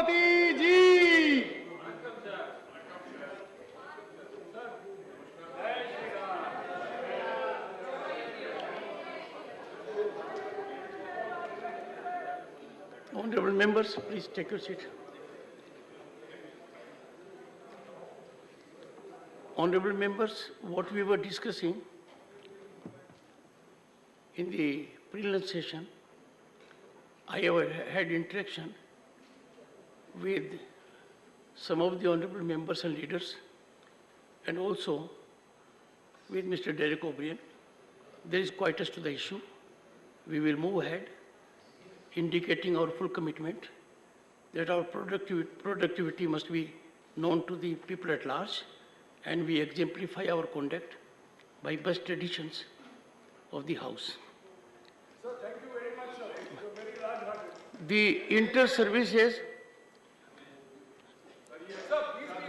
सभापति जी। Honorable members, please take your seat. Honorable members, what we were discussing in the preliminary session, I have had interaction with some of the honorable members and leaders, and also with Mr. Derek O'Brien. There is quietness to the issue. We will move ahead, indicating our full commitment that our productivity must be known to the people at large, and we exemplify our conduct by best traditions of the House. Sir, thank you very much, sir. You're very large-hearted. The Inter-Services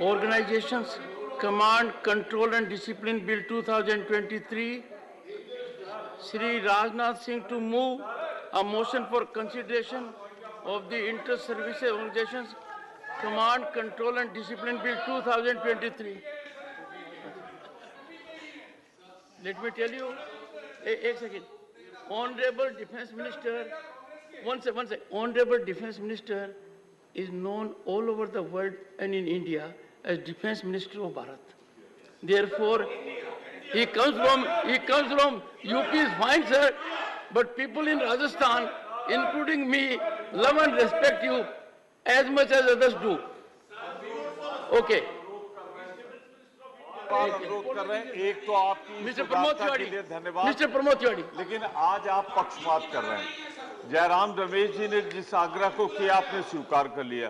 Organizations Command, Control and Discipline Bill 2023, Shri Rajnath Singh to move a motion for consideration of the Inter-Services Organizations Command, Control and Discipline Bill 2023. Let me tell you, एक second. Honorable Defence Minister, one second. Honorable Defence Minister is known all over the world and in India as Defence Minister of Bharat. Therefore, he comes from UP is fine, sir, but people in Rajasthan, including me, love and respect you as much as others do. Okay. अनुरोध कर रहे हैं, एक तो आपकी सुदारता के लिए धन्यवाद, मिस्टर प्रमोद तिवारी, लेकिन आज आप पक्षपात कर रहे हैं। जयराम रमेश जी ने जिस आग्रह को किया आपने स्वीकार कर लिया,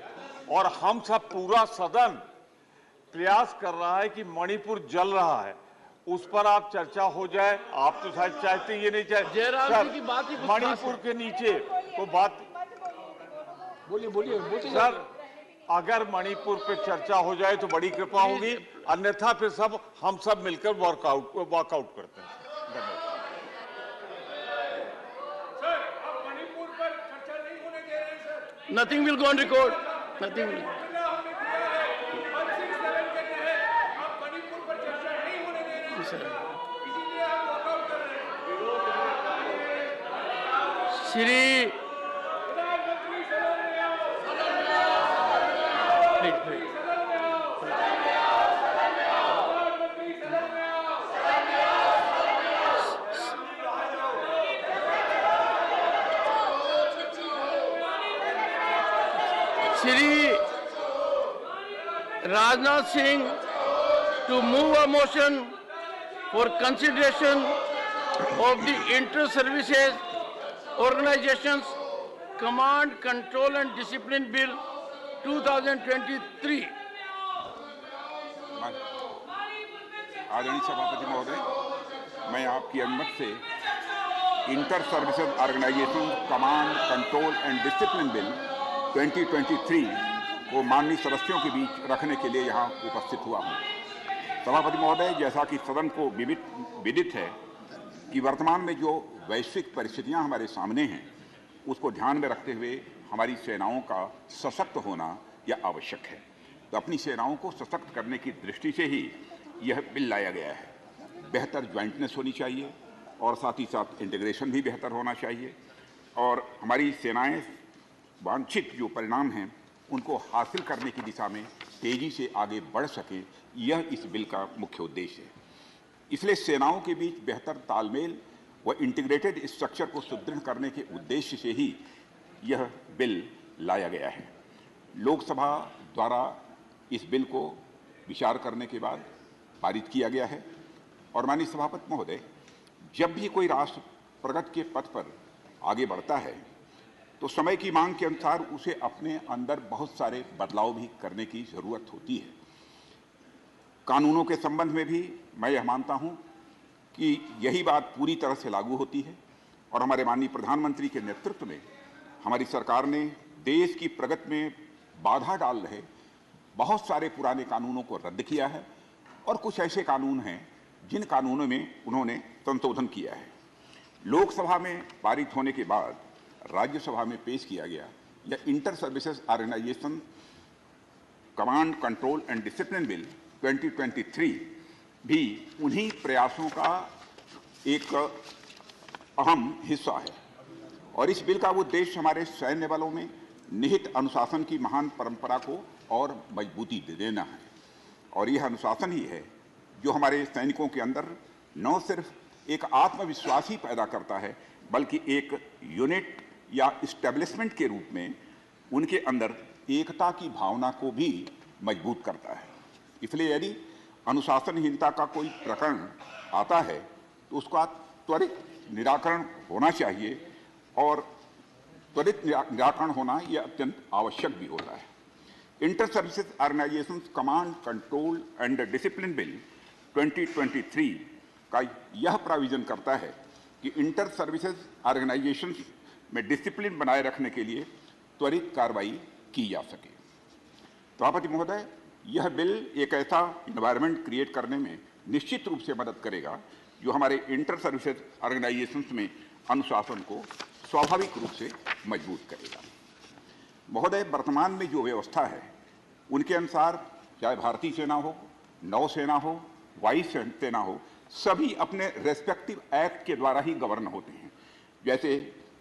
और हम सब पूरा सदन प्रयास कर रहा है कि मणिपुर जल रहा है, उस पर आप चर्चा हो जाए। आप तो शायद चाहते ये नहीं चाहते जयराम जी की बात ही मणिपुर के नीचे तो बात बोलिए सर, अगर मणिपुर पे चर्चा हो जाए तो बड़ी कृपा होगी, अन्यथा फिर हम सब मिलकर वॉकआउट करते हैं। धन्यवाद। सर, आप मणिपुर पर चर्चा नहीं होने दे रहे हैं sir. Nothing will go on record. Nothing will. आप मणिपुर पर चर्चा नहीं होने दे रहे हैं, इसीलिए आप वॉकआउट कर रहे हैं। Shri Shri Rajnath Singh to move a motion for consideration of the Inter-Services Organizations Command, Control and Discipline Bill 2023. आदरणीय सभापति महोदय, मैं आपकी अनुमति से inter services organisation command, control and discipline bill 2023 को माननीय सदस्यों के बीच रखने के लिए यहाँ उपस्थित हुआ हूँ। सभापति महोदय, जैसा कि सदन को विदित है कि वर्तमान में जो वैश्विक परिस्थितियाँ हमारे सामने हैं, उसको ध्यान में रखते हुए हमारी सेनाओं का सशक्त होना यह आवश्यक है। तो अपनी सेनाओं को सशक्त करने की दृष्टि से ही यह बिल लाया गया है। बेहतर ज्वाइंटनेस होनी चाहिए और साथ ही साथ इंटीग्रेशन भी बेहतर होना चाहिए, और हमारी सेनाएं वांछित जो परिणाम हैं उनको हासिल करने की दिशा में तेज़ी से आगे बढ़ सकें, यह इस बिल का मुख्य उद्देश्य है। इसलिए सेनाओं के बीच बेहतर तालमेल व इंटीग्रेटेड स्ट्रक्चर को सुदृढ़ करने के उद्देश्य से ही यह बिल लाया गया है। लोकसभा द्वारा इस बिल को विचार करने के बाद पारित किया गया है, और माननीय सभापति महोदय, जब भी कोई राष्ट्र प्रगति के पथ पर आगे बढ़ता है तो समय की मांग के अनुसार उसे अपने अंदर बहुत सारे बदलाव भी करने की ज़रूरत होती है। कानूनों के संबंध में भी मैं यह मानता हूं कि यही बात पूरी तरह से लागू होती है, और हमारे माननीय प्रधानमंत्री के नेतृत्व में हमारी सरकार ने देश की प्रगति में बाधा डाल रहे बहुत सारे पुराने कानूनों को रद्द किया है, और कुछ ऐसे कानून हैं जिन कानूनों में उन्होंने संशोधन किया है। लोकसभा में पारित होने के बाद राज्यसभा में पेश किया गया या inter services organisation command control and discipline bill 2023 भी उन्हीं प्रयासों का एक अहम हिस्सा है। और इस बिल का उद्देश्य हमारे सैन्य बलों में निहित अनुशासन की महान परंपरा को और मजबूती देना है। और यह अनुशासन ही है जो हमारे सैनिकों के अंदर न सिर्फ एक आत्मविश्वास ही पैदा करता है, बल्कि एक यूनिट या इस्टेब्लिशमेंट के रूप में उनके अंदर एकता की भावना को भी मजबूत करता है। इसलिए यदि अनुशासनहीनता का कोई प्रकरण आता है तो उसका त्वरित निराकरण होना चाहिए, और त्वरित निराकरण होना यह अत्यंत आवश्यक भी होता है। Inter services organisation command control and discipline bill 2023 का यह प्राविजन करता है कि इंटर सर्विसेज ऑर्गेनाइजेशन में डिसिप्लिन बनाए रखने के लिए त्वरित कार्रवाई की जा सके। सभापति महोदय, यह बिल एक ऐसा इन्वायरमेंट क्रिएट करने में निश्चित रूप से मदद करेगा जो हमारे इंटर सर्विसेज ऑर्गेनाइजेशंस में अनुशासन को स्वाभाविक रूप से मजबूत करेगा। महोदय, वर्तमान में जो व्यवस्था है उनके अनुसार चाहे भारतीय सेना हो, नौसेना हो, वायु सेना हो, सभी अपने रेस्पेक्टिव एक्ट के द्वारा ही गवर्न होते हैं। जैसे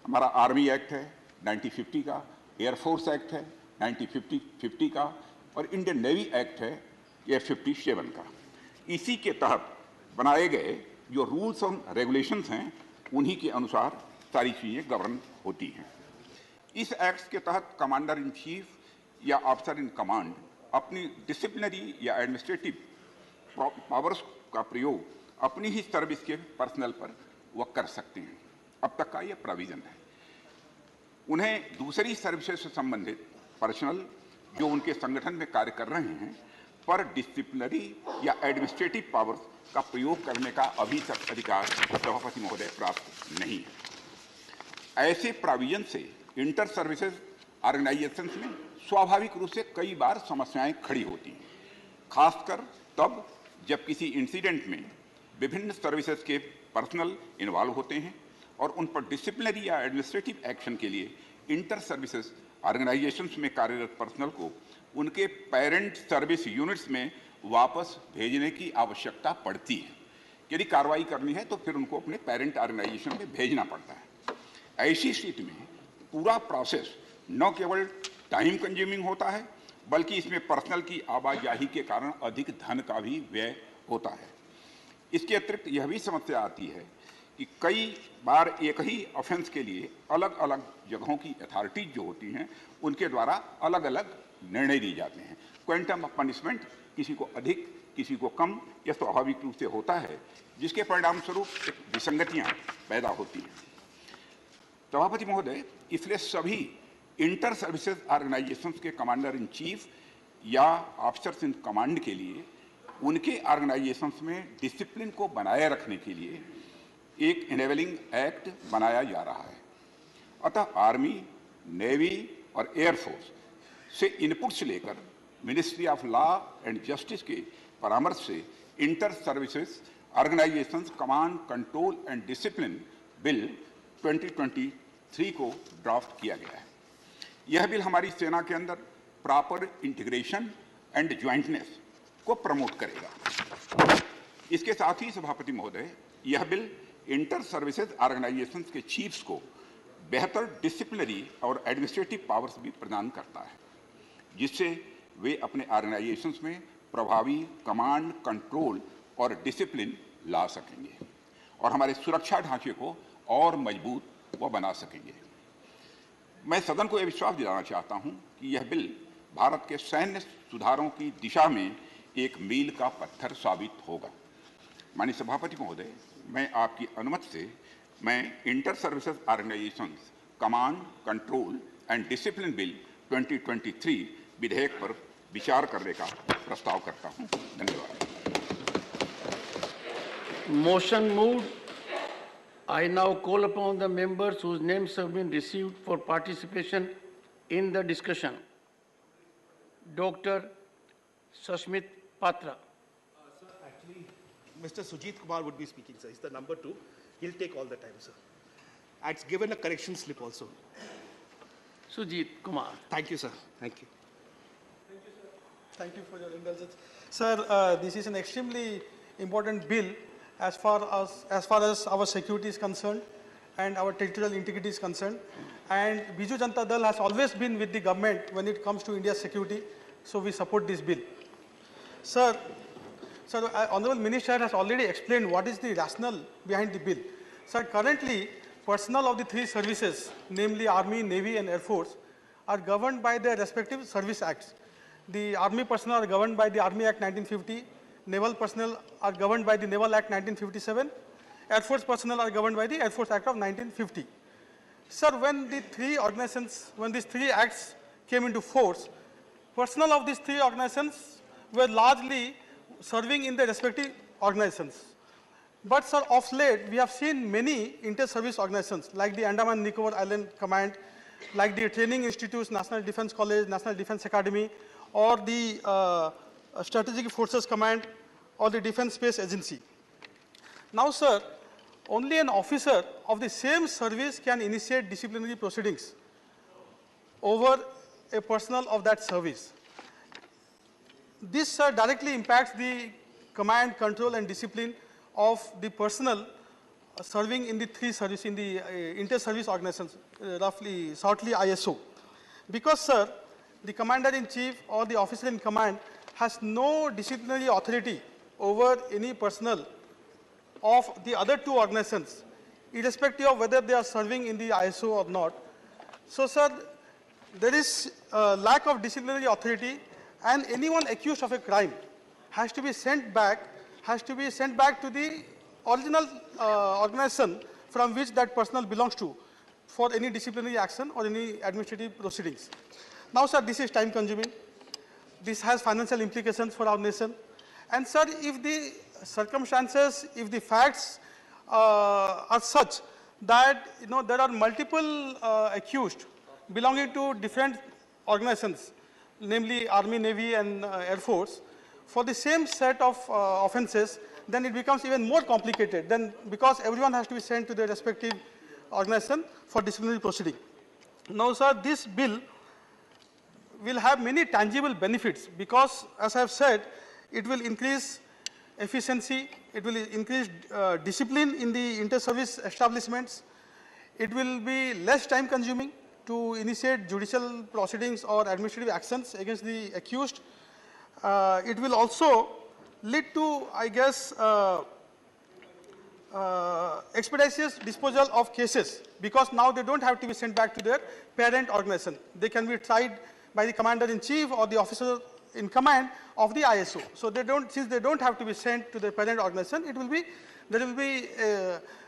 हमारा आर्मी एक्ट है 1950 का, एयरफोर्स एक्ट है 1950 का, और इंडियन नेवी एक्ट है ये 57 का। इसी के तहत बनाए गए जो रूल्स और रेगुलेशंस हैं उन्हीं के अनुसार सारी चीज़ें गवर्न होती हैं। इस एक्ट के तहत कमांडर इन चीफ या ऑफिसर इन कमांड अपनी डिसिप्लिनरी या एडमिनिस्ट्रेटिव पावर्स का प्रयोग अपनी ही सर्विस के पर्सनल पर वह कर सकते हैं। अब तक का यह प्रोविजन है। उन्हें दूसरी सर्विसेज से संबंधित पर्सनल जो उनके संगठन में कार्य कर रहे हैं पर डिसिप्लिनरी या एडमिनिस्ट्रेटिव पावर्स का प्रयोग करने का अभी तक अधिकार सभापति महोदय प्राप्त नहीं है। ऐसे प्रोविजन से इंटर सर्विसेज ऑर्गेनाइजेशंस में स्वाभाविक रूप से कई बार समस्याएं खड़ी होती हैं, खासकर तब जब किसी इंसिडेंट में विभिन्न सर्विसेज के पर्सनल इन्वॉल्व होते हैं और उन पर डिसिप्लिनरी या एडमिनिस्ट्रेटिव एक्शन के लिए इंटर सर्विसेज ऑर्गेनाइजेशंस में कार्यरत पर्सनल को उनके पेरेंट सर्विस यूनिट्स में वापस भेजने की आवश्यकता पड़ती है। यदि कार्रवाई करनी है तो फिर उनको अपने पेरेंट ऑर्गेनाइजेशन में भेजना पड़ता है। ऐसी स्थिति में पूरा प्रोसेस न केवल टाइम कंज्यूमिंग होता है, बल्कि इसमें पर्सनल की आवाजाही के कारण अधिक धन का भी व्यय होता है। इसके अतिरिक्त यह भी समस्या आती है कि कई बार एक ही ऑफेंस के लिए अलग अलग जगहों की अथॉरिटीज जो होती हैं उनके द्वारा अलग अलग निर्णय लिए जाते हैं। क्वांटम ऑफ पनिशमेंट किसी को अधिक किसी को कम यह स्वाभाविक रूप से होता है, जिसके परिणाम स्वरूप विसंगतियां पैदा होती हैं। सभापति महोदय, इसलिए सभी इंटर सर्विसेज ऑर्गेनाइजेशंस के कमांडर इन चीफ या ऑफिसर्स इन कमांड के लिए उनके ऑर्गेनाइजेशंस में डिसिप्लिन को बनाए रखने के लिए एक इनेबलिंग एक्ट बनाया जा रहा है। अतः आर्मी, नेवी और एयरफोर्स से इनपुट्स लेकर ministry of law and justice के परामर्श से inter services organisations command control and discipline bill 2023 को ड्राफ्ट किया गया है। यह बिल हमारी सेना के अंदर प्रॉपर इंटीग्रेशन एंड ज्वाइंटनेस को प्रमोट करेगा। इसके साथ ही सभापति महोदय, यह बिल इंटर सर्विसेज ऑर्गेनाइजेशंस के चीफ्स को बेहतर डिसिप्लिनरी और एडमिनिस्ट्रेटिव पावर्स भी प्रदान करता है, जिससे वे अपने ऑर्गेनाइजेशंस में प्रभावी कमांड, कंट्रोल और डिसिप्लिन ला सकेंगे और हमारे सुरक्षा ढांचे को और मजबूत व बना सकेंगे। मैं सदन को यह विश्वास दिलाना चाहता हूं कि यह बिल भारत के सैन्य सुधारों की दिशा में एक मील का पत्थर साबित होगा। माननीय सभापति महोदय, मैं आपकी अनुमति से मैं inter services organisations command, control and discipline bill 2023 विधेयक पर विचार करने का प्रस्ताव करता हूं। धन्यवाद। Motion moved. I now call upon the members whose names have been received for participation in the discussion. Dr. Sashmit Patra. Sir, actually, Mr. Sujit Kumar would be speaking, sir. He's the number 2. He'll take all the time, sir. It's given a correction slip also. Sujit Kumar. Thank you, sir. Thank you. Thank you for your indulgence. Sir, this is an extremely important bill as far as our security is concerned and our territorial integrity is concerned. And Biju Janata Dal has always been with the government when it comes to India's security, so we support this bill. Sir, Honorable Minister has already explained what is the rationale behind the bill. Sir, currently, personnel of the three services, namely Army, Navy and Air Force, are governed by their respective service acts. The Army personnel are governed by the Army Act 1950, Naval personnel are governed by the Naval Act 1957, Air Force personnel are governed by the Air Force Act of 1950. Sir, when these three acts came into force, personnel of these three organizations were largely serving in their respective organizations. But sir, of late, we have seen many inter-service organizations like the Andaman Nicobar Island Command, like the Training Institutes, National Defense College, National Defense Academy, or the Strategic Forces Command, or the Defense Space Agency. Now, sir, only an officer of the same service can initiate disciplinary proceedings over a personnel of that service. This, sir, directly impacts the command, control, and discipline of the personnel serving in the three services, in the inter-service organizations, shortly ISO. Because, sir, the commander-in-chief or the officer in command has no disciplinary authority over any personnel of the other two organizations, irrespective of whether they are serving in the ISO or not. So, sir, there is a lack of disciplinary authority, and anyone accused of a crime has to be sent back to the original organization from which that personnel belongs to for any disciplinary action or any administrative proceedings. Now, sir, this is time consuming. This has financial implications for our nation. And, sir, if the circumstances, if the facts are such that, there are multiple accused belonging to different organizations, namely Army, Navy, and Air Force, for the same set of offenses, then it becomes even more complicated, because everyone has to be sent to their respective organization for disciplinary proceeding. Now, sir, this bill will have many tangible benefits because, as I have said, it will increase efficiency, it will increase discipline in the inter-service establishments, it will be less time consuming to initiate judicial proceedings or administrative actions against the accused. It will also lead to, I guess, expeditious disposal of cases, because now they don't have to be sent back to their parent organization. They can be tried by the commander-in-chief or the officer in command of the ISO. So since they don't have to be sent to their parent organization,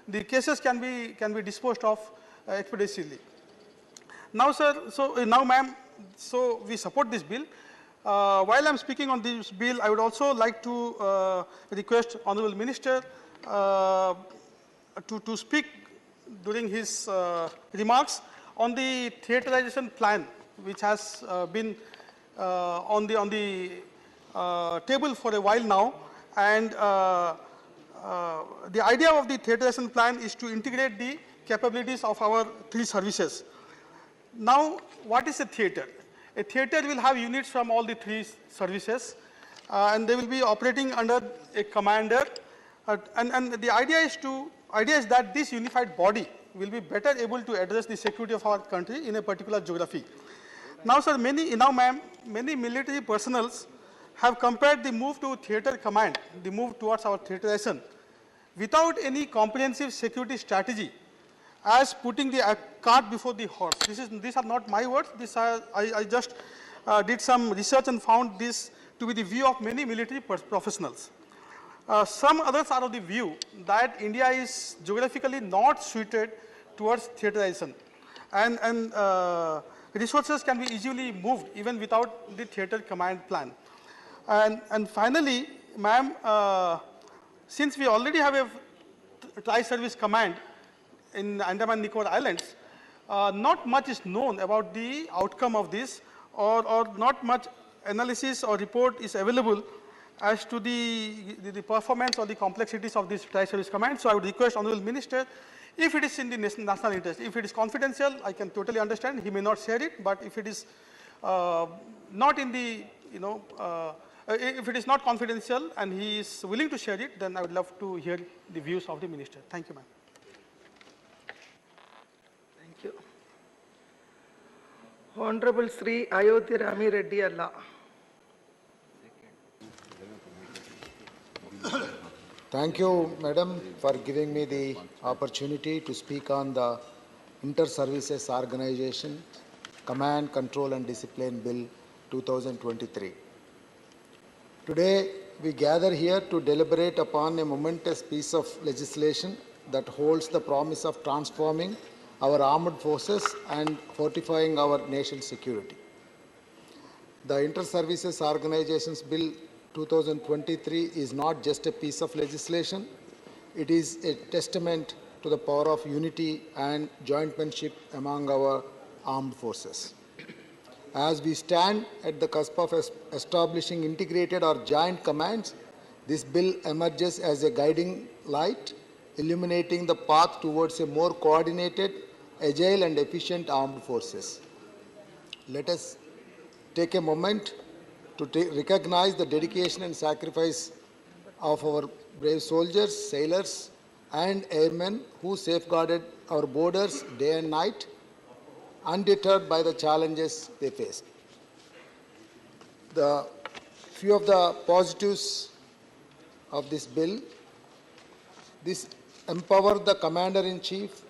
the cases can be disposed of expeditiously. Now, sir, ma'am, we support this bill. While I'm speaking on this bill, I would also like to request Honorable Minister to speak during his remarks on the theaterization plan, which has been on the table for a while now. And the idea of the theaterization plan is to integrate the capabilities of our three services. Now, what is a theater? A theater will have units from all the three services, and they will be operating under a commander. And the idea is that this unified body will be better able to address the security of our country in a particular geography. Now, sir, many military personnel have compared the move to theater command, the move towards our theaterization, without any comprehensive security strategy, as putting the cart before the horse. These are not my words. I just did some research and found this to be the view of many military professionals. Some others are of the view that India is geographically not suited towards theaterization, and resources can be easily moved even without the theater command plan. And finally, ma'am, since we already have a tri-service command in Andaman Nicobar Islands, not much is known about the outcome of this, or not much analysis or report is available as to the performance or the complexities of this tri-service command. So I would request Honorable Minister If it is in the national interest, if it is confidential, I can totally understand, he may not share it, but if it is not in the, if it is not confidential and he is willing to share it, then I would love to hear the views of the minister. Thank you, ma'am. Thank you. Honorable Sri Ayodhya Rami Reddy Allah. Thank you, Madam, for giving me the opportunity to speak on the Inter-Services Organization Command, Control and Discipline Bill 2023. Today, we gather here to deliberate upon a momentous piece of legislation that holds the promise of transforming our armed forces and fortifying our nation's security. The Inter-Services Organizations Bill 2023 is not just a piece of legislation, it is a testament to the power of unity and jointmanship among our armed forces. As we stand at the cusp of establishing integrated or joint commands, this bill emerges as a guiding light, illuminating the path towards a more coordinated, agile and efficient armed forces. Let us take a moment to recognize the dedication and sacrifice of our brave soldiers, sailors and airmen who safeguarded our borders day and night, undeterred by the challenges they faced. The few of the positives of this bill: this empower the commander-in-chief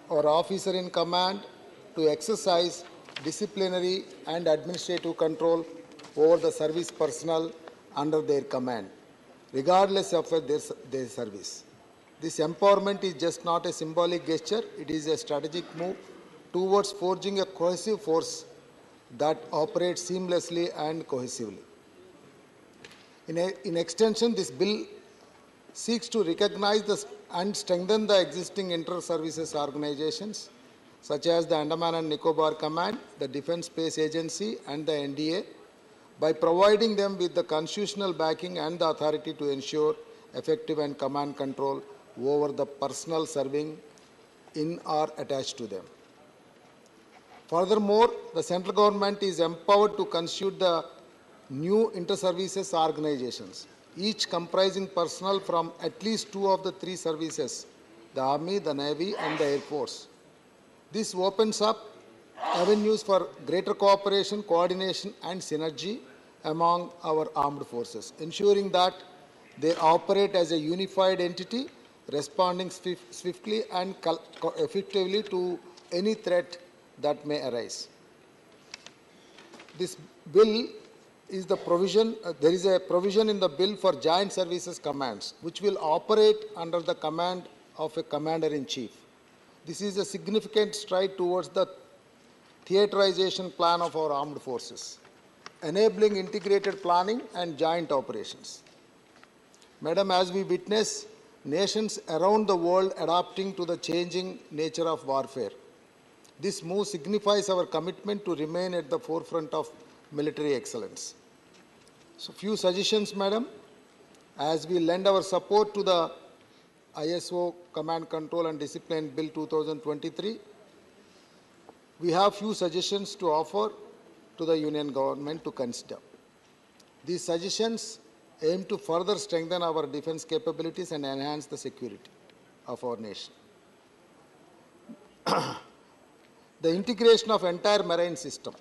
or officer in command to exercise disciplinary and administrative control over the service personnel under their command, regardless of their service. This empowerment is just not a symbolic gesture, it is a strategic move towards forging a cohesive force that operates seamlessly and cohesively. In extension, this bill seeks to recognize and strengthen the existing inter-services organizations such as the Andaman and Nicobar Command, the Defence Space Agency and the NDA by providing them with the constitutional backing and the authority to ensure effective and command control over the personnel serving in or attached to them. Furthermore, the central government is empowered to constitute the new inter-services organizations, each comprising personnel from at least two of the three services, the Army, the Navy and the Air Force. This opens up avenues for greater cooperation, coordination and synergy among our armed forces, ensuring that they operate as a unified entity, responding swiftly and effectively to any threat that may arise. This bill is the provision, there is a provision in the bill for joint services commands, which will operate under the command of a commander-in-chief. This is a significant stride towards the theaterization plan of our armed forces, enabling integrated planning and joint operations. Madam, as we witness nations around the world adapting to the changing nature of warfare, this move signifies our commitment to remain at the forefront of military excellence. So, few suggestions, Madam, as we lend our support to the ISO Command, Control and Discipline Bill 2023, we have few suggestions to offer to the Union Government to consider. These suggestions aim to further strengthen our defense capabilities and enhance the security of our nation. The integration of entire marine system.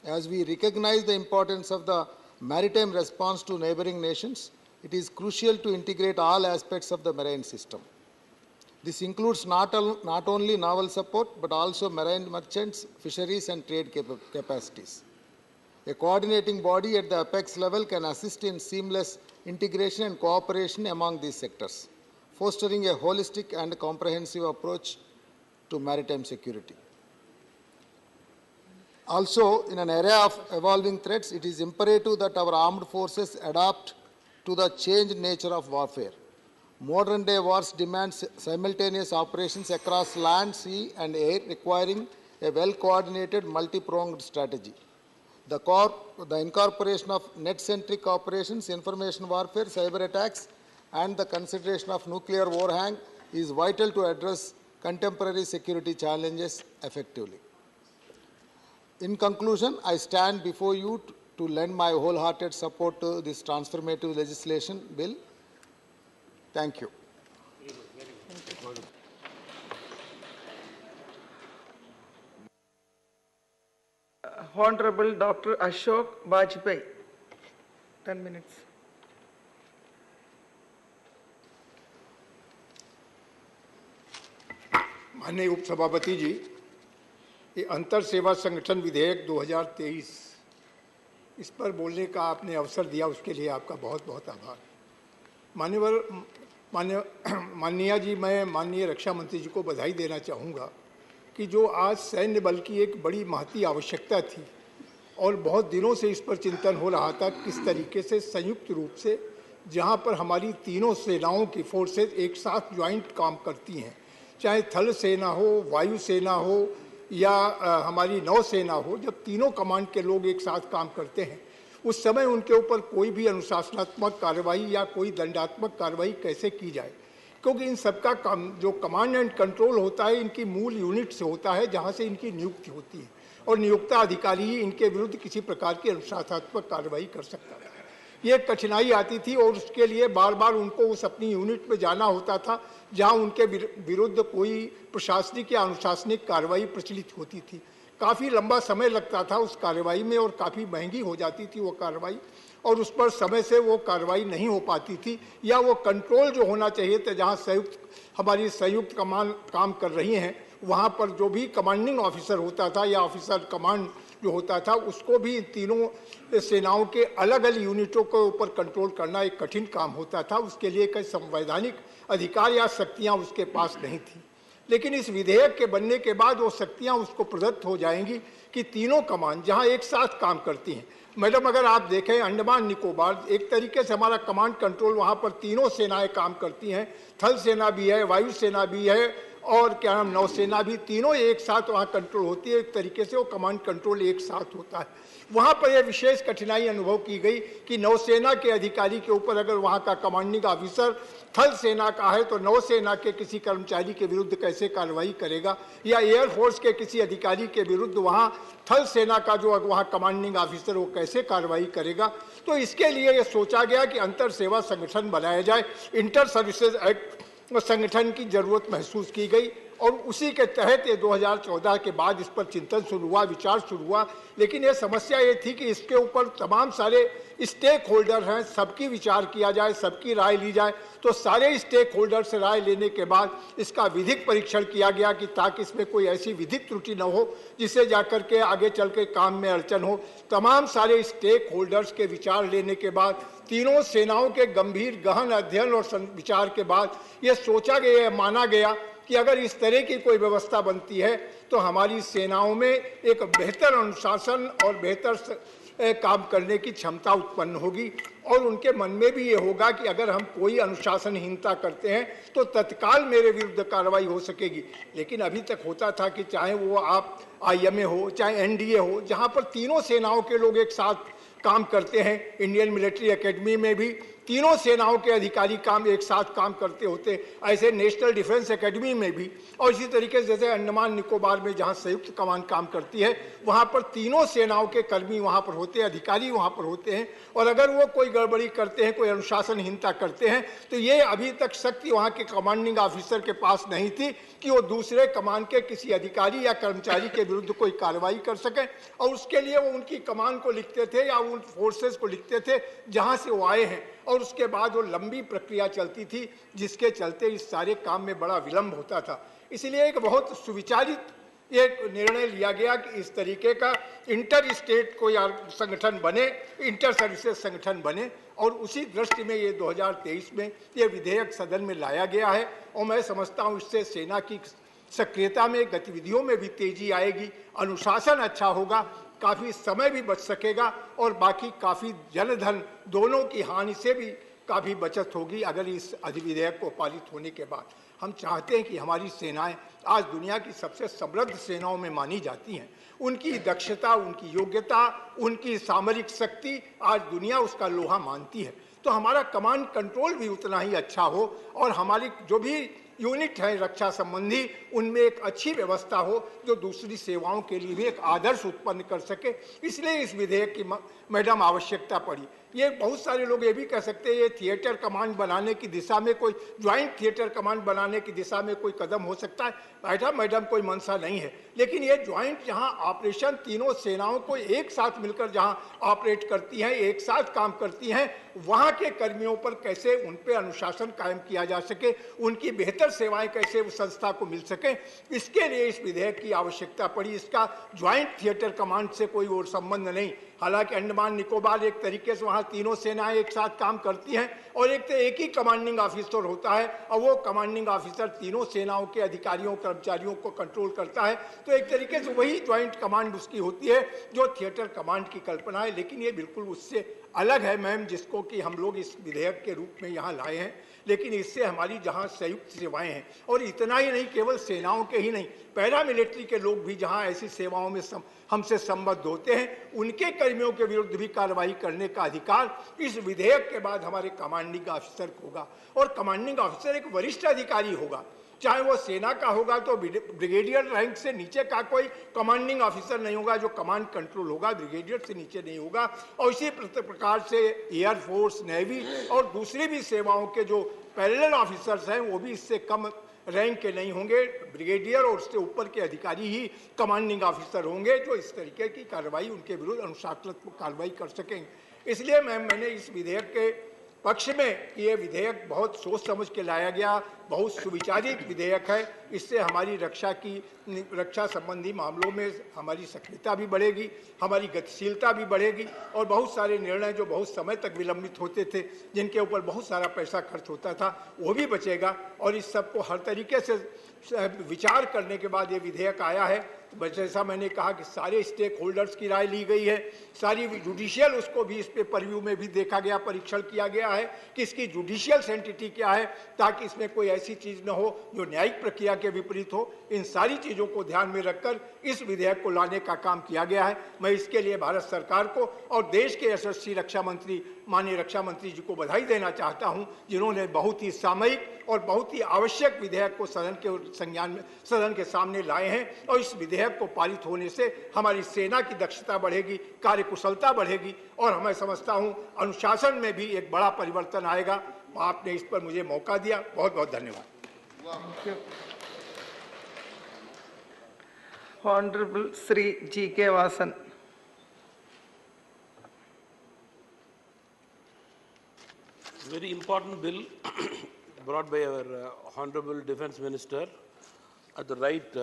As we recognize the importance of the maritime response to neighboring nations, it is crucial to integrate all aspects of the marine system. This includes not only naval support, but also marine merchants, fisheries and trade capacities. A coordinating body at the apex level can assist in seamless integration and cooperation among these sectors, fostering a holistic and comprehensive approach to maritime security. Also, in an era of evolving threats, it is imperative that our armed forces adapt to the changed nature of warfare. Modern-day wars demand simultaneous operations across land, sea and air, requiring a well-coordinated, multi-pronged strategy. The incorporation of net-centric operations, information warfare, cyber attacks, and the consideration of nuclear overhang is vital to address contemporary security challenges effectively. In conclusion, I stand before you to lend my wholehearted support to this transformative legislation bill. Thank you. Honorable Dr. Ashok Bajpai. 10 minutes. माननीय उपसभापति जी, ये अंतर सेवा संगठन विधेयक 2023 इस पर बोलने का आपने अवसर दिया, उसके लिए आपका बहुत बहुत आभार। माननीय जी, मैं माननीय रक्षा मंत्री जी को बधाई देना चाहूँगा कि जो आज सैन्य बल की एक बड़ी महती आवश्यकता थी और बहुत दिनों से इस पर चिंतन हो रहा था, किस तरीके से संयुक्त रूप से जहाँ पर हमारी तीनों सेनाओं की फोर्सेज एक साथ ज्वाइंट काम करती हैं, चाहे थल सेना हो, वायु सेना हो या हमारी नौसेना हो, जब तीनों कमांड के लोग एक साथ काम करते हैं उस समय उनके ऊपर कोई भी अनुशासनात्मक कार्रवाई या कोई दंडात्मक कार्रवाई कैसे की जाए, क्योंकि इन सबका जो कमांड एंड कंट्रोल होता है इनकी मूल यूनिट से होता है जहां से इनकी नियुक्ति होती है और नियुक्त अधिकारी ही इनके विरुद्ध किसी प्रकार की अनुशासनात्मक कार्रवाई कर सकता है। ये कठिनाई आती थी और उसके लिए बार बार उनको उस अपनी यूनिट में जाना होता था जहां उनके विरुद्ध कोई प्रशासनिक या अनुशासनिक कार्रवाई प्रचलित होती थी। काफ़ी लंबा समय लगता था उस कार्रवाई में और काफ़ी महंगी हो जाती थी वो कार्रवाई, और उस पर समय से वो कार्रवाई नहीं हो पाती थी या वो कंट्रोल जो होना चाहिए था जहां हमारी संयुक्त कमान काम कर रही हैं वहां पर जो भी कमांडिंग ऑफिसर होता था या ऑफिसर कमांड जो होता था उसको भी तीनों सेनाओं के अलग अलग यूनिटों के ऊपर कंट्रोल करना एक कठिन काम होता था। उसके लिए कई संवैधानिक अधिकार या शक्तियां उसके पास नहीं थी, लेकिन इस विधेयक के बनने के बाद वो शक्तियां उसको प्रदत्त हो जाएंगी कि तीनों कमान जहां एक साथ काम करती हैं। मैडम, अगर आप देखें अंडमान निकोबार एक तरीके से हमारा कमांड कंट्रोल वहां पर तीनों सेनाएं काम करती हैं, थल सेना भी है, वायु सेना भी है और क्या नाम नौसेना भी, तीनों एक साथ वहाँ कंट्रोल होती है। एक तरीके से वो कमांड कंट्रोल एक साथ होता है। वहाँ पर यह विशेष कठिनाई अनुभव की गई कि नौसेना के अधिकारी के ऊपर अगर वहाँ का कमांडिंग ऑफिसर थल सेना का है तो नौसेना के किसी कर्मचारी के विरुद्ध कैसे कार्रवाई करेगा, या एयरफोर्स के किसी अधिकारी के विरुद्ध वहाँ थल सेना का जो वहाँ कमांडिंग ऑफिसर वो कैसे कार्रवाई करेगा। तो इसके लिए ये सोचा गया कि अंतर सेवा संगठन बनाया जाए, इंटर सर्विसेज एक्ट संगठन की जरूरत महसूस की गई और उसी के तहत ये 2014 के बाद इस पर चिंतन शुरू हुआ, विचार शुरू हुआ। लेकिन ये समस्या ये थी कि इसके ऊपर तमाम सारे स्टेक होल्डर हैं, सबकी विचार किया जाए, सबकी राय ली जाए। तो सारे स्टेक होल्डर से राय लेने के बाद इसका विधिक परीक्षण किया गया कि ताकि इसमें कोई ऐसी विधिक त्रुटि न हो जिससे जाकर के आगे चल के काम में अड़चन हो। तमाम सारे स्टेक होल्डर्स के विचार लेने के बाद तीनों सेनाओं के गंभीर गहन अध्ययन और विचार के बाद ये सोचा गया, माना गया कि अगर इस तरह की कोई व्यवस्था बनती है तो हमारी सेनाओं में एक बेहतर अनुशासन और बेहतर काम करने की क्षमता उत्पन्न होगी और उनके मन में भी ये होगा कि अगर हम कोई अनुशासनहीनता करते हैं तो तत्काल मेरे विरुद्ध कार्रवाई हो सकेगी। लेकिन अभी तक होता था कि चाहे वो आप IMA हो चाहे NDA हो, जहाँ पर तीनों सेनाओं के लोग एक साथ काम करते हैं, इंडियन मिलिट्री एकेडमी में भी तीनों सेनाओं के अधिकारी काम एक साथ काम करते होते, ऐसे नेशनल डिफेंस एकेडमी में भी, और इसी तरीके से जैसे अंडमान निकोबार में जहां संयुक्त कमान काम करती है वहां पर तीनों सेनाओं के कर्मी वहां पर होते हैं, अधिकारी वहां पर होते हैं। और अगर वो कोई गड़बड़ी करते हैं, कोई अनुशासनहीनता करते हैं तो ये अभी तक शक्ति वहां के कमांडिंग ऑफिसर के पास नहीं थी कि वो दूसरे कमान के किसी अधिकारी या कर्मचारी के विरुद्ध कोई कार्रवाई कर सकें। और उसके लिए वो उनकी कमान को लिखते थे या उन फोर्सेस को लिखते थे जहां से वो आए हैं, और उसके बाद वो लंबी प्रक्रिया चलती थी जिसके चलते इस सारे काम में बड़ा विलंब होता था। इसलिए एक बहुत सुविचारित एक निर्णय लिया गया कि इस तरीके का इंटर स्टेट कोई संगठन बने, इंटर सर्विसेज संगठन बने, और उसी दृष्टि में ये 2023 में ये विधेयक सदन में लाया गया है। और मैं समझता हूँ इससे सेना की सक्रियता में, गतिविधियों में भी तेजी आएगी, अनुशासन अच्छा होगा, काफ़ी समय भी बच सकेगा और बाकी काफ़ी जनधन दोनों की हानि से भी काफ़ी बचत होगी अगर इस अधिविधेयक को पारित होने के बाद। हम चाहते हैं कि हमारी सेनाएं आज दुनिया की सबसे समृद्ध सेनाओं में मानी जाती हैं। उनकी दक्षता, उनकी योग्यता, उनकी सामरिक शक्ति आज दुनिया उसका लोहा मानती है। तो हमारा कमांड कंट्रोल भी उतना ही अच्छा हो और हमारी जो भी यूनिट हैं रक्षा संबंधी, उनमें एक अच्छी व्यवस्था हो जो दूसरी सेवाओं के लिए भी एक आदर्श उत्पन्न कर सके। इसलिए इस विधेयक की मैडम आवश्यकता पड़ी। ये बहुत सारे लोग ये भी कह सकते हैं ये थिएटर कमांड बनाने की दिशा में कोई ज्वाइंट थिएटर कमांड बनाने की दिशा में कोई कदम हो सकता है। मैडम कोई मंशा नहीं है, लेकिन ये ज्वाइंट जहां ऑपरेशन तीनों सेनाओं को एक साथ मिलकर जहां ऑपरेट करती हैं, एक साथ काम करती हैं, वहां के कर्मियों पर कैसे उन पर अनुशासन कायम किया जा सके, उनकी बेहतर सेवाएं कैसे उस संस्था को मिल सके, इसके लिए इस विधेयक की आवश्यकता पड़ी। इसका ज्वाइंट थिएटर कमांड से कोई और संबंध नहीं। हालांकि अंडमान निकोबार एक तरीके से वहां तीनों सेनाएं एक साथ काम करती हैं और एक ही कमांडिंग ऑफिसर होता है और वो कमांडिंग ऑफिसर तीनों सेनाओं के अधिकारियों कर्मचारियों को कंट्रोल करता है। तो एक तरीके से वही ज्वाइंट कमांड उसकी होती है जो थिएटर कमांड की कल्पना है। लेकिन ये बिल्कुल उससे अलग है मैम, जिसको कि हम लोग इस विधेयक के रूप में यहाँ लाए हैं। लेकिन इससे हमारी जहाँ संयुक्त सेवाएं हैं, और इतना ही नहीं, केवल सेनाओं के ही नहीं, पैरामिलिट्री के लोग भी जहाँ ऐसी सेवाओं में हमसे संबद्ध होते हैं, उनके कर्मियों के विरुद्ध भी कार्रवाई करने का अधिकार इस विधेयक के बाद हमारे कमांडिंग ऑफिसर को होगा। और कमांडिंग ऑफिसर एक वरिष्ठ अधिकारी होगा, चाहे वो सेना का होगा तो ब्रिगेडियर रैंक से नीचे का कोई कमांडिंग ऑफिसर नहीं होगा। जो कमांड कंट्रोल होगा ब्रिगेडियर से नीचे नहीं होगा। और इसी प्रकार से एयरफोर्स, नेवी और दूसरी भी सेवाओं के जो पैरेलल ऑफिसर्स हैं वो भी इससे कम रैंक के नहीं होंगे। ब्रिगेडियर और उससे ऊपर के अधिकारी ही कमांडिंग ऑफिसर होंगे जो इस तरीके की कार्रवाई उनके विरुद्ध अनुशासनात्मक कार्रवाई कर सकेंगे। इसलिए मैंने इस विधेयक के पक्ष में कि ये विधेयक बहुत सोच समझ के लाया गया, बहुत सुविचारित विधेयक है। इससे हमारी रक्षा संबंधी मामलों में हमारी सक्रियता भी बढ़ेगी, हमारी गतिशीलता भी बढ़ेगी और बहुत सारे निर्णय जो बहुत समय तक विलंबित होते थे, जिनके ऊपर बहुत सारा पैसा खर्च होता था, वो भी बचेगा। और इस सब को हर तरीके से विचार करने के बाद ये विधेयक आया है। जैसा मैंने कहा कि सारे स्टेक होल्डर्स की राय ली गई है, सारी जुडिशियल उसको भी इस पे परव्यू में भी देखा गया, परीक्षण किया गया है कि इसकी जुडिशियल सेंटिटी क्या है, ताकि इसमें कोई ऐसी चीज न हो जो न्यायिक प्रक्रिया के विपरीत हो। इन सारी चीजों को ध्यान में रखकर इस विधेयक को लाने का काम किया गया है। मैं इसके लिए भारत सरकार को और देश के यशस्वी रक्षा मंत्री माननीय रक्षा मंत्री जी को बधाई देना चाहता हूं, जिन्होंने बहुत ही सामयिक और बहुत ही आवश्यक विधेयक को सदन के सामने लाए हैं। और इस विधेयक को पारित होने से हमारी सेना की दक्षता बढ़ेगी, कार्यकुशलता बढ़ेगी और मैं समझता हूं अनुशासन में भी एक बड़ा परिवर्तन आएगा। आपने इस पर मुझे मौका दिया, बहुत बहुत धन्यवाद। Honorable Sri G.K. Vasan. Very important bill brought by our Honorable Defence Minister at the right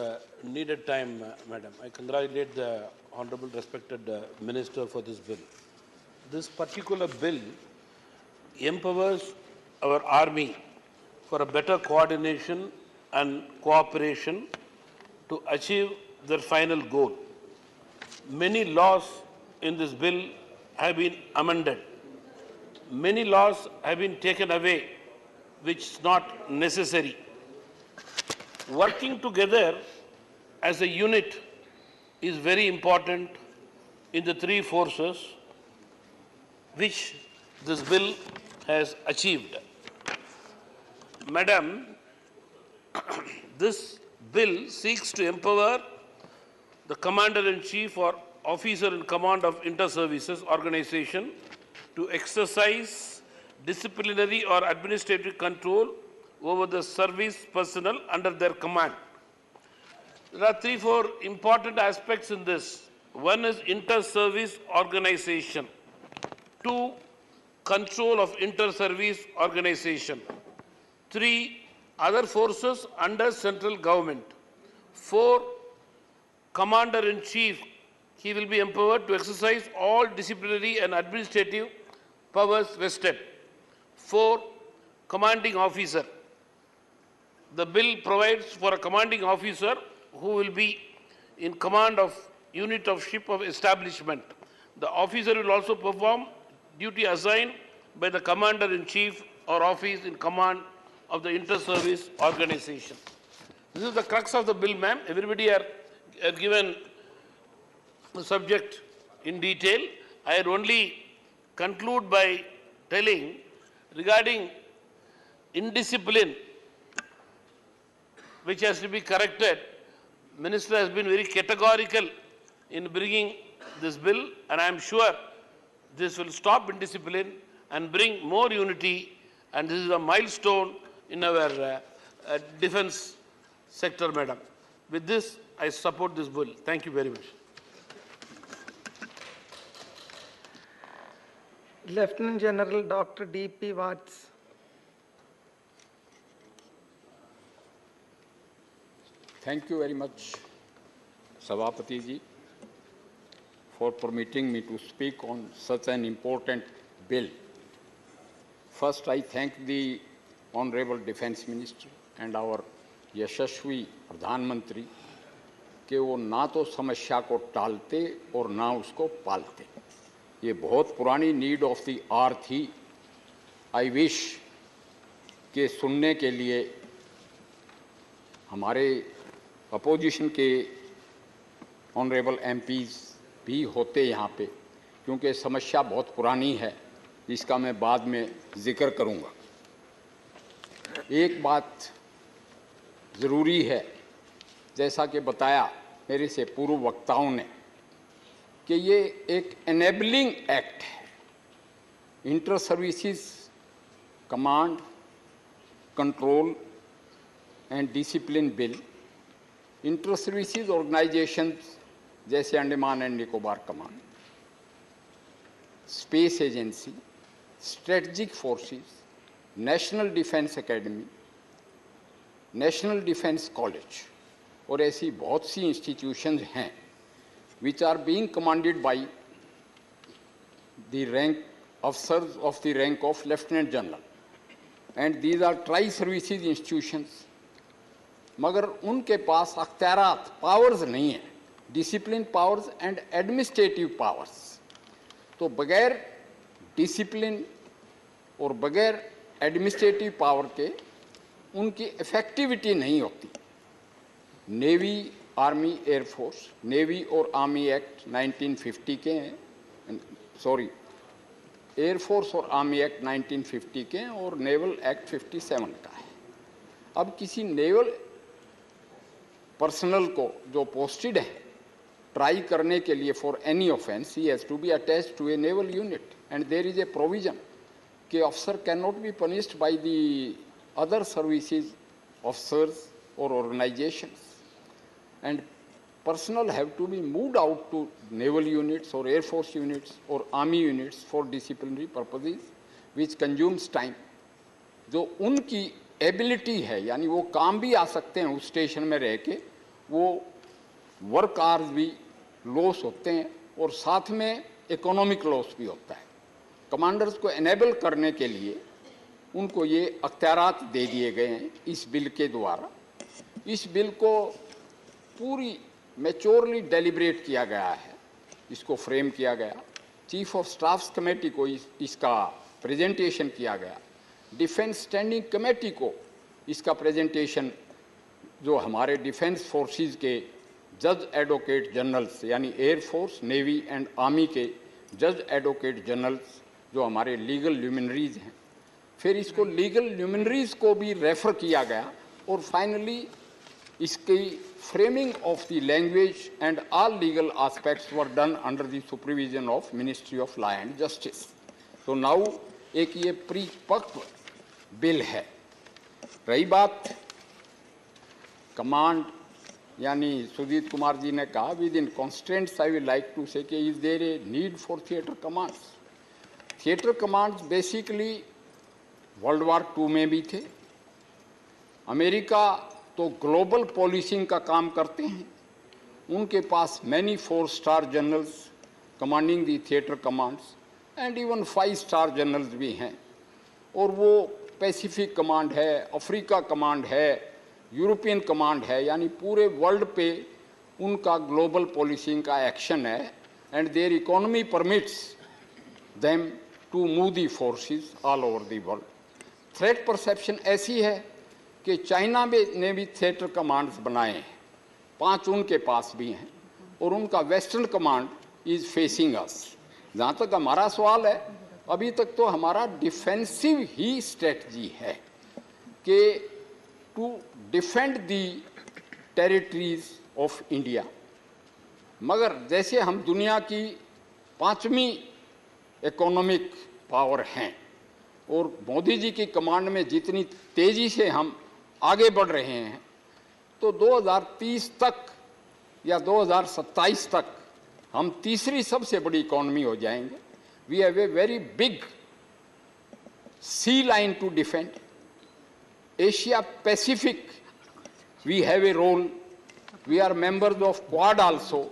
needed time, Madam. I congratulate the Honorable respected Minister for this bill. This particular bill empowers our army for a better coordination and cooperation to achieve their final goal. Many laws in this bill have been amended. Many laws have been taken away, which is not necessary. Working together as a unit is very important in the three forces which this bill has achieved. Madam, this bill seeks to empower the Commander-in-Chief or Officer in Command of Inter-Services Organization to exercise disciplinary or administrative control over the service personnel under their command. There are 3-4 important aspects in this. One is inter-service organization. 2, control of inter-service organization. 3, other forces under central government. 4, Commander-in-Chief, he will be empowered to exercise all disciplinary and administrative powers vested. 4, Commanding Officer. The bill provides for a commanding officer who will be in command of unit of ship of establishment. The officer will also perform duty assigned by the Commander-in-Chief or office in command of the inter-service organization. This is the crux of the bill, ma'am. Everybody are given the subject in detail. I had only conclude by telling regarding indiscipline which has to be corrected. Minister has been very categorical in bringing this bill, and I am sure this will stop indiscipline and bring more unity, and this is a milestone in our defense sector, madam. With this, I support this bill. Thank you very much. Lieutenant General Dr. D.P. Watts. Thank you very much, Sabhapati ji, for permitting me to speak on such an important bill. First, I thank the Honorable Defence Minister and our यशस्वी प्रधानमंत्री कि वो ना तो समस्या को टालते और ना उसको पालते। ये बहुत पुरानी नीड ऑफ द आवर थी। आई विश के सुनने के लिए हमारे अपोजिशन के ऑनरेबल एमपीज भी होते यहाँ पे, क्योंकि समस्या बहुत पुरानी है, इसका मैं बाद में जिक्र करूँगा। एक बात ज़रूरी है, जैसा कि बताया मेरे से पूर्व वक्ताओं ने, कि ये एक एनेबलिंग एक्ट है। Inter services command control and discipline bill inter services organisations जैसे Andaman and Nicobar command, space agency, strategic forces, national defence academy, national defence college और ऐसी बहुत सी इंस्टीट्यूशंस हैं which are being commanded by the rank officers of the rank of Lieutenant General, and these are tri-services institutions, मगर उनके पास अख्तियारात powers नहीं है, discipline powers and administrative powers. तो बगैर डिसिप्लिन और बगैर एडमिनिस्ट्रेटिव पावर के उनकी इफेक्टिविटी नहीं होती। नेवी, आर्मी, एयरफोर्स, नेवी और आर्मी एक्ट 1950 के हैं, सॉरी, एयरफोर्स और आर्मी एक्ट 1950 के हैं और नेवल एक्ट 57 का है। अब किसी नेवल पर्सनल को जो पोस्टेड है ट्राई करने के लिए for any offence, he has to be attached to a naval unit and there is a provision कि officer cannot be punished by the other services officers और organisations, and personnel have to be moved out to naval units or air force units or army units for disciplinary purposes which consumes time। जो उनकी ability है, यानी वो काम भी आ सकते हैं उस स्टेशन में रह के, वो वर्क आवर्स भी लॉस होते हैं और साथ में इकोनॉमिक लॉस भी होता है। कमांडर्स को एनेबल करने के लिए उनको ये अख्तियारात दे दिए गए हैं इस बिल के द्वारा। इस बिल को पूरी मैच्योरली डेलिब्रेट किया गया है, इसको फ्रेम किया गया, चीफ ऑफ स्टाफ्स कमेटी को इसका प्रेजेंटेशन किया गया, डिफेंस स्टैंडिंग कमेटी को इसका प्रेजेंटेशन, जो हमारे डिफेंस फोर्सेस के जज एडवोकेट जनरल्स यानी air force, navy and army के जज एडवोकेट जनरल्स जो हमारे लीगल ल्यूमिनरीज हैं, फिर इसको लीगल ल्यूमिनरीज को भी रेफर किया गया और फाइनली इसकी framing of the language and all legal aspects were done under the supervision of Ministry of Law and Justice। तो now एक ये परिपक्व बिल है। रही बात कमांड, यानी सुजीत कुमार जी ने कहा with in constraints, I will like to say कि is there a need for theatre commands. Theatre commands basically world war II में भी थे। अमेरिका तो ग्लोबल पॉलिसिंग का काम करते हैं, उनके पास many 4 star generals commanding the theatre commands and even 5 star generals भी हैं, और वो पैसिफिक कमांड है, अफ्रीका कमांड है, यूरोपियन कमांड है, यानी पूरे वर्ल्ड पे उनका ग्लोबल पॉलिसिंग का एक्शन है and their economy permits them to move the forces all over the world. Threat perception ऐसी है कि चाइना ने भी थिएटर कमांड्स बनाए हैं, 5 उनके पास भी हैं, और उनका वेस्टर्न कमांड इज फेसिंग अस। जहाँ तक हमारा सवाल है, अभी तक तो हमारा डिफेंसिव ही स्ट्रेटजी है कि to defend the territories of India. मगर जैसे हम दुनिया की 5वीं इकोनॉमिक पावर हैं और मोदी जी की कमांड में जितनी तेज़ी से हम आगे बढ़ रहे हैं, तो 2030 तक या 2027 तक हम तीसरी सबसे बड़ी इकोनॉमी हो जाएंगे. We have a very big sea line to defend. Asia Pacific, we have a role. We are members of Quad also.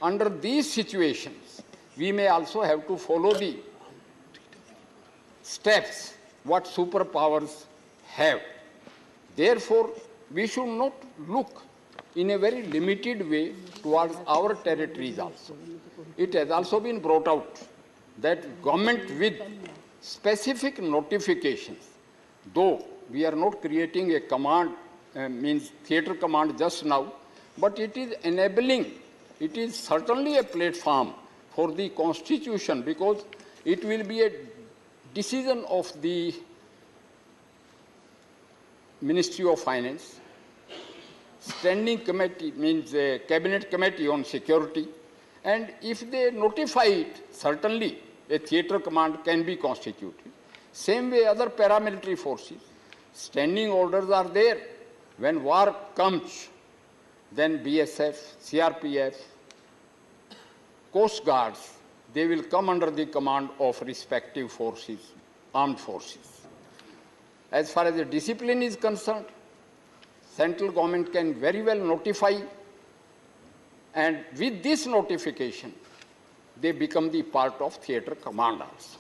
Under these situations, we may also have to follow the steps what superpowers have. Therefore, we should not look in a very limited way towards our territories also. It has also been brought out that government with specific notifications, though we are not creating a command, means theatre command just now, but it is enabling, it is certainly a platform for the constitution, because it will be a decision of the Ministry of Finance, standing committee, means a cabinet committee on security, and if they notify it, certainly a theatre command can be constituted. Same way other paramilitary forces, standing orders are there. When war comes, then BSF, CRPF, Coast Guards, they will come under the command of respective forces, armed forces. As far as the discipline is concerned, central government can very well notify, and with this notification, they become the part of theatre command also.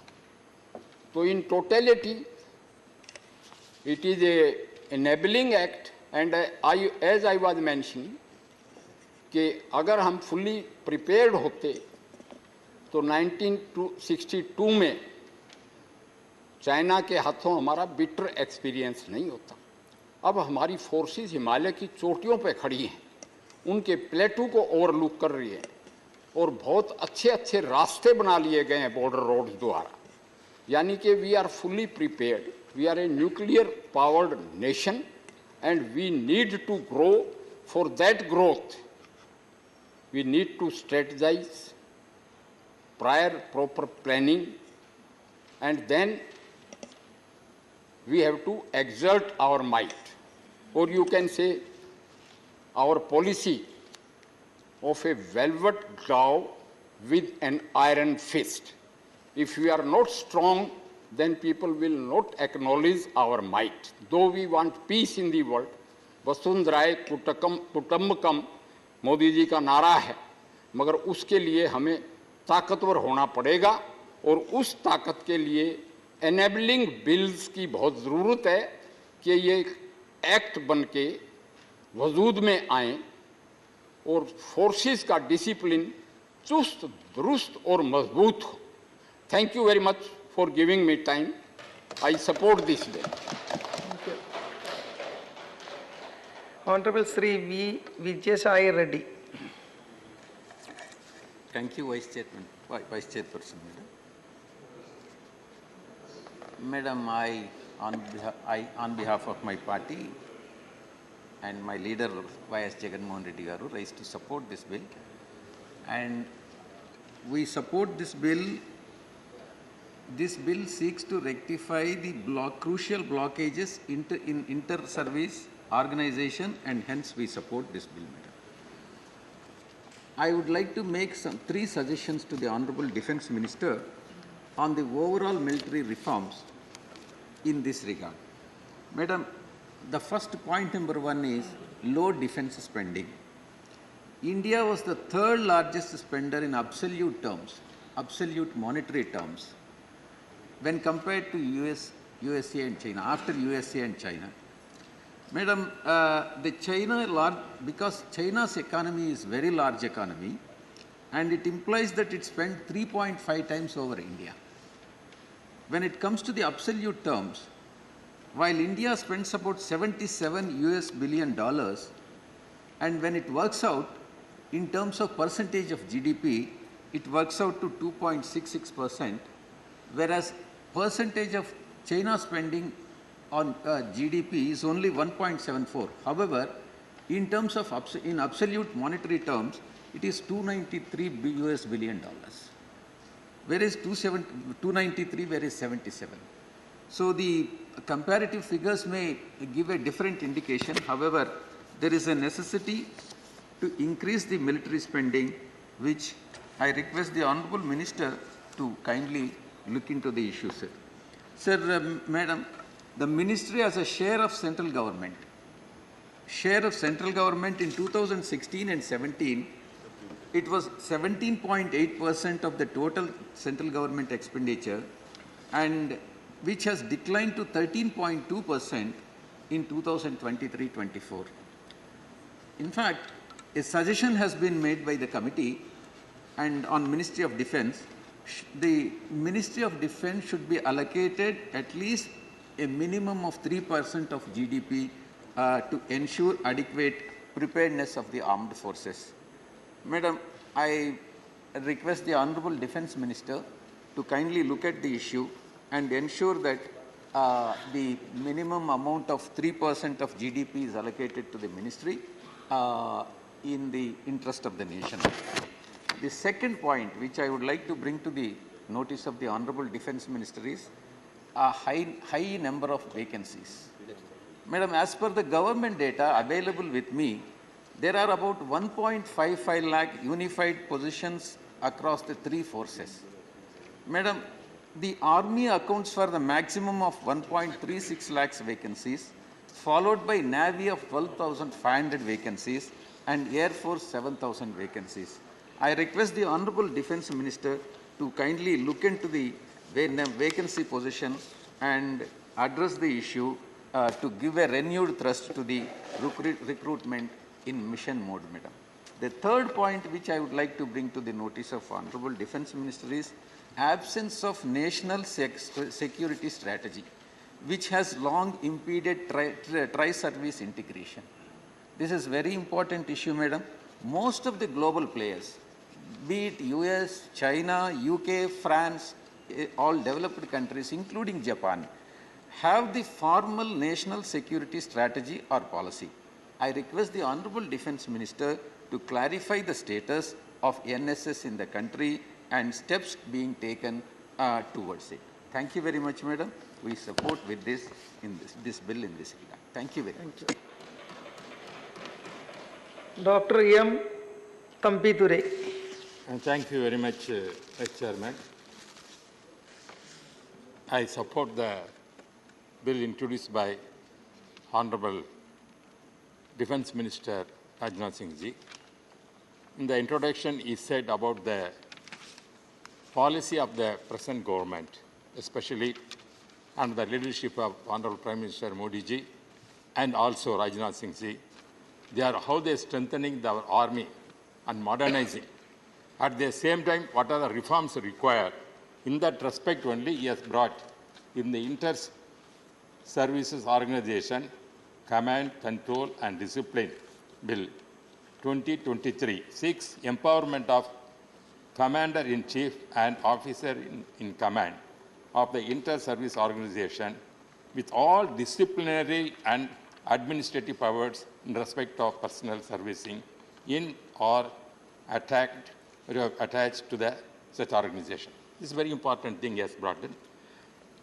So in totality, it is a enabling act, and as I was mentioning, कि अगर हम fully prepared होते, तो 1962 में China के हाथों हमारा bitter experience नहीं होता. अब हमारी forces हिमालय की चोटियों पे खड़ी हैं, उनके प्लेटू को ओवरलुक कर रही है, और बहुत अच्छे अच्छे रास्ते बना लिए गए हैं बॉर्डर रोड द्वारा. यानी कि we are fully prepared, we are a nuclear powered nation, and we need to grow. For that growth we need to strategise, prior proper planning, and then we have to exert our might. और you can say our policy of a velvet glove with an iron fist. If we are not strong, then people will not acknowledge our might. Though we want peace in the world, वसुंधराय कुटुंबकम मोदी जी का नारा है, मगर उसके लिए हमें ताकतवर होना पड़ेगा, और उस ताकत के लिए एनेबलिंग बिल्स की बहुत ज़रूरत है कि ये एक्ट बन के वजूद में आएँ और फोर्सेस का डिसिप्लिन चुस्त दुरुस्त और मजबूत हो. Thank you very much for giving me time. I support this bill. Honorable Sri V. Vijayasai Reddy. Thank you, Vice Chairperson, Madam. Madam, I, on behalf of my party and my leader, Y.S. Jagannath Reddy Garu, raised to support this bill. And we support this bill. This bill seeks to rectify the crucial blockages in inter-service organization, and hence we support this bill, Madam. I would like to make three suggestions to the Honorable Defence Minister on the overall military reforms in this regard. Madam, the first point number one is low defence spending. India was the third largest spender in absolute terms, absolute monetary terms, when compared to USA and China, after USA and China. Madam, because China's economy is very large economy, and it implies that it spent 3.5 times over India. When it comes to the absolute terms, while India spends about $77 billion, and when it works out in terms of percentage of GDP, it works out to 2.66%, whereas percentage of China spending on GDP is only 1.74. However, In terms of in absolute monetary terms, it is $293 billion, whereas 293, whereas 77. So the comparative figures may give a different indication. However, there is a necessity to increase the military spending, which I request the Honourable Minister to kindly look into the issue, sir. Sir, Madam, the Ministry has a share of central government. Share of central government in 2016 and 17, it was 17.8% of the total central government expenditure, and which has declined to 13.2% in 2023-24. In fact, a suggestion has been made by the committee and on Ministry of Defence. The Ministry of Defence should be allocated at least a minimum of 3% of GDP to ensure adequate preparedness of the armed forces. Madam, I request the Honourable Defence Minister to kindly look at the issue and ensure that the minimum amount of 3% of GDP is allocated to the ministry in the interest of the nation. The second point which I would like to bring to the notice of the Honourable Defence Minister is a high number of vacancies. Madam, as per the government data available with me, there are about 1.55 lakh unified positions across the three forces. Madam, the Army accounts for the maximum of 1.36 lakhs vacancies, followed by Navy of 12,500 vacancies and Air Force 7,000 vacancies. I request the Honourable Defence Minister to kindly look into the vacancy position and address the issue to give a renewed thrust to the recruitment in mission mode, Madam. The third point which I would like to bring to the notice of Honourable Defence Minister is absence of national security strategy, which has long impeded tri-service integration. This is very important issue, Madam. Most of the global players, be it US, China, UK, France, all developed countries, including Japan, have the formal national security strategy or policy. I request the Honourable Defence Minister to clarify the status of NSS in the country and steps being taken towards it. Thank you very much, Madam. We support with this bill in this regard. Thank you very much. Dr. M. Tampiture. Thank you very much, Chairman. I support the bill introduced by Honorable Defence Minister Rajnath Singh Ji. In the introduction, he said about the policy of the present government, especially under the leadership of Honorable Prime Minister Modi Ji and also Rajnath Singh Ji. How they are strengthening our army and modernizing. At the same time, what are the reforms required? In that respect only, he has brought in the Inter-Services Organization Command, Control and Discipline Bill 2023, 6, empowerment of Commander-in-Chief and Officer-in Command of the Inter-Service Organization with all disciplinary and administrative powers in respect of personnel servicing in or attached to such organization. This is a very important thing he has brought in.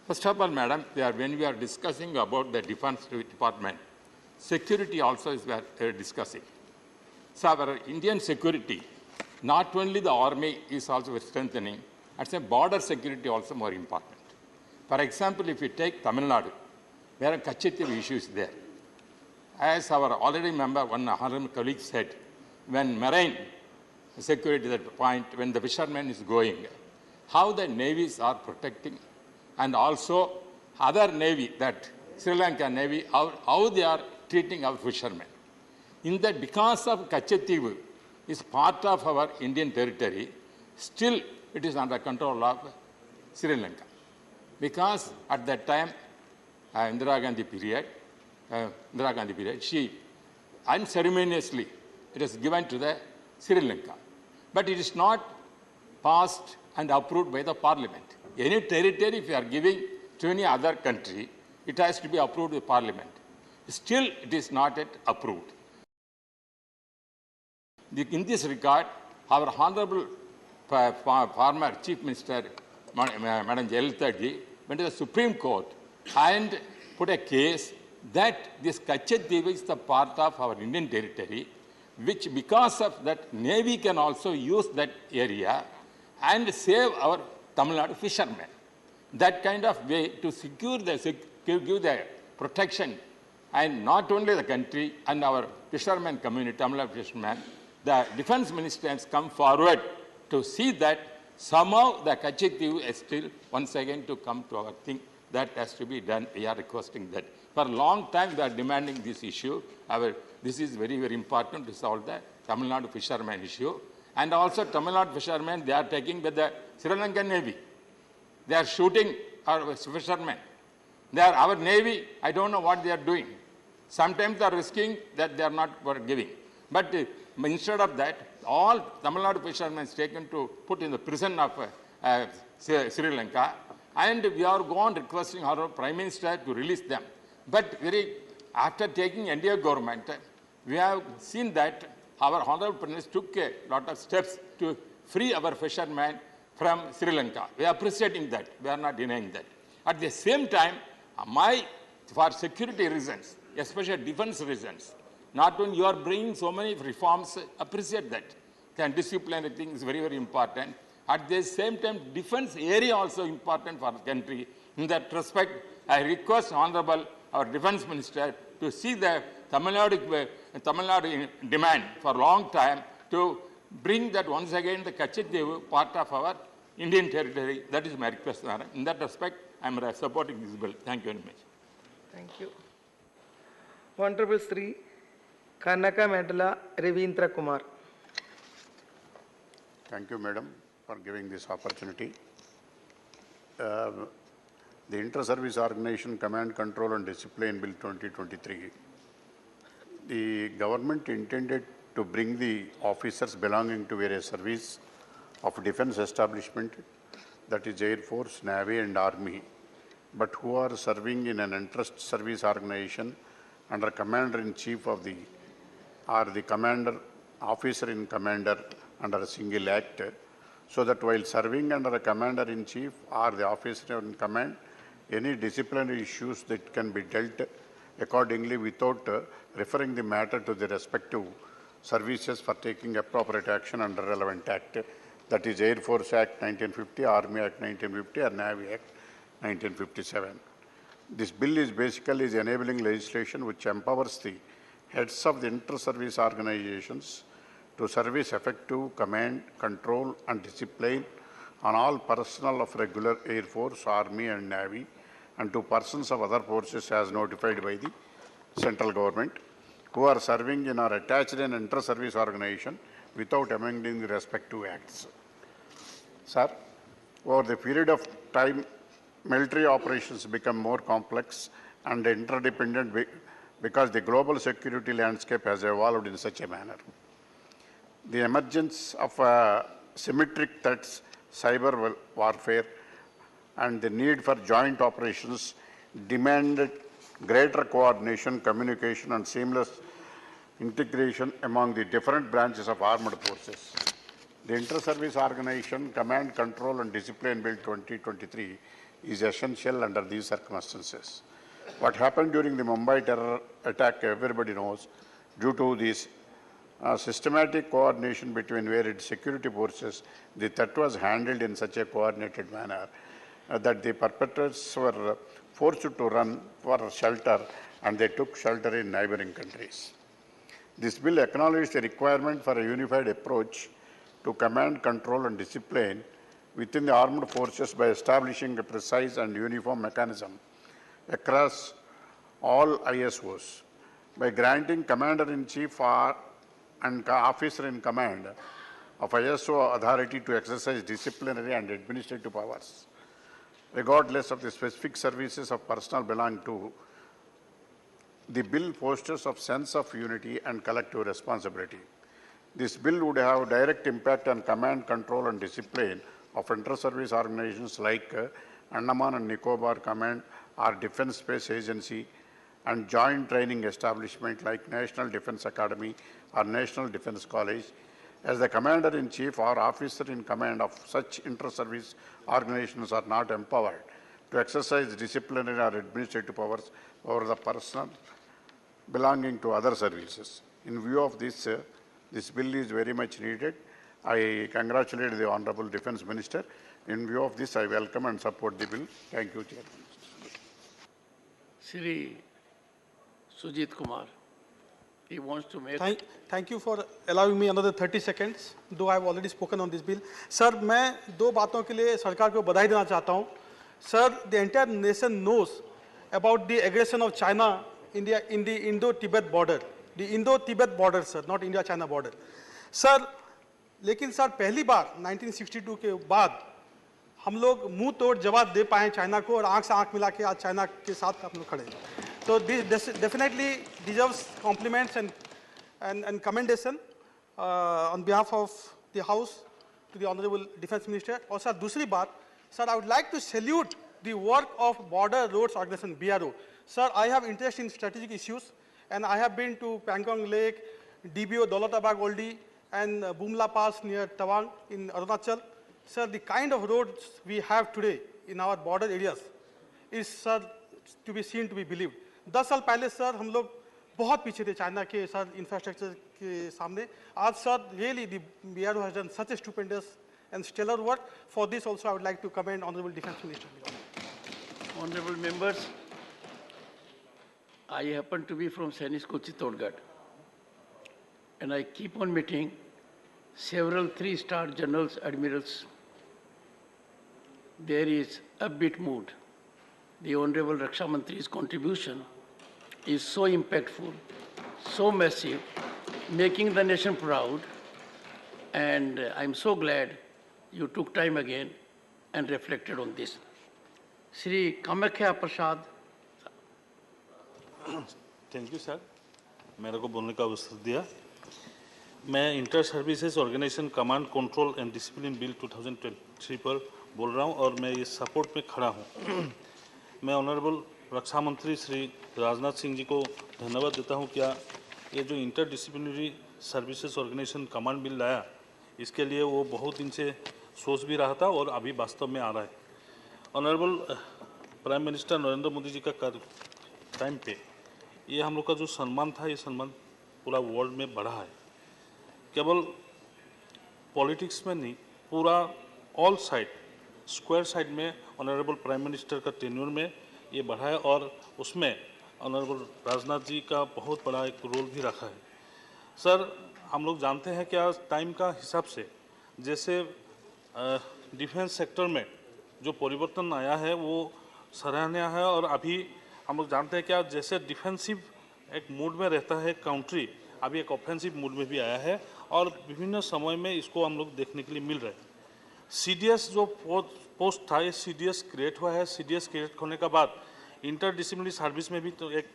First of all, Madam, when we are discussing about the Defence Department, security also is what we are discussing. So our Indian security, not only the army is also strengthening, I'd say border security also more important. For example, if you take Tamil Nadu, there are Kachitiv issues there. As our already member, one honorable colleague said, when marine security is at the point, when the fisherman is going, how the navies are protecting, and also other navy, that Sri Lanka Navy, how they are treating our fishermen. In that, because of Kachitiv is part of our Indian territory, still it is under control of Sri Lanka. Because at that time, Indira Gandhi period, she unceremoniously, it is given to the Sri Lanka. But it is not passed and approved by the parliament. Any territory, if you are giving to any other country, it has to be approved by parliament. Still, it is not yet approved. In this regard, our Honorable former Chief Minister, Madam Jayalalitha ji, went to the Supreme Court and put a case that this Kachadweep is the part of our Indian territory, which because of that, Navy can also use that area and save our Tamil Nadu fishermen. That kind of way to secure give the protection, and not only the country and our fishermen community, Tamil Nadu fishermen, the defense minister has come forward to see that somehow the Kachadweep is still once again to come to our thing. That has to be done. We are requesting that. For a long time, we are demanding this issue. This is very, very important to solve the Tamil Nadu fishermen issue. And also, Tamil Nadu fishermen, they are taking with the Sri Lankan Navy. They are shooting our fishermen. They are our Navy. I don't know what they are doing. Sometimes they are risking that they are not giving. But instead of that, all Tamil Nadu fishermen is taken to put in the prison of Sri Lanka. And we are gone requesting our Prime Minister to release them. But after taking India government, we have seen that our Honorable Prime Minister took a lot of steps to free our fishermen from Sri Lanka. We are appreciating that. We are not denying that. At the same time, for security reasons, especially defense reasons, not only you are bringing so many reforms, appreciate that. And disciplinary thing is very, very important. At the same time, defense area also important for the country. In that respect, I request Honorable our Defense Minister to see the Tamil Nadu demand for a long time to bring that once again the Kachadweep part of our Indian territory. That is my request, Madam. In that respect, I am supporting this bill. Thank you very much. Thank you. Honorable Sri Kanaka Mandala Ravindra Kumar. Thank you, Madam, for giving this opportunity. The Inter-Service Organization Command, Control and Discipline Bill 2023, the government intended to bring the officers belonging to various service of defense establishment, that is Air Force, Navy and Army, but who are serving in an interest service organization under Commander-in-Chief of the, or the Commander, Officer-in-Commander under a single act, so that while serving under a Commander-in-Chief or the Officer-in-Command, any disciplinary issues that can be dealt accordingly without referring the matter to the respective services for taking appropriate action under relevant act, that is Air Force Act 1950, Army Act 1950 or Navy Act 1957. This bill is basically enabling legislation which empowers the heads of the inter-service organizations to service effective command, control and discipline on all personnel of regular Air Force, Army and Navy and to persons of other forces as notified by the central government who are serving in or attached in inter-service organization without amending the respective acts. Sir, over the period of time, military operations become more complex and interdependent because the global security landscape has evolved in such a manner. The emergence of symmetric threats, cyber warfare, and the need for joint operations demanded greater coordination, communication, and seamless integration among the different branches of armed forces. The Inter-Service Organization Command, Control and Discipline Bill 2023 is essential under these circumstances. What happened during the Mumbai terror attack, everybody knows, due to this systematic coordination between various security forces, the threat was handled in such a coordinated manner that the perpetrators were forced to run for shelter and they took shelter in neighboring countries. This bill acknowledged the requirement for a unified approach to command, control and discipline within the armed forces by establishing a precise and uniform mechanism across all ISOs. By granting Commander-in-Chief and Officer-in-Command of ISO authority to exercise disciplinary and administrative powers, regardless of the specific services of personnel belonging to, the bill fosters a sense of unity and collective responsibility. This bill would have direct impact on command, control and discipline of inter-service organizations like Andaman and Nicobar Command or Defence Space Agency and joint training establishment like National Defence Academy or National Defence College. As the Commander-in-Chief or officer in command of such inter-service organizations are not empowered to exercise disciplinary or administrative powers over the personnel belonging to other services. In view of this, this bill is very much needed. I congratulate the Honorable Defence Minister. In view of this, I welcome and support the bill. Thank you, Chairman. Shri Sujit Kumar, he wants to make. Thank you for allowing me another 30 seconds, though I have already spoken on this bill. Sir, मैं दो बातों के लिए सरकार को बधाई देना चाहता हूँ. Sir, the entire nation knows about the aggression of China in the Indo-Tibet border. The Indo-Tibet border, sir, not India-China border. Sir, लेकिन सर पहली बार 1962 के बाद हम लोग मुंह तोड़ जवाब दे पाए चाइना को और आंख से आंख मिला के आज चाइना के साथ हम लोग खड़े हैं. So this definitely deserves compliments and commendation on behalf of the House to the Honorable Defence Minister. और सर दूसरी बात, sir, I would like to salute the work of Border Roads Organization (BRO). Sir, I have interest in strategic issues, and I have been to Pangong Lake, DBO Daulatabad Oldie, and Bumla Pass near Tawang in Arunachal. Sir, the kind of roads we have today in our border areas is, sir, to be seen, to be believed. 10 साल पहले sir हम लोग बहुत पीछे थे China के sir infrastructure के सामने. आज sir really the BRO has done such a stupendous and stellar work. For this also I would like to commend Honorable Defence Minister. Honorable members, I happen to be from Sainik School Chittorgarh, and I keep on meeting several 3-star generals, admirals. There is upbeat mood. The Honorable Raksha Mantri's contribution is so impactful, so massive, making the nation proud, and I'm so glad you took time again and reflected on this. Shri Kamakhya Prasad. Thank you sir, मेरे को बोलने का अवसर दिया. मैं inter services organisation command control and discipline bill 2023 पर बोल रहा हूं और मैं ये सपोर्ट में खड़ा हूं. मैं ऑनरेबल रक्षा मंत्री श्री राजनाथ सिंह जी को धन्यवाद देता हूं. क्या ये जो interdisciplinary services organisation command bill लाया, इसके लिए वो बहुत दिन से सोच भी रहा था और अभी वास्तव में आ रहा है. Honourable prime minister Narendra Modi ji का टाइम पे ये हम लोग का जो सम्मान था, ये सम्मान पूरा वर्ल्ड में बढ़ा है. केवल पॉलिटिक्स में नहीं, पूरा ऑल साइड, स्क्वायर साइड में ऑनरेबल प्राइम मिनिस्टर का टेन्योर में ये बढ़ा है और उसमें ऑनरेबल राजनाथ जी का बहुत बड़ा एक रोल भी रखा है. सर, हम लोग जानते हैं कि आज टाइम का हिसाब से जैसे डिफेंस सेक्टर में जो परिवर्तन आया है वो सराहनीय है. और अभी हम लोग जानते हैं कि आज जैसे डिफेंसिव एक मूड में रहता है कंट्री, अभी एक ऑफेंसिव मूड में भी आया है और विभिन्न समय में इसको हम लोग देखने के लिए मिल रहे हैं. सीडीएस जो पोस्ट था, ये सीडीएस क्रिएट हुआ है. सीडीएस क्रिएट होने के बाद इंटर डिसिप्लिनरी सर्विस में भी तो एक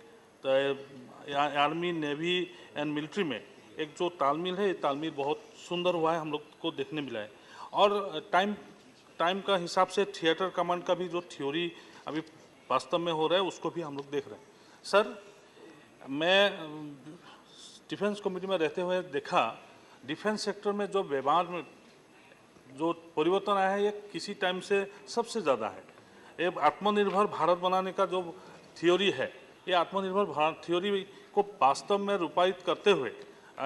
आर्मी, नेवी एंड मिलिट्री में एक जो तालमेल है, ये तालमेल बहुत सुंदर हुआ है, हम लोग को देखने मिला है. और टाइम का हिसाब से थिएटर कमांड का भी जो थ्योरी अभी वास्तव में हो रहा है, उसको भी हम लोग देख रहे हैं. सर, मैं डिफेंस कमेटी में रहते हुए देखा, डिफेंस सेक्टर में जो व्यवहार में जो परिवर्तन आया है, ये किसी टाइम से सबसे ज़्यादा है. ये आत्मनिर्भर भारत बनाने का जो थ्योरी है, ये आत्मनिर्भर भारत थ्योरी को वास्तव में रूपायित करते हुए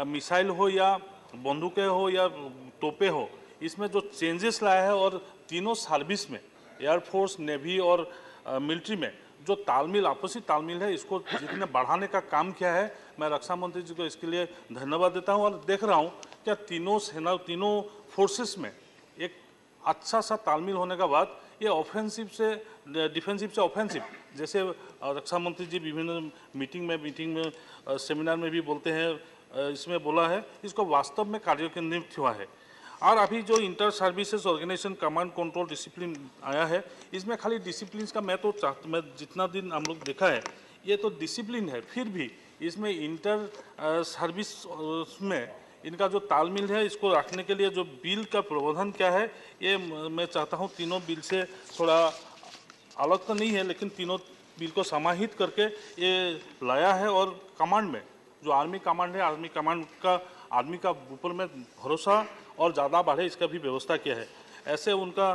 मिसाइल हो या बंदूकें हो या तोपे हो, इसमें जो चेंजेस लाया है और तीनों सर्विस में, एयरफोर्स, नेवी और मिलिट्री में जो तालमेल, आपसी तालमेल है, इसको जितने बढ़ाने का काम किया है, मैं रक्षा मंत्री जी को इसके लिए धन्यवाद देता हूं. और देख रहा हूं क्या तीनों सेना, तीनों फोर्सेस में एक अच्छा सा तालमेल होने के बाद ये ऑफेंसिव से डिफेंसिव से ऑफेंसिव, जैसे रक्षा मंत्री जी विभिन्न मीटिंग में सेमिनार में भी बोलते हैं, इसमें बोला है, इसको वास्तव में कार्यान्वित हुआ है. और अभी जो inter services organisation command control discipline आया है, इसमें खाली डिसिप्लिन का मैं जितना दिन हम लोग देखा है, ये तो डिसिप्लिन है, फिर भी इसमें इंटर सर्विस में इनका जो तालमेल है, इसको रखने के लिए जो बिल का प्रावधान क्या है, ये मैं चाहता हूँ तीनों बिल से थोड़ा अलग तो नहीं है, लेकिन तीनों बिल को समाहित करके ये लाया है और कमांड में जो आर्मी कमांड है, आर्मी कमांड का आर्मी का ऊपर में भरोसा और ज़्यादा बढ़े इसका भी व्यवस्था किया है। ऐसे उनका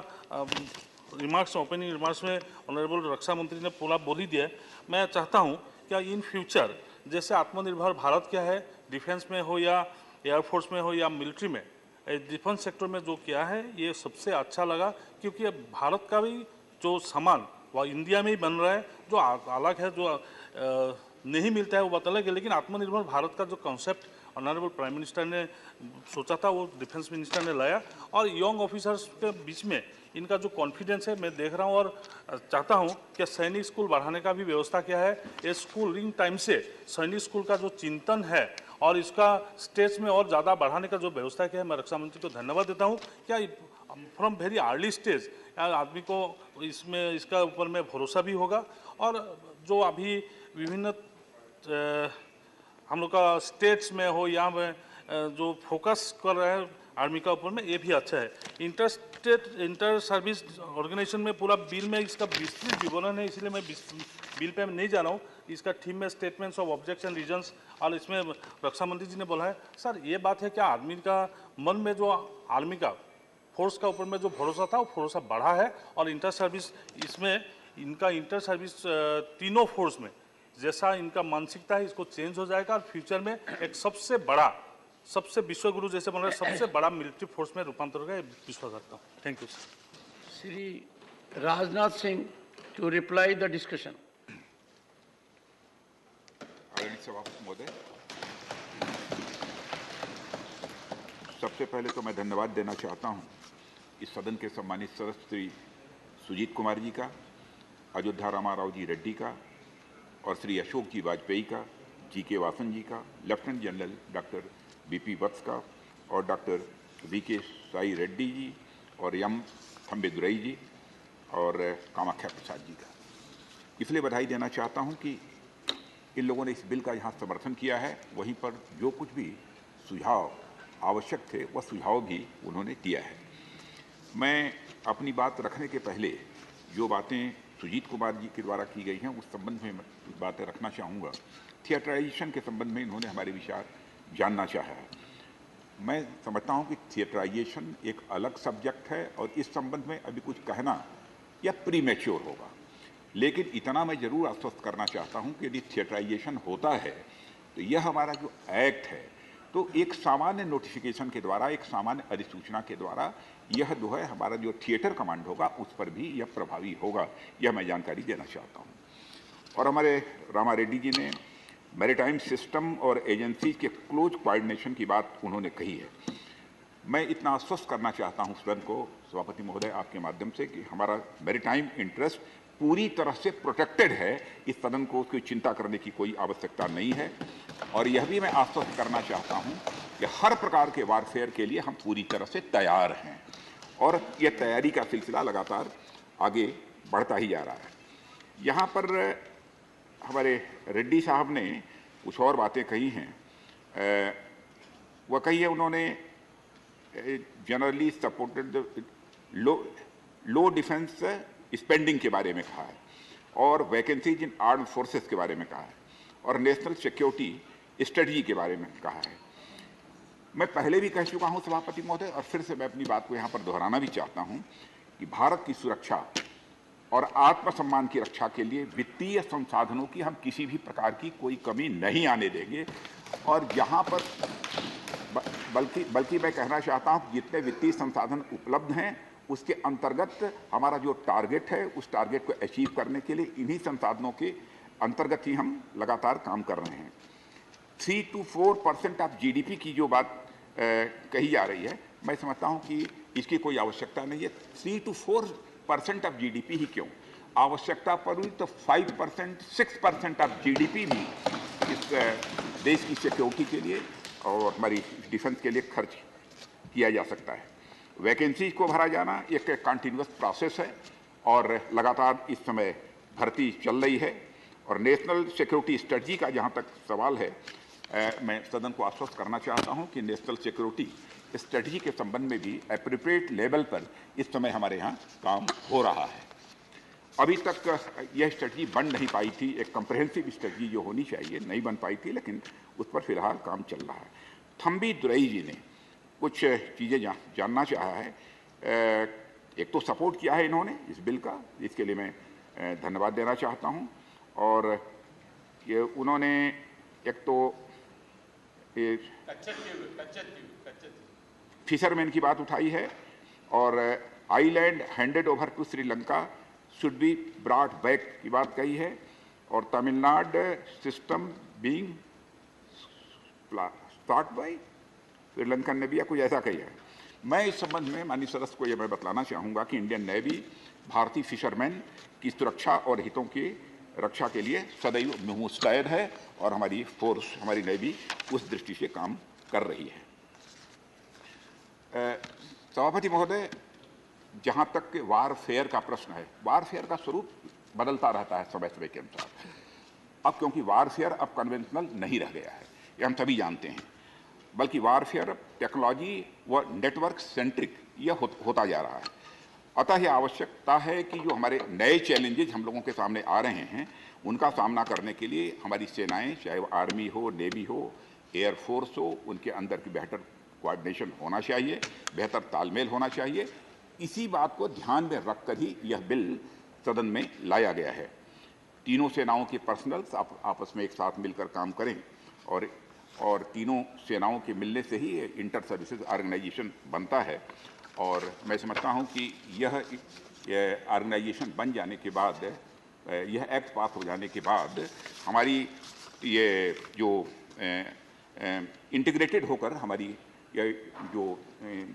रिमार्क्स, ओपनिंग रिमार्क्स में ऑनरेबल रक्षा मंत्री ने पूरा बोल ही दिया। मैं चाहता हूँ क्या इन फ्यूचर जैसे आत्मनिर्भर भारत क्या है, डिफेंस में हो या एयरफोर्स में हो या मिलिट्री में, डिफेंस सेक्टर में जो किया है ये सबसे अच्छा लगा, क्योंकि भारत का भी जो सामान वह इंडिया में ही बन रहा है। जो अलग है, जो नहीं मिलता है वो बात अलग है, लेकिन आत्मनिर्भर भारत का जो कॉन्सेप्ट ऑनरेबल प्राइम मिनिस्टर ने सोचा था वो डिफेंस मिनिस्टर ने लाया। और यंग ऑफिसर्स के बीच में इनका जो कॉन्फिडेंस है मैं देख रहा हूँ और चाहता हूँ कि सैनिक स्कूल बढ़ाने का भी व्यवस्था किया है। ये स्कूलिंग टाइम से सैनिक स्कूल का जो चिंतन है और इसका स्टेज में और ज़्यादा बढ़ाने का जो व्यवस्था किया है, मैं रक्षा मंत्री को धन्यवाद देता हूँ। क्या फ्रॉम वेरी अर्ली स्टेज आदमी को इसमें इसका ऊपर में भरोसा भी होगा। और जो अभी विभिन्न हम लोग का स्टेट्स में हो या में जो फोकस कर रहे हैं आर्मी का ऊपर में, ये भी अच्छा है। इंटर सर्विस ऑर्गेनाइजेशन में पूरा बिल में इसका विस्तृत विवरण है, इसलिए मैं बिल पे नहीं जा रहा हूँ। इसका थीम में स्टेटमेंट्स ऑफ ऑब्जेक्शन रीजंस, और इसमें रक्षा मंत्री जी ने बोला है सर ये बात है क्या आदमी का मन में जो आर्मी का फोर्स का ऊपर में जो भरोसा था वो भरोसा बढ़ा है। और इंटर सर्विस इसमें इनका इंटर सर्विस तीनों फोर्स में जैसा इनका मानसिकता है इसको चेंज हो जाएगा और फ्यूचर में एक सबसे बड़ा, सबसे विश्वगुरु जैसे बोल रहे हैं, सबसे बड़ा मिलिट्री फोर्स में रूपांतर होगा, विश्वास रखता हूँ। Thank you sir. Shri Rajnath Singh to reply the discussion. आदरणीय सभापति महोदय, सबसे पहले तो मैं धन्यवाद देना चाहता हूं इस सदन के सम्मानित सदस्य श्री सुजीत कुमार जी का, अयोध्या रामाराव जी रेड्डी का और श्री अशोक जी वाजपेयी का, जी के वासन जी का, लेफ्टिनेंट जनरल डॉक्टर बीपी वत्स का और डॉक्टर वीके साई रेड्डी जी और एम थम्बेदुरई जी और कामाख्या प्रसाद जी का। इसलिए बधाई देना चाहता हूं कि इन लोगों ने इस बिल का यहाँ समर्थन किया है, वहीं पर जो कुछ भी सुझाव आवश्यक थे वह सुझाव भी उन्होंने दिया है। मैं अपनी बात रखने के पहले जो बातें सुजीत कुमार जी के द्वारा की गई हैं उस संबंध में बातें रखना चाहूँगा। थिएटराइजेशन के संबंध में इन्होंने हमारे विचार जानना चाहा है। मैं समझता हूँ कि थिएटराइजेशन एक अलग सब्जेक्ट है और इस संबंध में अभी कुछ कहना या प्रीमेच्योर होगा, लेकिन इतना मैं जरूर आश्वस्त करना चाहता हूँ कि यदि थिएटराइजेशन होता है तो यह हमारा जो एक्ट है तो एक सामान्य नोटिफिकेशन के द्वारा, एक सामान्य अधिसूचना के द्वारा यह जो है हमारा जो थिएटर कमांड होगा उस पर भी यह प्रभावी होगा, यह मैं जानकारी देना चाहता हूँ। और हमारे रामा रेड्डी जी ने मैरीटाइम सिस्टम और एजेंसी के क्लोज कोऑर्डिनेशन की बात उन्होंने कही है। मैं इतना आश्वस्त करना चाहता हूँ सदन को, सभापति महोदय आपके माध्यम से, कि हमारा मैरीटाइम इंटरेस्ट पूरी तरह से प्रोटेक्टेड है। इस सदन को कोई चिंता करने की कोई आवश्यकता नहीं है। और यह भी मैं आश्वस्त करना चाहता हूं कि हर प्रकार के वारफेयर के लिए हम पूरी तरह से तैयार हैं और यह तैयारी का सिलसिला लगातार आगे बढ़ता ही जा रहा है। यहाँ पर हमारे रेड्डी साहब ने कुछ और बातें कही हैं। वह कही है उन्होंने जनरली सपोर्टेड लो डिफेंस स्पेंडिंग के बारे में कहा है और वैकेंसीज इन आर्म फोर्सेस के बारे में कहा है और नेशनल सिक्योरिटी स्ट्रेटजी के बारे में कहा है। मैं पहले भी कह चुका हूं सभापति महोदय और फिर से मैं अपनी बात को यहां पर दोहराना भी चाहता हूं कि भारत की सुरक्षा और आत्मसम्मान की रक्षा के लिए वित्तीय संसाधनों की हम किसी भी प्रकार की कोई कमी नहीं आने देंगे। और यहाँ पर बल्कि मैं कहना चाहता हूँ जितने वित्तीय संसाधन उपलब्ध हैं उसके अंतर्गत हमारा जो टारगेट है उस टारगेट को अचीव करने के लिए इन्हीं संसाधनों के अंतर्गत ही हम लगातार काम कर रहे हैं। 3 to 4% ऑफ जीडीपी की जो बात कही जा रही है, मैं समझता हूं कि इसकी कोई आवश्यकता नहीं है। 3 to 4% ऑफ जीडीपी ही क्यों, आवश्यकता पड़ी तो 5%, 6% ऑफ जीडीपी भी इस देश की सिक्योरिटी के लिए और हमारी डिफेंस के लिए खर्च किया जा सकता है। वैकेंसीज को भरा जाना एक कंटिन्यूअस प्रोसेस है और लगातार इस समय भर्ती चल रही है। और नेशनल सिक्योरिटी स्ट्रेटजी का जहाँ तक सवाल है, मैं सदन को आश्वस्त करना चाहता हूँ कि नेशनल सिक्योरिटी स्ट्रेटजी के संबंध में भी एप्रोप्रिएट लेवल पर इस समय हमारे यहाँ काम हो रहा है। अभी तक यह स्ट्रेटजी बन नहीं पाई थी, एक कम्प्रहेंसिव स्ट्रेटजी जो होनी चाहिए नहीं बन पाई थी, लेकिन उस पर फिलहाल काम चल रहा है। थम्बी दुरई जी ने कुछ चीज़ें जानना चाहा है। एक तो सपोर्ट किया है इन्होंने इस बिल का, इसके लिए मैं धन्यवाद देना चाहता हूं। और ये उन्होंने एक तो फिशरमैन की बात उठाई है और island handed over to Sri Lanka should be brought back की बात कही है, और Tamil Nadu system being start by Sri Lankan navy या कुछ ऐसा कही है। मैं इस संबंध में माननीय सदस्य को यह मैं बतलाना चाहूँगा कि इंडियन नेवी भारतीय फिशरमैन की सुरक्षा और हितों की रक्षा के लिए सदैव मुस्तैद है और हमारी फोर्स, हमारी नेवी उस दृष्टि से काम कर रही है। सभापति महोदय, जहाँ तक के वारफेयर का प्रश्न है, वारफेयर का स्वरूप बदलता रहता है समय समय के अनुसार। अब क्योंकि वारफेयर अब कन्वेंशनल नहीं रह गया है, ये हम सभी जानते हैं, बल्कि वारफेयर टेक्नोलॉजी व नेटवर्क सेंट्रिक यह होता जा रहा है। अतः यह आवश्यकता है कि जो हमारे नए चैलेंजेस हम लोगों के सामने आ रहे हैं, उनका सामना करने के लिए हमारी सेनाएं, चाहे वो आर्मी हो, नेवी हो, एयरफोर्स हो, उनके अंदर की बेहतर कोऑर्डिनेशन होना चाहिए, बेहतर तालमेल होना चाहिए। इसी बात को ध्यान में रखकर ही यह बिल सदन में लाया गया है। तीनों सेनाओं के पर्सनल्स आपस में एक साथ मिलकर काम करें और तीनों सेनाओं के मिलने से ही इंटर सर्विसेज ऑर्गेनाइजेशन बनता है। और मैं समझता हूं कि यह ऑर्गेनाइजेशन बन जाने के बाद, यह एक्ट पास हो जाने के बाद, हमारी ये जो इंटीग्रेटेड होकर हमारी ये जो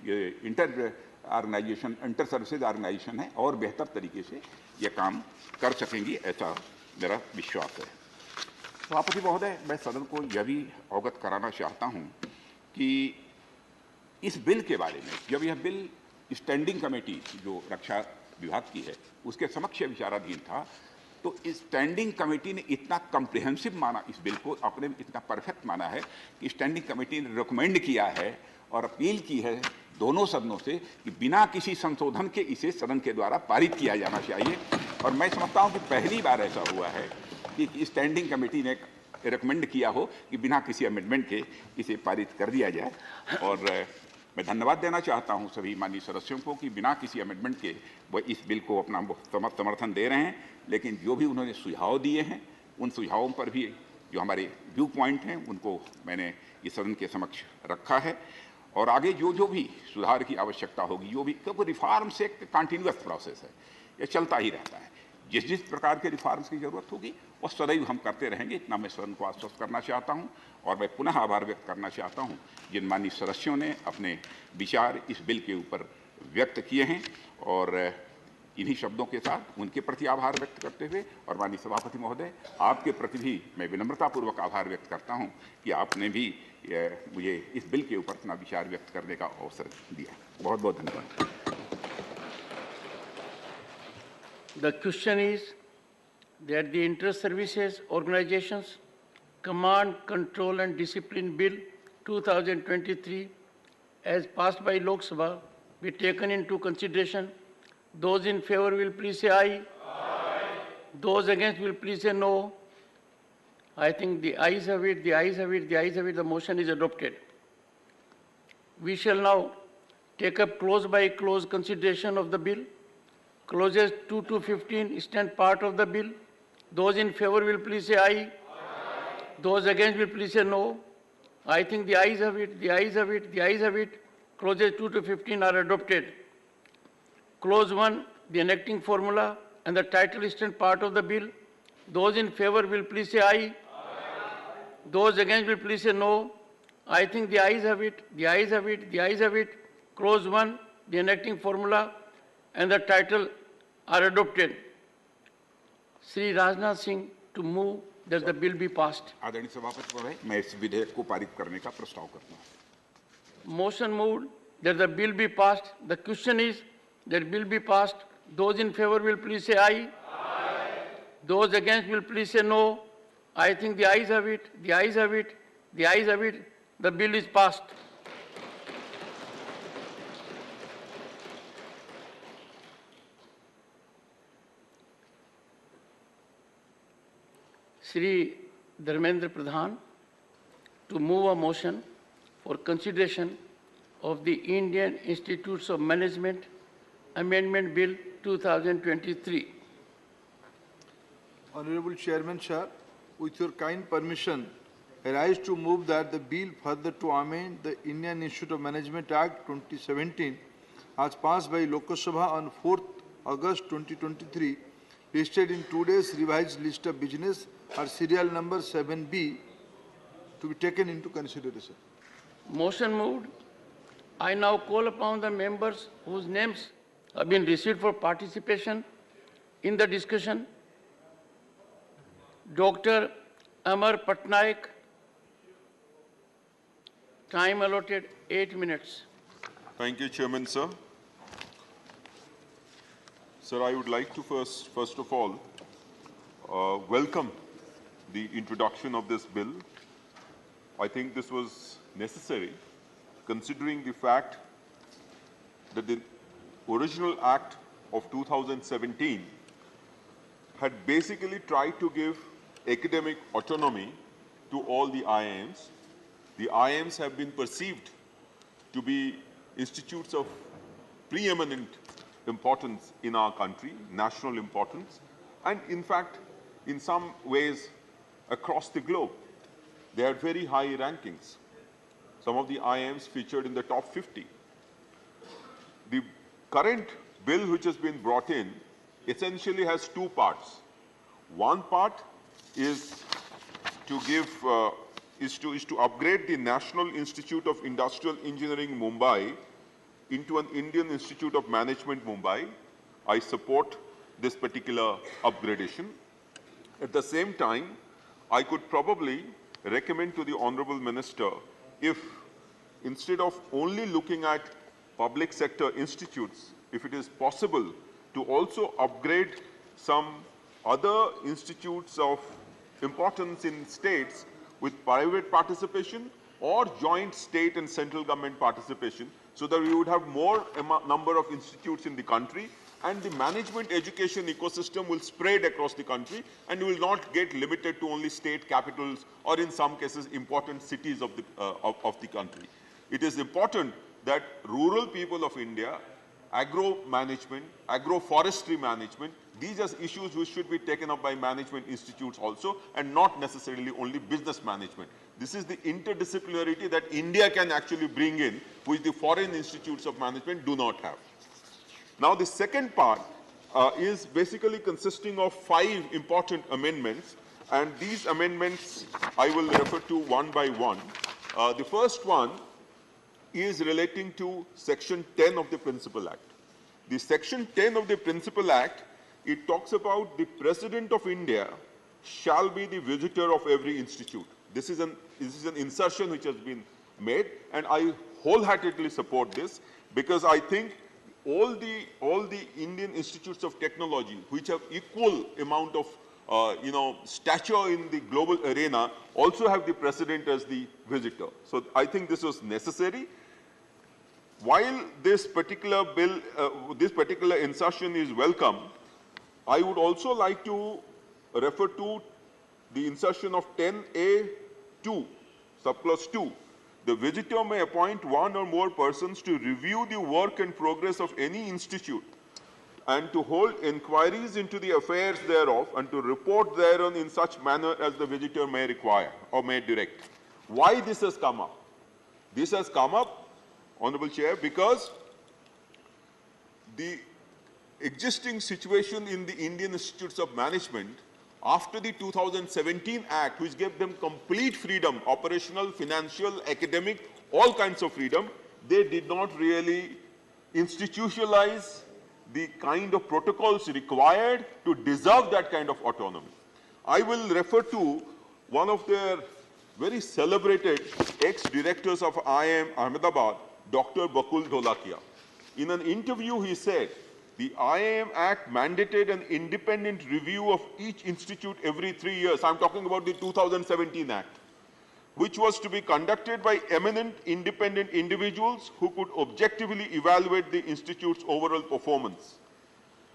ये इंटर सर्विसेज ऑर्गेनाइजेशन है और बेहतर तरीके से ये काम कर सकेंगी, ऐसा मेरा विश्वास है। सभापति महोदय, मैं सदन को यह भी अवगत कराना चाहता हूं कि इस बिल के बारे में, जब यह बिल स्टैंडिंग कमेटी जो रक्षा विभाग की है उसके समक्ष विचाराधीन था, तो इस स्टैंडिंग कमेटी ने इतना कम्प्रिहेंसिव माना इस बिल को, अपने इतना परफेक्ट माना है कि स्टैंडिंग कमेटी ने रिकमेंड किया है और अपील की है दोनों सदनों से कि बिना किसी संशोधन के इसे सदन के द्वारा पारित किया जाना चाहिए। और मैं समझता हूं कि पहली बार ऐसा हुआ है कि स्टैंडिंग कमेटी ने रिकमेंड किया हो कि बिना किसी अमेंडमेंट के इसे पारित कर दिया जाए। और मैं धन्यवाद देना चाहता हूं सभी माननीय सदस्यों को कि बिना किसी अमेंडमेंट के वो इस बिल को अपना समर्थन दे रहे हैं। लेकिन जो भी उन्होंने सुझाव दिए हैं, उन सुझावों पर भी जो हमारे व्यू पॉइंट हैं उनको मैंने इस सदन के समक्ष रखा है। और आगे जो भी सुधार की आवश्यकता होगी, जो भी, क्योंकि रिफॉर्म्स एक कंटिन्यूअस प्रोसेस है, ये चलता ही रहता है। जिस प्रकार के रिफॉर्म्स की जरूरत होगी वह सदैव हम करते रहेंगे, इतना मैं सदन को आश्वस्त करना चाहता हूं। और मैं पुनः आभार व्यक्त करना चाहता हूं जिन माननीय सदस्यों ने अपने विचार इस बिल के ऊपर व्यक्त किए हैं, और इन्हीं शब्दों के साथ उनके प्रति आभार व्यक्त करते हुए और माननीय सभापति महोदय, आपके प्रति भी मैं विनम्रतापूर्वक आभार व्यक्त करता हूं कि आपने भी मुझे इस बिल के ऊपर अपना विचार व्यक्त करने का अवसर दिया। बहुत बहुत धन्यवाद। The question is that the Inter-Services Organizations Command, Control and Discipline Bill 2023 as passed by Lok Sabha be taken into consideration. Those in favor will please say aye. Aye. Those against will please say no. I think the ayes have it, the ayes have it, the ayes have it, the motion is adopted. We shall now take up clause by clause consideration of the bill. Clauses 2 to 15 stand part of the bill. Those in favor will please say aye. Aye. Those against will please say no. I think the ayes have it, the ayes have it, the ayes have it. Clauses 2 to 15 are adopted. Clause 1, the enacting formula and the title stand part of the bill. Those in favor will please say aye. Aye. Those against will please say no. I think the ayes have it, the ayes have it, the ayes have it. Clause 1, the enacting formula and the title are adopted. Sri Rajnath Singh to move that the bill be passed. आदरणीय सभापति महोदय, मैं इस विधेयक को पारित करने का प्रस्ताव करता हूं। Motion moved that the bill be passed. The question is that bill be passed. Those in favor will please say aye. Aye. Those against will please say no. I think the ayes have it, the ayes have it, the ayes have it. The bill is passed. Shri Dharmendra Pradhan to move a motion for consideration of the Indian Institutes of Management Amendment Bill 2023. Honorable Chairman, sir, with your kind permission, I rise to move that the bill further to amend the Indian Institute of Management Act 2017 as passed by Lok Sabha on 4th August 2023, listed in today's revised list of business or serial number 7B to be taken into consideration. Motion moved. I now call upon the members whose names have been received for participation in the discussion. Dr. Amar Patnaik, time allotted 8 minutes. Thank you, Chairman, sir. Sir, I would like to first of all, welcome the introduction of this bill. I think this was necessary, considering the fact that the original Act of 2017 had basically tried to give academic autonomy to all the IIMs. The IIMs have been perceived to be institutes of preeminent importance in our country, national importance, and in fact, in some ways, across the globe. They had very high rankings. Some of the IIMs featured in the top 50. The current bill which has been brought in essentially has two parts. One part is to give is to upgrade the National Institute of Industrial Engineering Mumbai into an Indian Institute of Management Mumbai. I support this particular upgradation. At the same time, I could probably recommend to the Honorable Minister if instead of only looking at public sector institutes, if it is possible to also upgrade some other institutes of importance in states with private participation or joint state and central government participation, so that we would have more number of institutes in the country and the management education ecosystem will spread across the country and will not get limited to only state capitals or in some cases important cities of the country. It is important that rural people of India, agro management, agroforestry management, these are issues which should be taken up by management institutes also and not necessarily only business management. This is the interdisciplinarity that India can actually bring in, which the foreign institutes of management do not have. Now, the second part is basically consisting of 5 important amendments, and these amendments I will refer to one by one. The first one is relating to Section 10 of the Principal Act. The Section 10 of the Principal Act, it talks about the President of India shall be the visitor of every institute. This is an insertion which has been made, and I wholeheartedly support this because I think all the Indian institutes of technology which have equal amount of stature in the global arena also have the president as the visitor. So I think this was necessary. While this particular bill, this particular insertion is welcome, I would also like to refer to the insertion of 10A2, subclause 2. The visitor may appoint one or more persons to review the work and progress of any institute and to hold inquiries into the affairs thereof and to report thereon in such manner as the visitor may require or may direct. Why this has come up? This has come up, Honorable Chair, because the existing situation in the Indian Institutes of Management after the 2017 Act, which gave them complete freedom, operational, financial, academic, all kinds of freedom, they did not really institutionalize the kind of protocols required to deserve that kind of autonomy. I will refer to one of their very celebrated ex-directors of IIM Ahmedabad, Dr. Bakul Dholakia. In an interview, he said, the IIM Act mandated an independent review of each institute every 3 years. I'm talking about the 2017 Act, which was to be conducted by eminent independent individuals who could objectively evaluate the institute's overall performance.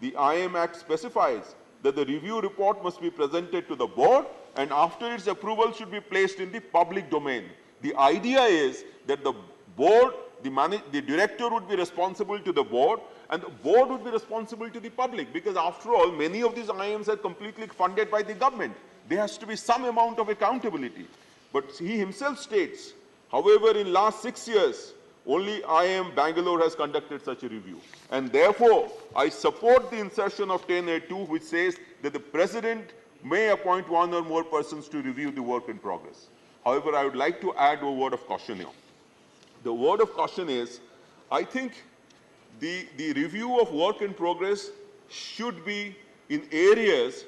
The IIM Act specifies that the review report must be presented to the board and after its approval should be placed in the public domain. The idea is that the board, the director would be responsible to the board, and the board would be responsible to the public, because after all, many of these IIMs are completely funded by the government. There has to be some amount of accountability. But he himself states, however, in last 6 years, only IIM Bangalore has conducted such a review. And therefore, I support the insertion of 10A2, which says that the president may appoint one or more persons to review the work in progress. However, I would like to add a word of caution here. The word of caution is, I think the review of work in progress should be in areas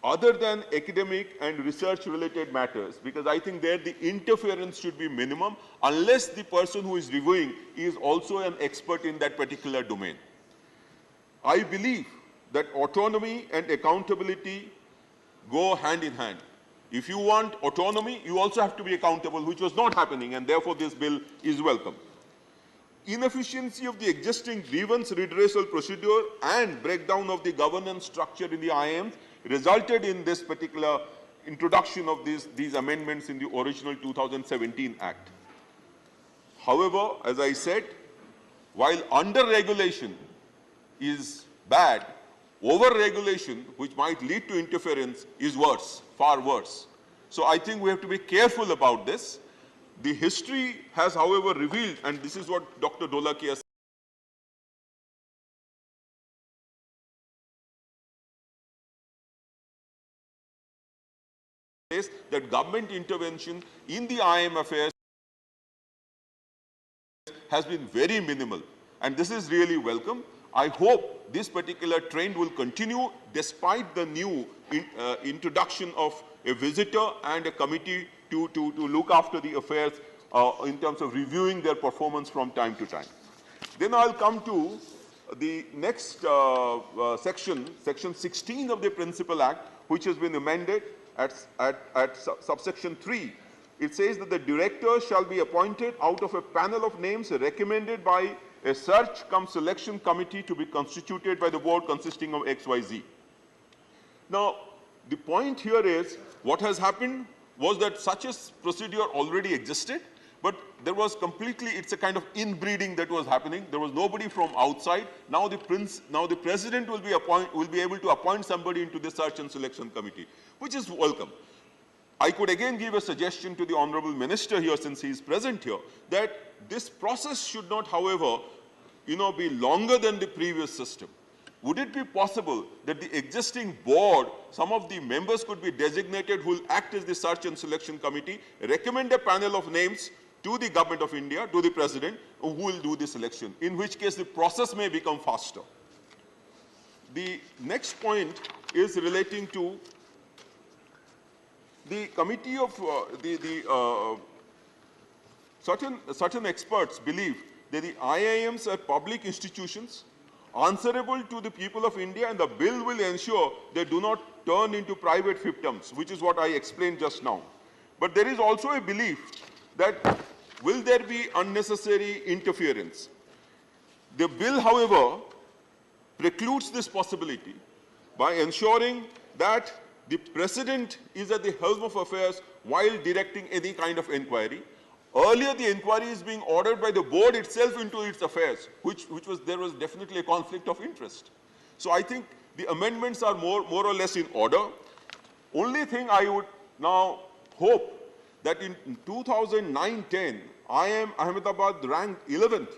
other than academic and research-related matters, because I think there the interference should be minimum, unless the person who is reviewing is also an expert in that particular domain. I believe that autonomy and accountability go hand in hand. If you want autonomy, you also have to be accountable, which was not happening, and therefore this bill is welcome. Inefficiency of the existing grievance redressal procedure and breakdown of the governance structure in the IIMs resulted in this particular introduction of these amendments in the original 2017 Act. However, as I said, while under-regulation is bad, over-regulation, which might lead to interference, is worse, far worse. So I think we have to be careful about this. The history has, however, revealed, and this is what Dr. Dholaki has says, that government intervention in the IIM affairs has been very minimal, and this is really welcome. I hope this particular trend will continue despite the new introduction of a visitor and a committee to look after the affairs in terms of reviewing their performance from time to time. Then I'll come to the next section, section 16 of the Principal Act, which has been amended at subsection 3. It says that the director shall be appointed out of a panel of names recommended by a search-cum-selection committee to be constituted by the board consisting of XYZ. Now, the point here is, what has happened was that such a procedure already existed, but there was completely, it's a kind of inbreeding that was happening. There was nobody from outside. Now the president will be able to appoint somebody into the search and selection committee, which is welcome. I could again give a suggestion to the Honorable Minister here, since he is present here, that this process should not, however, be longer than the previous system. Would it be possible that the existing board, some of the members could be designated who will act as the search and selection committee, recommend a panel of names to the Government of India, to the President, who will do the selection, in which case the process may become faster. The next point is relating to the committee of certain experts believe that the IIMs are public institutions answerable to the people of India, and the bill will ensure they do not turn into private fiefdoms, which is what I explained just now. But there is also a belief that will there be unnecessary interference. The bill, however, precludes this possibility by ensuring that the president is at the helm of affairs while directing any kind of inquiry. Earlier, the inquiry is being ordered by the board itself into its affairs, there was definitely a conflict of interest. So I think the amendments are more or less in order. Only thing I would now hope that in 2009-10, IIM Ahmedabad ranked 11th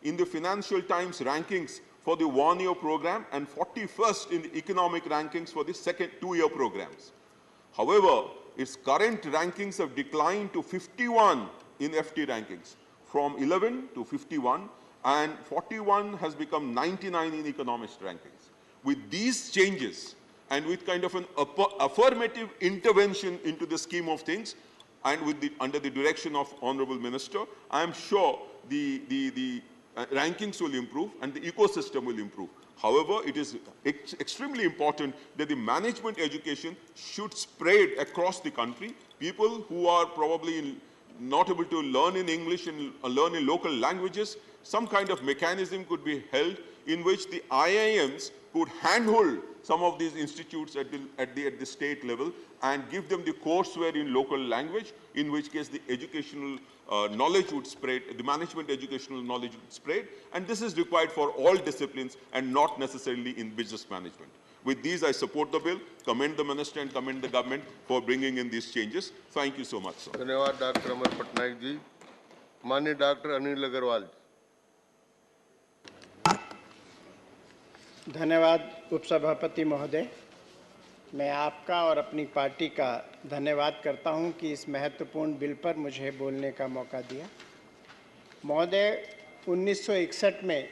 in the Financial Times rankings for the one-year program and 41st in the economic rankings for the second two-year programs. However, its current rankings have declined to 51 in FT rankings, from 11 to 51, and 41 has become 99 in economist rankings. With these changes and with kind of an affirmative intervention into the scheme of things, and under the direction of Honorable Minister, I am sure the rankings will improve and the ecosystem will improve. However, it is extremely important that the management education should spread across the country. People who are probably not able to learn in English and learn in local languages, some kind of mechanism could be held in which the IIMs could handhold some of these institutes at the state level and give them the courseware in local language, in which case the educational knowledge would spread, the management educational knowledge would spread, and this is required for all disciplines and not necessarily in business management. With these, I support the bill, commend the minister and commend the government for bringing in these changes. Thank you so much, sir. धन्यवाद doctor Amar Patnaik ji. माननीय doctor Anil Agarwal. धन्यवाद उपसभापति महोदय। मैं आपका और अपनी party का धन्यवाद करता हूं कि इस महत्वपूर्ण बिल पर मुझे बोलने का मौका दिया। महोदय, 1961 में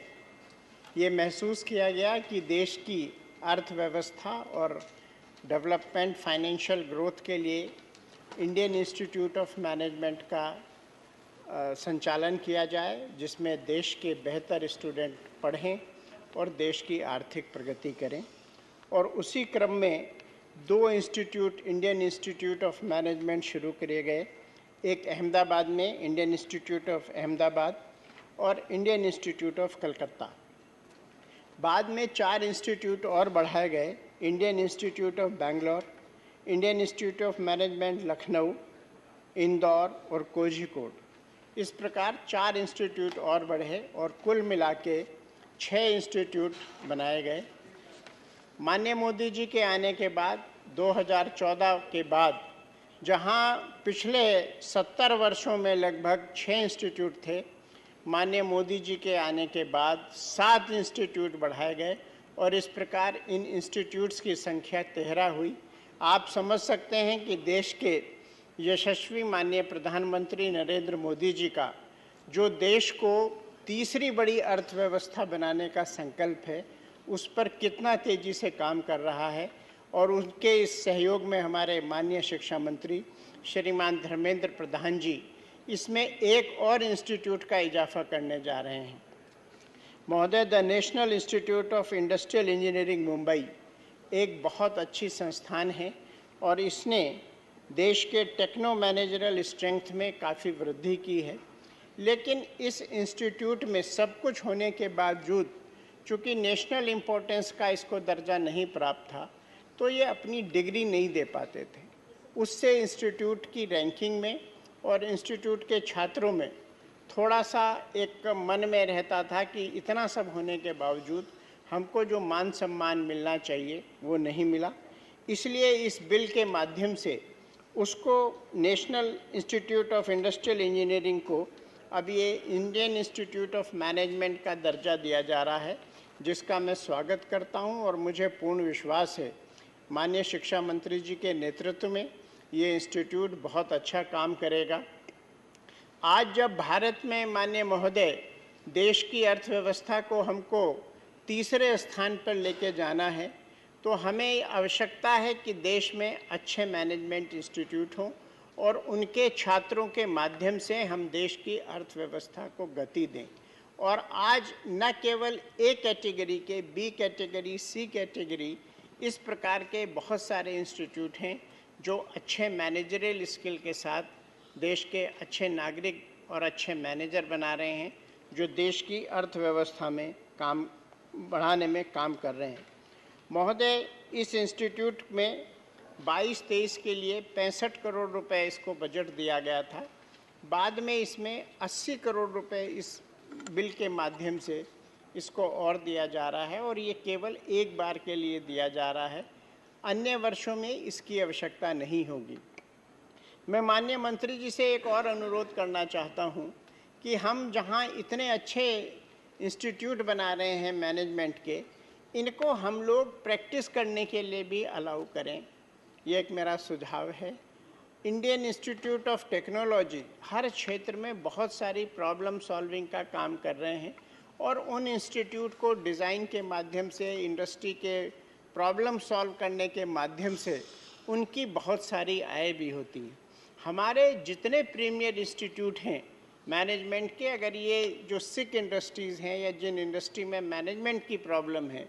ये महसूस किया गया कि देश की अर्थव्यवस्था और डेवलपमेंट फाइनेंशियल ग्रोथ के लिए इंडियन इंस्टीट्यूट ऑफ मैनेजमेंट का संचालन किया जाए, जिसमें देश के बेहतर स्टूडेंट पढ़ें और देश की आर्थिक प्रगति करें। और उसी क्रम में 2 institute Indian institute of management शुरू किए गए, एक अहमदाबाद में इंडियन इंस्टीट्यूट ऑफ अहमदाबाद और इंडियन इंस्टीट्यूट ऑफ कलकत्ता। बाद में 4 इंस्टीट्यूट और बढ़ाए गए, Indian institute of Bangalore, Indian institute of management Lucknow, Indore और कोझिकोड। इस प्रकार 4 इंस्टीट्यूट और बढ़े और कुल मिला के 6 इंस्टीट्यूट बनाए गए। माननीय मोदी जी के आने के बाद 2014 के बाद, जहां पिछले 70 वर्षों में लगभग 6 इंस्टीट्यूट थे, माननीय मोदी जी के आने के बाद 7 इंस्टीट्यूट बढ़ाए गए और इस प्रकार इन इंस्टीट्यूट्स की संख्या 13 हुई। आप समझ सकते हैं कि देश के यशस्वी माननीय प्रधानमंत्री नरेंद्र मोदी जी का जो देश को तीसरी बड़ी अर्थव्यवस्था बनाने का संकल्प है, उस पर कितना तेज़ी से काम कर रहा है। और उनके इस सहयोग में हमारे माननीय शिक्षा मंत्री श्रीमान धर्मेंद्र प्रधान जी इसमें एक और इंस्टीट्यूट का इजाफा करने जा रहे हैं। महोदय, the national institute of industrial engineering Mumbai एक बहुत अच्छी संस्थान है और इसने देश के टेक्नो मैनेजरल स्ट्रेंथ में काफ़ी वृद्धि की है। लेकिन इस इंस्टीट्यूट में सब कुछ होने के बावजूद, चूँकि नेशनल इम्पोर्टेंस का इसको दर्जा नहीं प्राप्त था, तो ये अपनी डिग्री नहीं दे पाते थे। उससे इंस्टीट्यूट की रैंकिंग में और इंस्टीट्यूट के छात्रों में थोड़ा सा एक मन में रहता था कि इतना सब होने के बावजूद हमको जो मान सम्मान मिलना चाहिए वो नहीं मिला। इसलिए इस बिल के माध्यम से उसको national institute of industrial engineering को अब ये इंडियन इंस्टीट्यूट ऑफ मैनेजमेंट का दर्जा दिया जा रहा है, जिसका मैं स्वागत करता हूं और मुझे पूर्ण विश्वास है माननीय शिक्षा मंत्री जी के नेतृत्व में ये इंस्टीट्यूट बहुत अच्छा काम करेगा। आज जब भारत में माननीय महोदय देश की अर्थव्यवस्था को हमको तीसरे स्थान पर लेके जाना है, तो हमें आवश्यकता है कि देश में अच्छे मैनेजमेंट इंस्टीट्यूट हों और उनके छात्रों के माध्यम से हम देश की अर्थव्यवस्था को गति दें। और आज न केवल ए कैटेगरी के, बी कैटेगरी, सी कैटेगरी, इस प्रकार के बहुत सारे इंस्टीट्यूट हैं जो अच्छे मैनेजरियल स्किल के साथ देश के अच्छे नागरिक और अच्छे मैनेजर बना रहे हैं, जो देश की अर्थव्यवस्था में काम बढ़ाने में काम कर रहे हैं। महोदय, इस इंस्टीट्यूट में 22-23 के लिए 65 करोड़ रुपए इसको बजट दिया गया था। बाद में इसमें 80 करोड़ रुपए इस बिल के माध्यम से इसको और दिया जा रहा है और ये केवल एक बार के लिए दिया जा रहा है। अन्य वर्षों में इसकी आवश्यकता नहीं होगी। मैं माननीय मंत्री जी से एक और अनुरोध करना चाहता हूं कि हम जहां इतने अच्छे इंस्टीट्यूट बना रहे हैं मैनेजमेंट के, इनको हम लोग प्रैक्टिस करने के लिए भी अलाउ करें। ये एक मेरा सुझाव है। इंडियन इंस्टीट्यूट ऑफ टेक्नोलॉजी हर क्षेत्र में बहुत सारी प्रॉब्लम सॉल्विंग का काम कर रहे हैं और उन इंस्टीट्यूट को डिज़ाइन के माध्यम से, इंडस्ट्री के प्रॉब्लम सॉल्व करने के माध्यम से उनकी बहुत सारी आय भी होती है। हमारे जितने प्रीमियर इंस्टीट्यूट हैं मैनेजमेंट के, अगर ये जो सिक इंडस्ट्रीज़ हैं या जिन इंडस्ट्री में मैनेजमेंट की प्रॉब्लम है,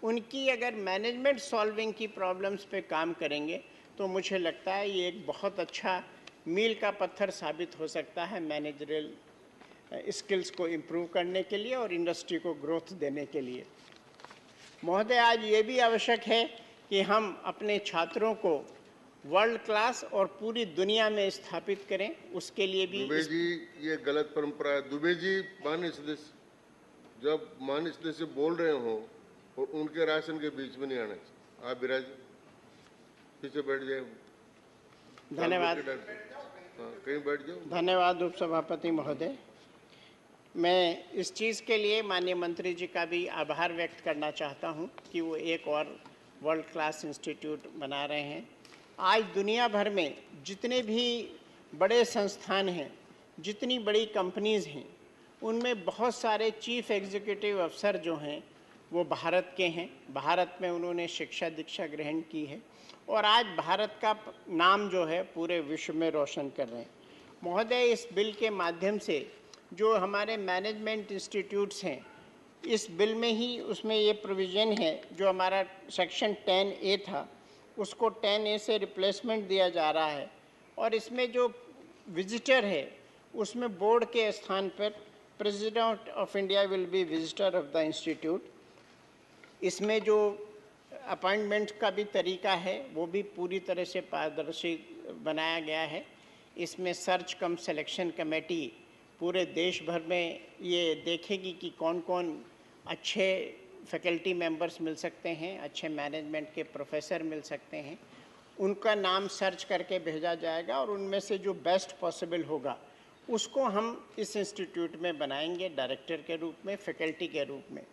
उनकी अगर मैनेजमेंट सॉल्विंग की प्रॉब्लम्स पे काम करेंगे तो मुझे लगता है ये एक बहुत अच्छा मील का पत्थर साबित हो सकता है मैनेजरियल स्किल्स को इम्प्रूव करने के लिए और इंडस्ट्री को ग्रोथ देने के लिए। महोदय, आज ये भी आवश्यक है कि हम अपने छात्रों को वर्ल्ड क्लास और पूरी दुनिया में स्थापित करें, उसके लिए भी दुबे जी, ये गलत परंपरा है। दुबे जी, माननीय सदस्य, जब माननीय सदस्य बोल रहे हो और उनके राशन के बीच में नहीं आना चाहिए। आप विराज पीछे बैठ जाए। धन्यवाद। हाँ, कहीं बैठ जाओ। धन्यवाद उपसभापति महोदय। मैं इस चीज़ के लिए माननीय मंत्री जी का भी आभार व्यक्त करना चाहता हूं कि वो एक और वर्ल्ड क्लास इंस्टीट्यूट बना रहे हैं। आज दुनिया भर में जितने भी बड़े संस्थान हैं, जितनी बड़ी कंपनीज़ हैं, उनमें बहुत सारे चीफ एग्जीक्यूटिव अफसर जो हैं वो भारत के हैं। भारत में उन्होंने शिक्षा दीक्षा ग्रहण की है और आज भारत का नाम जो है पूरे विश्व में रोशन कर रहे हैं। महोदय, इस बिल के माध्यम से जो हमारे मैनेजमेंट इंस्टीट्यूट्स हैं, इस बिल में ही उसमें ये प्रोविज़न है, जो हमारा सेक्शन 10A था उसको 10A से रिप्लेसमेंट दिया जा रहा है और इसमें जो विजिटर है उसमें बोर्ड के स्थान पर president of India will be visitor of the institute. इसमें जो अपॉइंटमेंट का भी तरीका है वो भी पूरी तरह से पारदर्शी बनाया गया है। इसमें सर्च कम सिलेक्शन कमेटी पूरे देश भर में ये देखेगी कि कौन कौन अच्छे फैकल्टी मेंबर्स मिल सकते हैं, अच्छे मैनेजमेंट के प्रोफेसर मिल सकते हैं, उनका नाम सर्च करके भेजा जाएगा और उनमें से जो बेस्ट पॉसिबल होगा उसको हम इस इंस्टीट्यूट में बनाएंगे डायरेक्टर के रूप में, फैकल्टी के रूप में।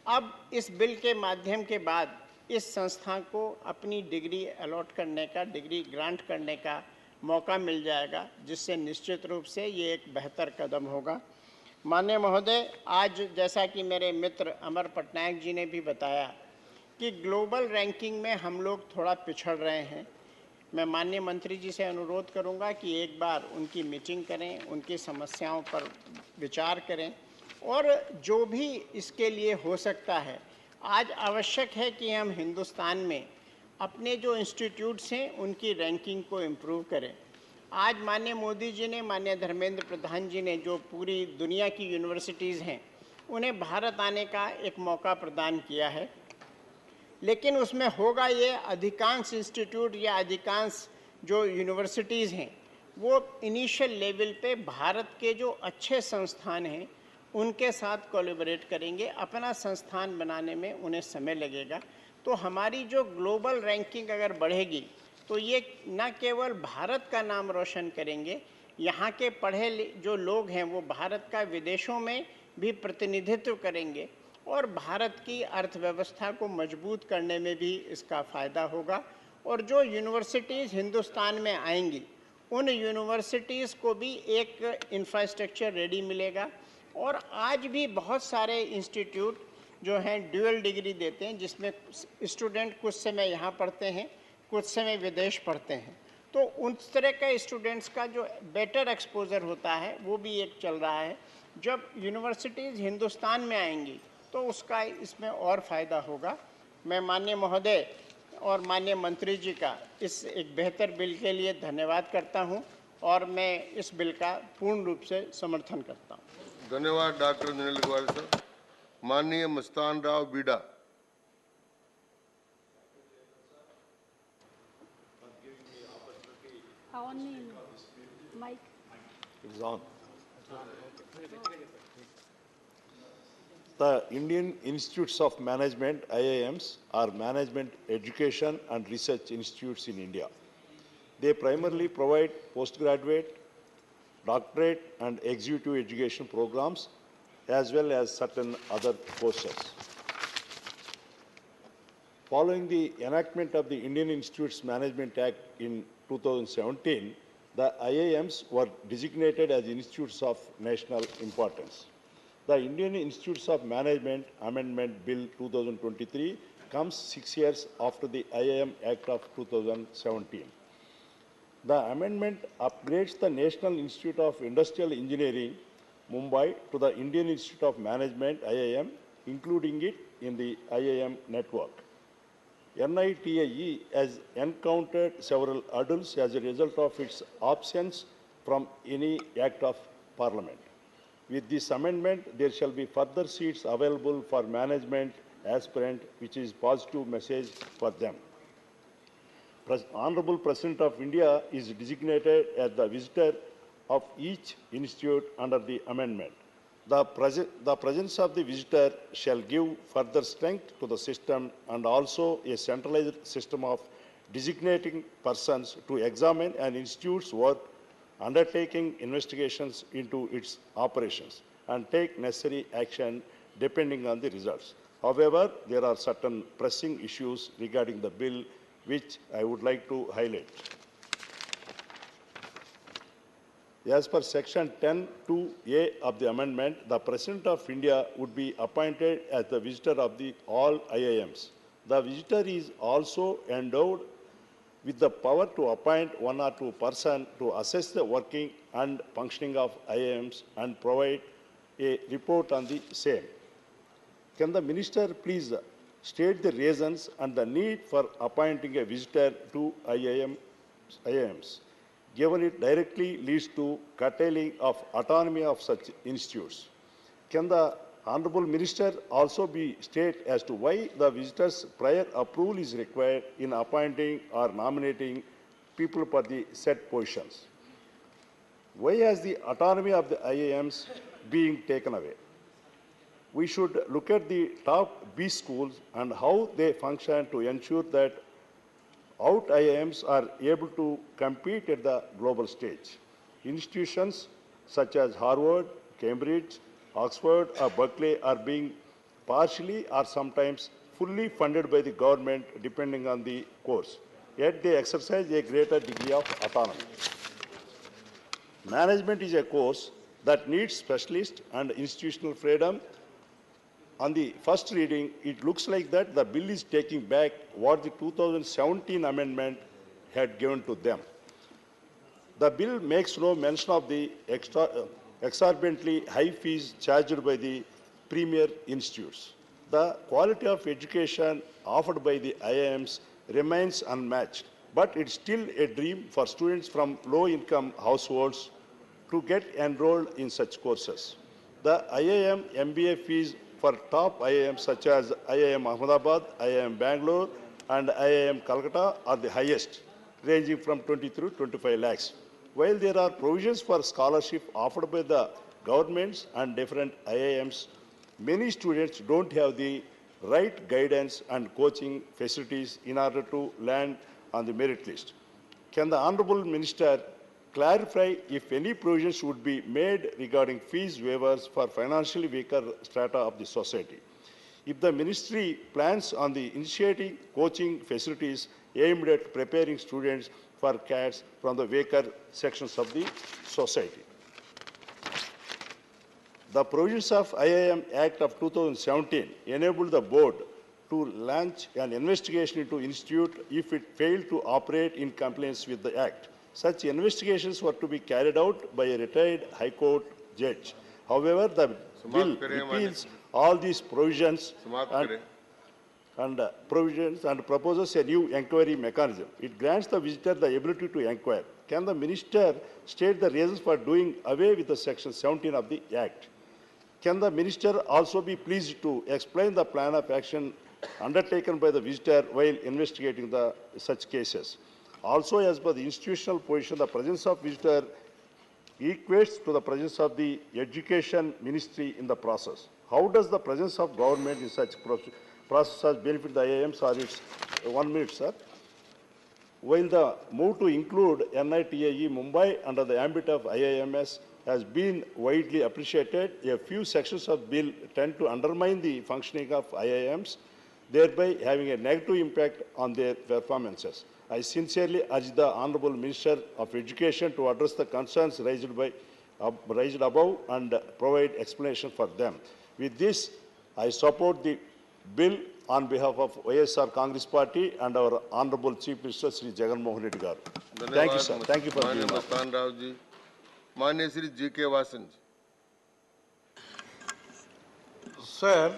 अब इस बिल के माध्यम के बाद इस संस्था को अपनी डिग्री अलॉट करने का, डिग्री ग्रांट करने का मौका मिल जाएगा, जिससे निश्चित रूप से ये एक बेहतर कदम होगा। माननीय महोदय, आज जैसा कि मेरे मित्र अमर पटनायक जी ने भी बताया कि ग्लोबल रैंकिंग में हम लोग थोड़ा पिछड़ रहे हैं। मैं माननीय मंत्री जी से अनुरोध करूंगा कि एक बार उनकी मीटिंग करें, उनकी समस्याओं पर विचार करें और जो भी इसके लिए हो सकता है। आज आवश्यक है कि हम हिंदुस्तान में अपने जो इंस्टीट्यूट्स हैं उनकी रैंकिंग को इम्प्रूव करें। आज माननीय मोदी जी ने, माननीय धर्मेंद्र प्रधान जी ने जो पूरी दुनिया की यूनिवर्सिटीज़ हैं उन्हें भारत आने का एक मौका प्रदान किया है, लेकिन उसमें होगा ये अधिकांश इंस्टीट्यूट या अधिकांश जो यूनिवर्सिटीज़ हैं वो इनिशियल लेवल पे भारत के जो अच्छे संस्थान हैं उनके साथ कोलैबोरेट करेंगे। अपना संस्थान बनाने में उन्हें समय लगेगा। तो हमारी जो ग्लोबल रैंकिंग अगर बढ़ेगी तो ये न केवल भारत का नाम रोशन करेंगे, यहाँ के पढ़े जो लोग हैं वो भारत का विदेशों में भी प्रतिनिधित्व करेंगे और भारत की अर्थव्यवस्था को मजबूत करने में भी इसका फ़ायदा होगा। और जो यूनिवर्सिटीज़ हिंदुस्तान में आएंगी उन यूनिवर्सिटीज़ को भी एक इंफ्रास्ट्रक्चर रेडी मिलेगा। और आज भी बहुत सारे इंस्टीट्यूट जो हैं ड्यूअल डिग्री देते हैं, जिसमें स्टूडेंट कुछ समय यहाँ पढ़ते हैं, कुछ समय विदेश पढ़ते हैं। तो उस तरह के स्टूडेंट्स का जो बेटर एक्सपोजर होता है वो भी एक चल रहा है। जब यूनिवर्सिटीज़ हिंदुस्तान में आएंगी तो उसका इसमें और फ़ायदा होगा। मैं माननीय महोदय और माननीय मंत्री जी का इस एक बेहतर बिल के लिए धन्यवाद करता हूं और मैं इस बिल का पूर्ण रूप से समर्थन करता हूं। धन्यवाद डॉक्टर नील अग्रवाल सर। माननीय Mastan Rao बीडा। The Indian Institutes of Management, IIMs, are management education and research institutes in India. They primarily provide postgraduate, doctorate, and executive education programs, as well as certain other courses. Following the enactment of the Indian Institutes Management Act in 2017, the IIMs were designated as institutes of national importance. The Indian Institutes of Management Amendment Bill 2023 comes 6 years after the IIM Act of 2017. The amendment upgrades the National Institute of Industrial Engineering, Mumbai, to the Indian Institute of Management, IIM, including it in the IIM network. NITIE has encountered several hurdles as a result of its absence from any Act of Parliament. With this amendment, there shall be further seats available for management aspirant, which is positive message for them. Honorable President of India is designated as the visitor of each institute under the amendment. The presence of the visitor shall give further strength to the system and also a centralized system of designating persons to examine an institute's work, undertaking investigations into its operations, and take necessary action depending on the results. However, there are certain pressing issues regarding the bill which I would like to highlight. As per Section 10(2)(a) of the amendment, the President of India would be appointed as the visitor of all IIMs. The visitor is also endowed with the power to appoint one or two persons to assess the working and functioning of IIMs and provide a report on the same. Can the Minister please state the reasons and the need for appointing a visitor to IIMs, given it directly leads to curtailing of autonomy of such institutes? Can the Honorable Minister also be state as to why the visitor's prior approval is required in appointing or nominating people for the said positions? Why has the autonomy of the IIMs being taken away? We should look at the top B schools and how they function to ensure that out IIMs are able to compete at the global stage. Institutions such as Harvard, Cambridge, Oxford or Berkeley are being partially or sometimes fully funded by the government depending on the course, yet they exercise a greater degree of autonomy. Management is a course that needs specialist and institutional freedom. On the first reading, it looks like that the bill is taking back what the 2017 amendment had given to them. The bill makes no mention of the exorbitantly high fees charged by the premier institutes. The quality of education offered by the IIMs remains unmatched, but it's still a dream for students from low-income households to get enrolled in such courses. The IIM MBA fees for top IIMs such as IIM Ahmedabad, IIM Bangalore, and IIM Calcutta are the highest, ranging from 23 to 25 lakhs. While there are provisions for scholarship offered by the governments and different IIMs, many students don't have the right guidance and coaching facilities in order to land on the merit list. Can the Honorable Minister clarify if any provisions would be made regarding fees waivers for financially weaker strata of the society? If the Ministry plans on the initiating coaching facilities aimed at preparing students for CATs from the weaker sections of the society. The provisions of IIM Act of 2017 enabled the board to launch an investigation into institute if it failed to operate in compliance with the Act. Such investigations were to be carried out by a retired High Court judge. However, the bill repeals all these provisions and proposes a new inquiry mechanism. It grants the visitor the ability to inquire. Can the Minister state the reasons for doing away with the Section 17 of the Act? Can the Minister also be pleased to explain the plan of action undertaken by the visitor while investigating such cases? Also, as per the institutional position, the presence of visitor equates to the presence of the Education Ministry in the process. How does the presence of government in such process benefit the IIMs? Or it's 1 minute, sir. While the move to include NITIE Mumbai under the ambit of IIMS has been widely appreciated, a few sections of the bill tend to undermine the functioning of IIMs, thereby having a negative impact on their performances. I sincerely urge the Honourable Minister of Education to address the concerns raised above and provide explanation for them. With this, I support the bill on behalf of YSR Congress Party and our Honourable Chief Minister Sri Jagan Mohan Reddy Garu. Thank you, sir. Thank you for being here. माननीय Shri G.K. Vasan ji. Sir,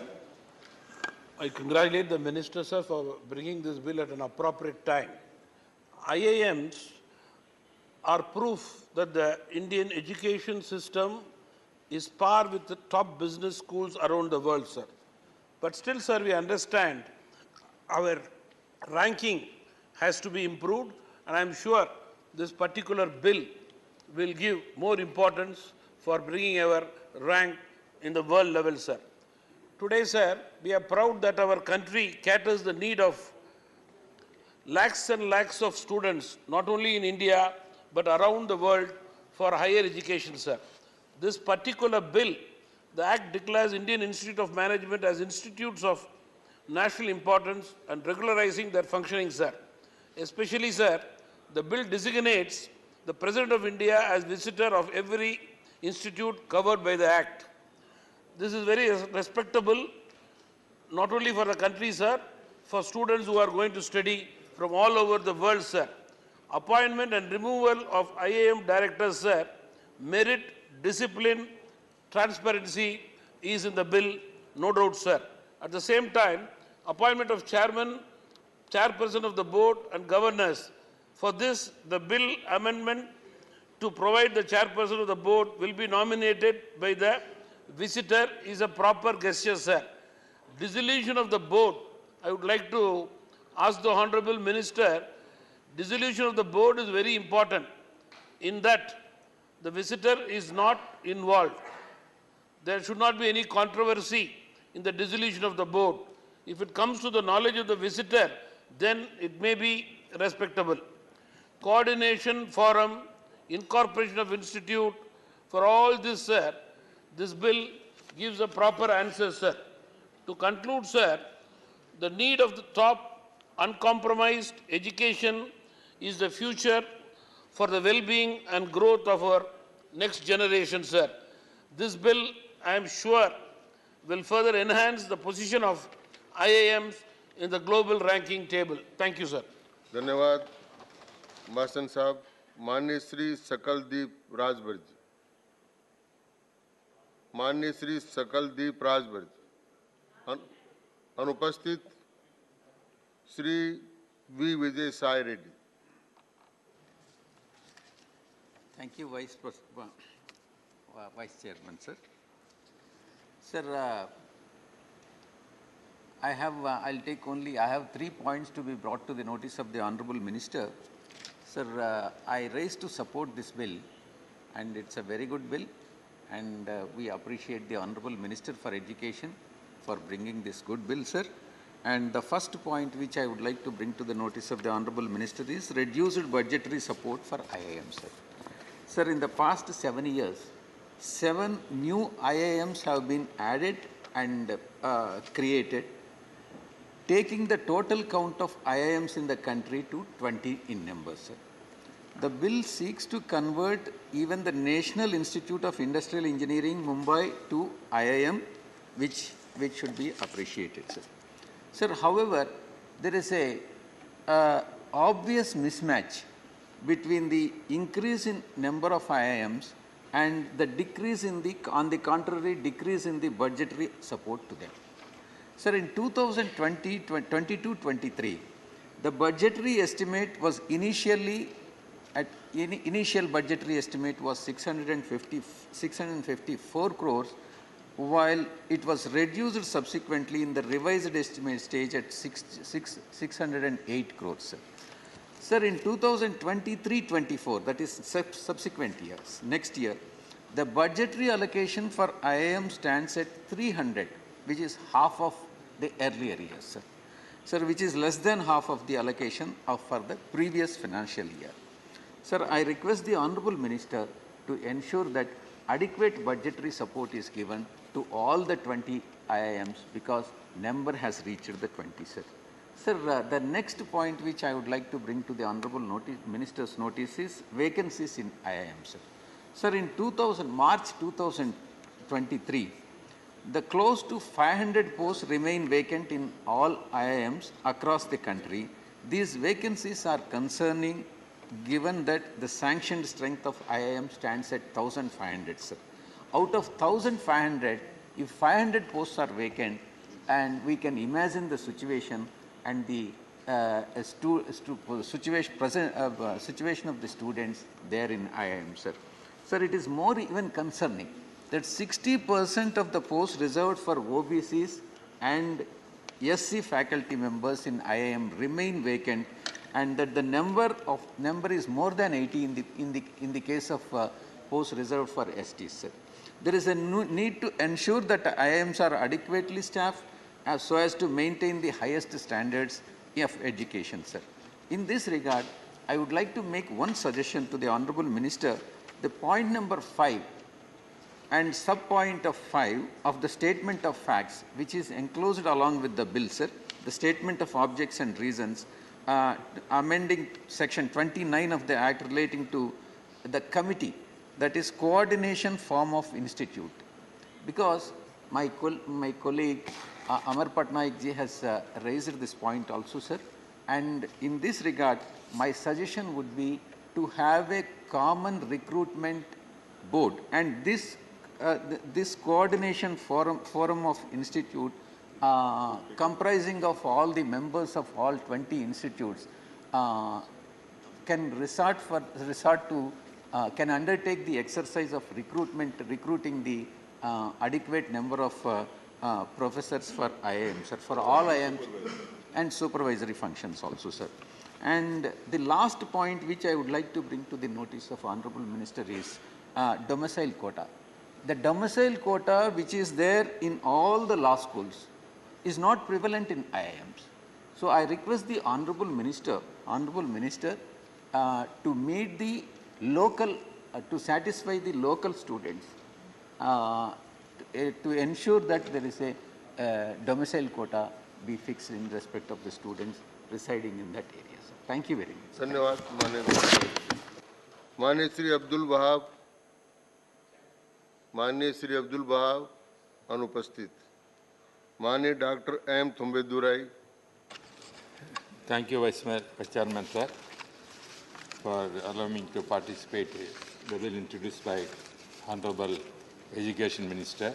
I congratulate the Minister, sir, for bringing this bill at an appropriate time. IIMs are proof that the Indian education system is par with the top business schools around the world, sir. But still, sir, we understand our ranking has to be improved, and I'm sure this particular bill will give more importance for bringing our rank in the world level, sir. Today, sir, we are proud that our country caters the need of lakhs and lakhs of students, not only in India, but around the world for higher education, sir. This particular bill, the Act declares Indian Institute of Management as institutes of national importance and regularizing their functioning, sir. Especially, sir, the bill designates the President of India as visitor of every institute covered by the Act. This is very respectable, not only for the country, sir, for students who are going to study from all over the world, sir. Appointment and removal of IAM directors, sir, merit, discipline, transparency is in the bill, no doubt, sir. At the same time, appointment of chairman, chairperson of the board and governors. For this, the bill amendment to provide the chairperson of the board will be nominated by the visitor is a proper gesture, sir. Dissolution of the board, I would like to ask the Honorable Minister, dissolution of the board is very important in that the visitor is not involved. There should not be any controversy in the dissolution of the board. If it comes to the knowledge of the visitor, then it may be respectable. Coordination forum, incorporation of institute, for all this, sir, this bill gives a proper answer, sir. To conclude, sir, the need of the top uncompromised education is the future for the well-being and growth of our next generation, sir. This bill, I am sure, will further enhance the position of IIMs in the global ranking table. Thank you, sir. धन्यवाद मासन साहब. माननीय श्री सकलदीप राजभर जी. माननीय श्री सकलदीप राजभर जी. अनुपस्थित Shri V Vijay Sai Reddy. Thank you, Vice Chairman, sir. Sir, I have 3 points to be brought to the notice of the Honorable Minister. Sir, I raised to support this bill, and it's a very good bill, and we appreciate the Honorable Minister for Education for bringing this good bill, sir. And the first point which I would like to bring to the notice of the Honorable Minister is reduced budgetary support for IIM, sir. Sir, in the past 7 years, 7 new IIMs have been added and created, taking the total count of IIMs in the country to 20 in number, sir. The bill seeks to convert even the National Institute of Industrial Engineering, Mumbai, to IIM, which should be appreciated, sir. Sir, however, there is a obvious mismatch between the increase in number of IIMs and the decrease in the, on the contrary, decrease in the budgetary support to them. Sir, in 2022-23, the budgetary estimate was initial budgetary estimate was 654 crores, while it was reduced subsequently in the revised estimate stage at 608 crores, sir. Sir, in 2023-24, that is subsequent years, next year, the budgetary allocation for IIM stands at 300, which is half of the earlier years, sir. Sir, which is less than half of the allocation for the previous financial year. Sir, I request the Honorable Minister to ensure that adequate budgetary support is given to all the 20 IIMs because number has reached the 20, sir. Sir, the next point which I would like to bring to the Honorable Minister's notice is vacancies in IIM, sir. Sir, in March 2023, the close to 500 posts remain vacant in all IIMs across the country. These vacancies are concerning given that the sanctioned strength of IIM stands at 1,500, sir. Out of 1,500, if 500 posts are vacant, and we can imagine the situation and the situation of the students there in IIM, sir. Sir, it is more even concerning that 60% of the posts reserved for OBCs and SC faculty members in IIM remain vacant, and that the number is more than 80 in the case of posts reserved for STs, sir. There is a need to ensure that IIMs are adequately staffed so as to maintain the highest standards of education, sir. In this regard, I would like to make one suggestion to the Honorable Minister. The point number 5 and sub-point of 5 of the statement of facts, which is enclosed along with the bill, sir, the statement of objects and reasons, amending section 29 of the Act relating to the committee, that is coordination form of institute. Because my colleague Amar Patnaik ji has raised this point also, sir. And in this regard, my suggestion would be to have a common recruitment board, and this coordination forum of institute comprising of all the members of all 20 institutes can can undertake the exercise of recruiting the adequate number of professors for IIMs, sir, for all IIMs and supervisory functions also, sir. And the last point which I would like to bring to the notice of Honorable Minister is domicile quota. The domicile quota which is there in all the law schools is not prevalent in IIMs. So I request the Honorable Minister to meet the local, to satisfy the local students, to ensure that there is a domicile quota be fixed in respect of the students residing in that area. Sir. Thank you very much. धन्यवाद माननीय श्री अब्दुल वहाब, माननीय श्री अब्दुल वहाब अनुपस्थित, माननीय doctor M Thambidurai. Thank you, Vice Chairman, sir, for allowing me to participate in the bill introduced by Honorable Education Minister.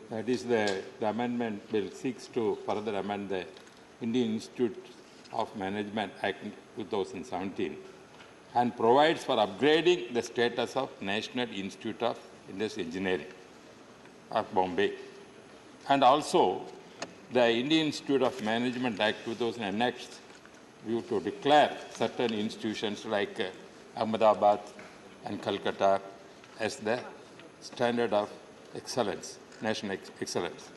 That is the amendment bill seeks to further amend the Indian Institute of Management Act 2017 and provides for upgrading the status of National Institute of Industrial Engineering of Bombay, and also the Indian Institute of Management Act 2000 annexed view to declare certain institutions like Ahmedabad and Calcutta as the standard of excellence, national excellence.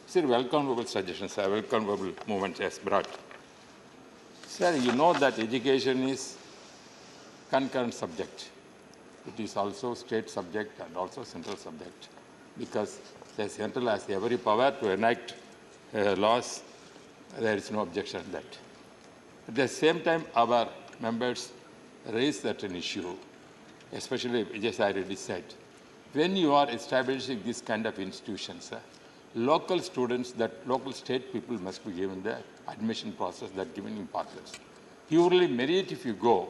Sir, welcomable suggestions, sir, welcomable movement as brought. Sir, you know that education is concurrent subject. It is also state subject and also central subject, because the central has every power to enact laws. There is no objection to that. At the same time, our members raise certain issue, especially, as I already said, when you are establishing this kind of institutions, local students, local state people must be given the admission process that given importance. Purely merit if you go,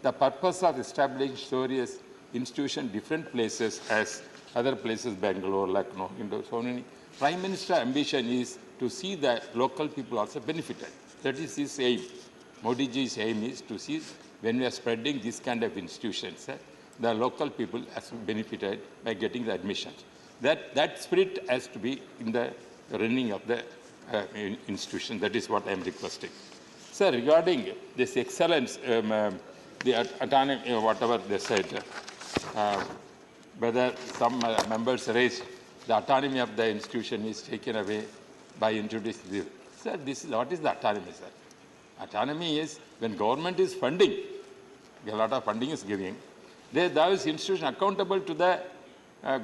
the purpose of establishing serious institution different places as other places, Bangalore, Lucknow, Indore, so many. Prime Minister ambition is to see that local people also benefited. That is his aim. Modi ji's aim is to see when we are spreading this kind of institutions, the local people has benefited by getting the admissions. That spirit has to be in the running of the institution. That is what I am requesting. Sir, regarding this excellence, the autonomy, whatever they said, whether some members raised the autonomy of the institution is taken away by introducing this. Sir, this is what is the autonomy, sir? Autonomy is when government is funding, a lot of funding is giving, there is institution accountable to the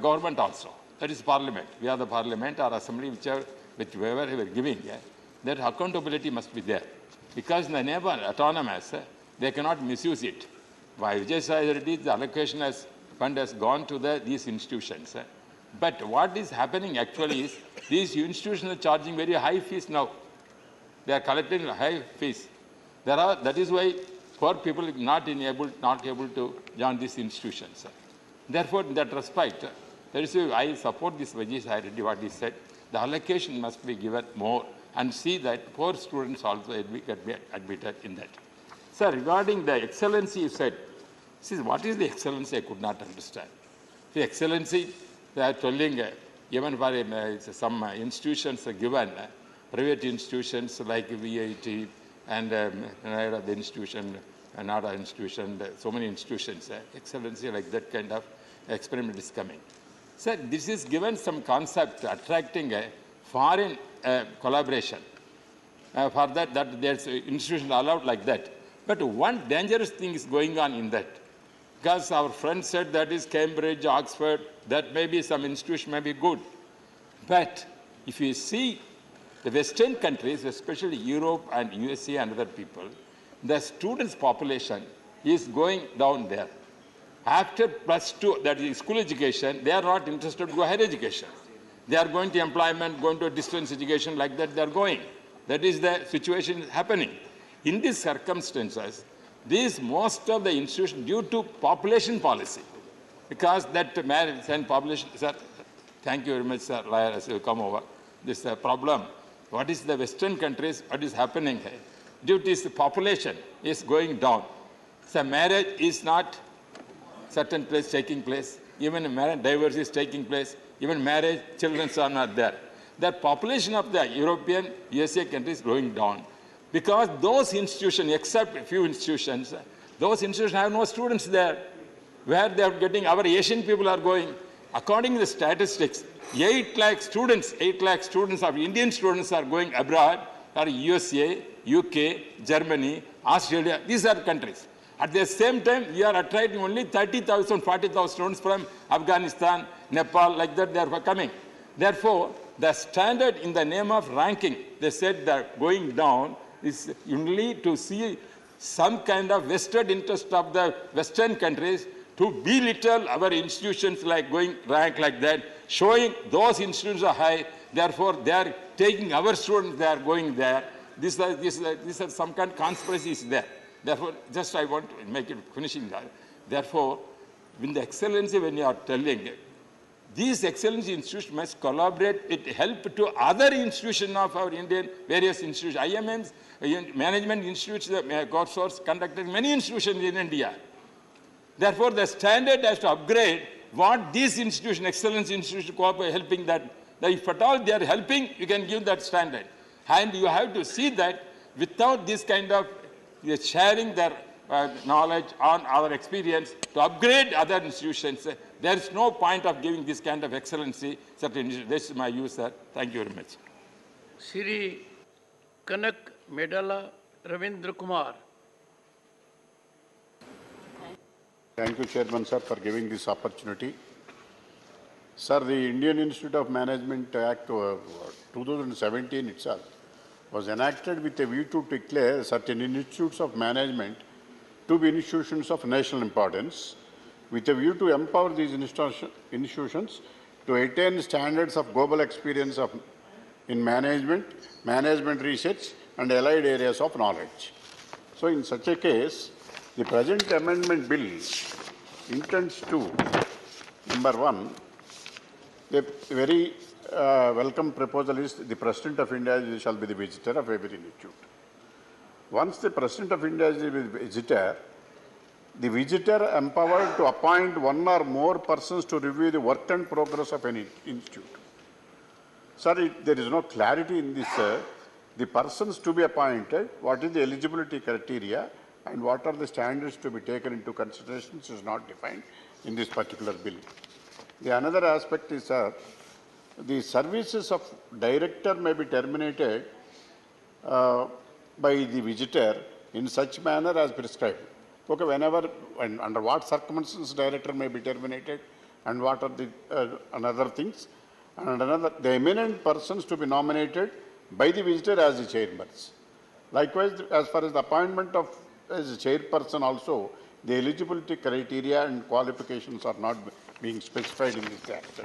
government also. That is parliament. We are the parliament or assembly, whichever we are giving, that accountability must be there. Because in the name of autonomous, they cannot misuse it. By the allocation as fund has gone to these institutions. But what is happening actually is these institutions are charging very high fees now. They are collecting high fees. That is why poor people are not able to join these institutions. Therefore, in that respect, I support this Vajis already what he said. The allocation must be given more and see that poor students also get admitted in that. Sir, regarding the excellency you said, see, what is the excellency I could not understand. The excellency, they are telling even for some institutions given, private institutions like VIT and the institution, NADA institution, so many institutions, excellency like that kind of experiment is coming. Sir, this is given some concept attracting a foreign collaboration. For that there's institution allowed like that. But one dangerous thing is going on in that. Because our friend said that is Cambridge, Oxford, that maybe some institution may be good. But if you see the Western countries, especially Europe and USA and other people, the students' population is going down there. After +2, that is school education, they are not interested to go higher education. They are going to employment, going to distance education, like that they are going. That is the situation happening. In these circumstances, most of the institutions, due to population policy, because that marriage and population, sir, thank you very much, sir, as you come over, this problem. What is the Western countries, what is happening here? Due to this population is going down. So marriage is not certain place taking place, even marriage divorce is taking place, even marriage, children are not there. The population of the European, USA countries is going down. Because those institutions, except a few institutions, those institutions have no students there. Where they are getting, our Asian people are going. According to the statistics, 8 lakh students of Indian students are going abroad, are USA, UK, Germany, Australia, these are countries. At the same time, we are attracting only 30,000, 40,000 students from Afghanistan, Nepal, like that they are coming. Therefore, the standard in the name of ranking, they said that going down is only to see some kind of vested interest of the Western countries to belittle our institutions like going rank like that, showing those institutions are high, therefore they are taking our students, they are going there. This is some kind of conspiracy is there. Therefore, just I want to make it finishing that. Therefore, when the excellency, when you are telling, these excellency institutions must collaborate, it help to other institutions of our Indian, various institutions, IMMs, management institutes, course conducted many institutions in India. Therefore, the standard has to upgrade what these institutions, excellence institutions, helping that. If at all they are helping, you can give that standard. And you have to see that without this kind of sharing their knowledge on our experience to upgrade other institutions, there is no point of giving this kind of excellency. Certainly, this is my view, sir. Thank you very much. Shri Kanak Medala Ravindra Kumar. Thank you, Chairman, sir, for giving this opportunity. Sir, the Indian Institute of Management Act 2017 itself was enacted with a view to declare certain institutes of management to be institutions of national importance, with a view to empower these institutions to attain standards of global experience in management, management research, and allied areas of knowledge. So, in such a case, the present amendment bill intends to, number one, the very welcome proposal is the President of India shall be the visitor of every institute. Once the President of India is the visitor empowered to appoint one or more persons to review the work and progress of any institute. Sir, there is no clarity in this. The persons to be appointed, what is the eligibility criteria, and what are the standards to be taken into consideration is not defined in this particular bill. The another aspect is, the services of director may be terminated by the visitor in such manner as prescribed. Okay, whenever and under what circumstances director may be terminated, and what are the another things, and another the eminent persons to be nominated by the visitor as the chairpersons. Likewise, as far as the appointment of as a chairperson also, the eligibility criteria and qualifications are not being specified in this act.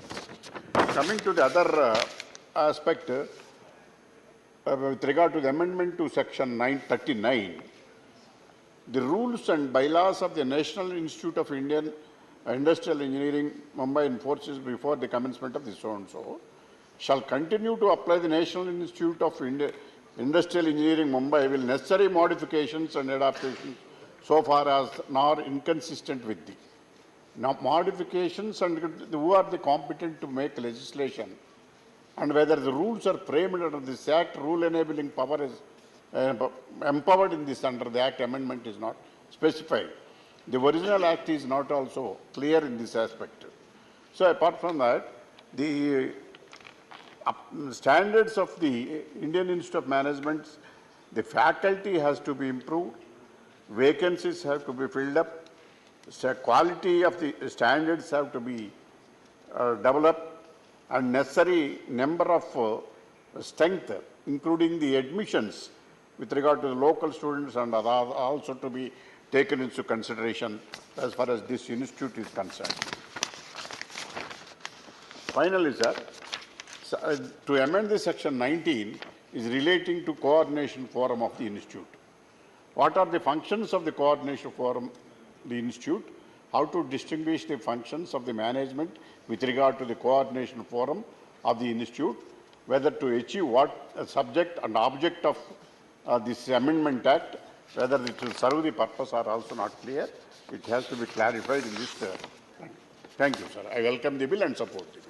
Coming to the other aspect, with regard to the amendment to section 939, the rules and bylaws of the National Institute of Indian Industrial Engineering, Mumbai enforces before the commencement of the so-and-so, shall continue to apply the National Institute of Industrial Engineering, Mumbai, will necessary modifications and adaptations so far as not inconsistent with Now, modifications and who are the competent to make legislation, and whether the rules are framed under this Act, rule enabling power is empowered in this under the Act amendment is not specified. The original Act is not also clear in this aspect. So apart from that, the standards of the Indian Institute of Management, the faculty has to be improved, vacancies have to be filled up, quality of the standards have to be developed, and necessary number of strength, including the admissions with regard to the local students and other also to be taken into consideration as far as this institute is concerned. Finally, sir, to amend the section 19 is relating to coordination forum of the institute. What are the functions of the coordination forum, the institute? How to distinguish the functions of the management with regard to the coordination forum of the institute, whether to achieve what subject and object of this amendment act, whether it will serve the purpose are also not clear. It has to be clarified in this. Thank you, sir. I welcome the bill and support the bill.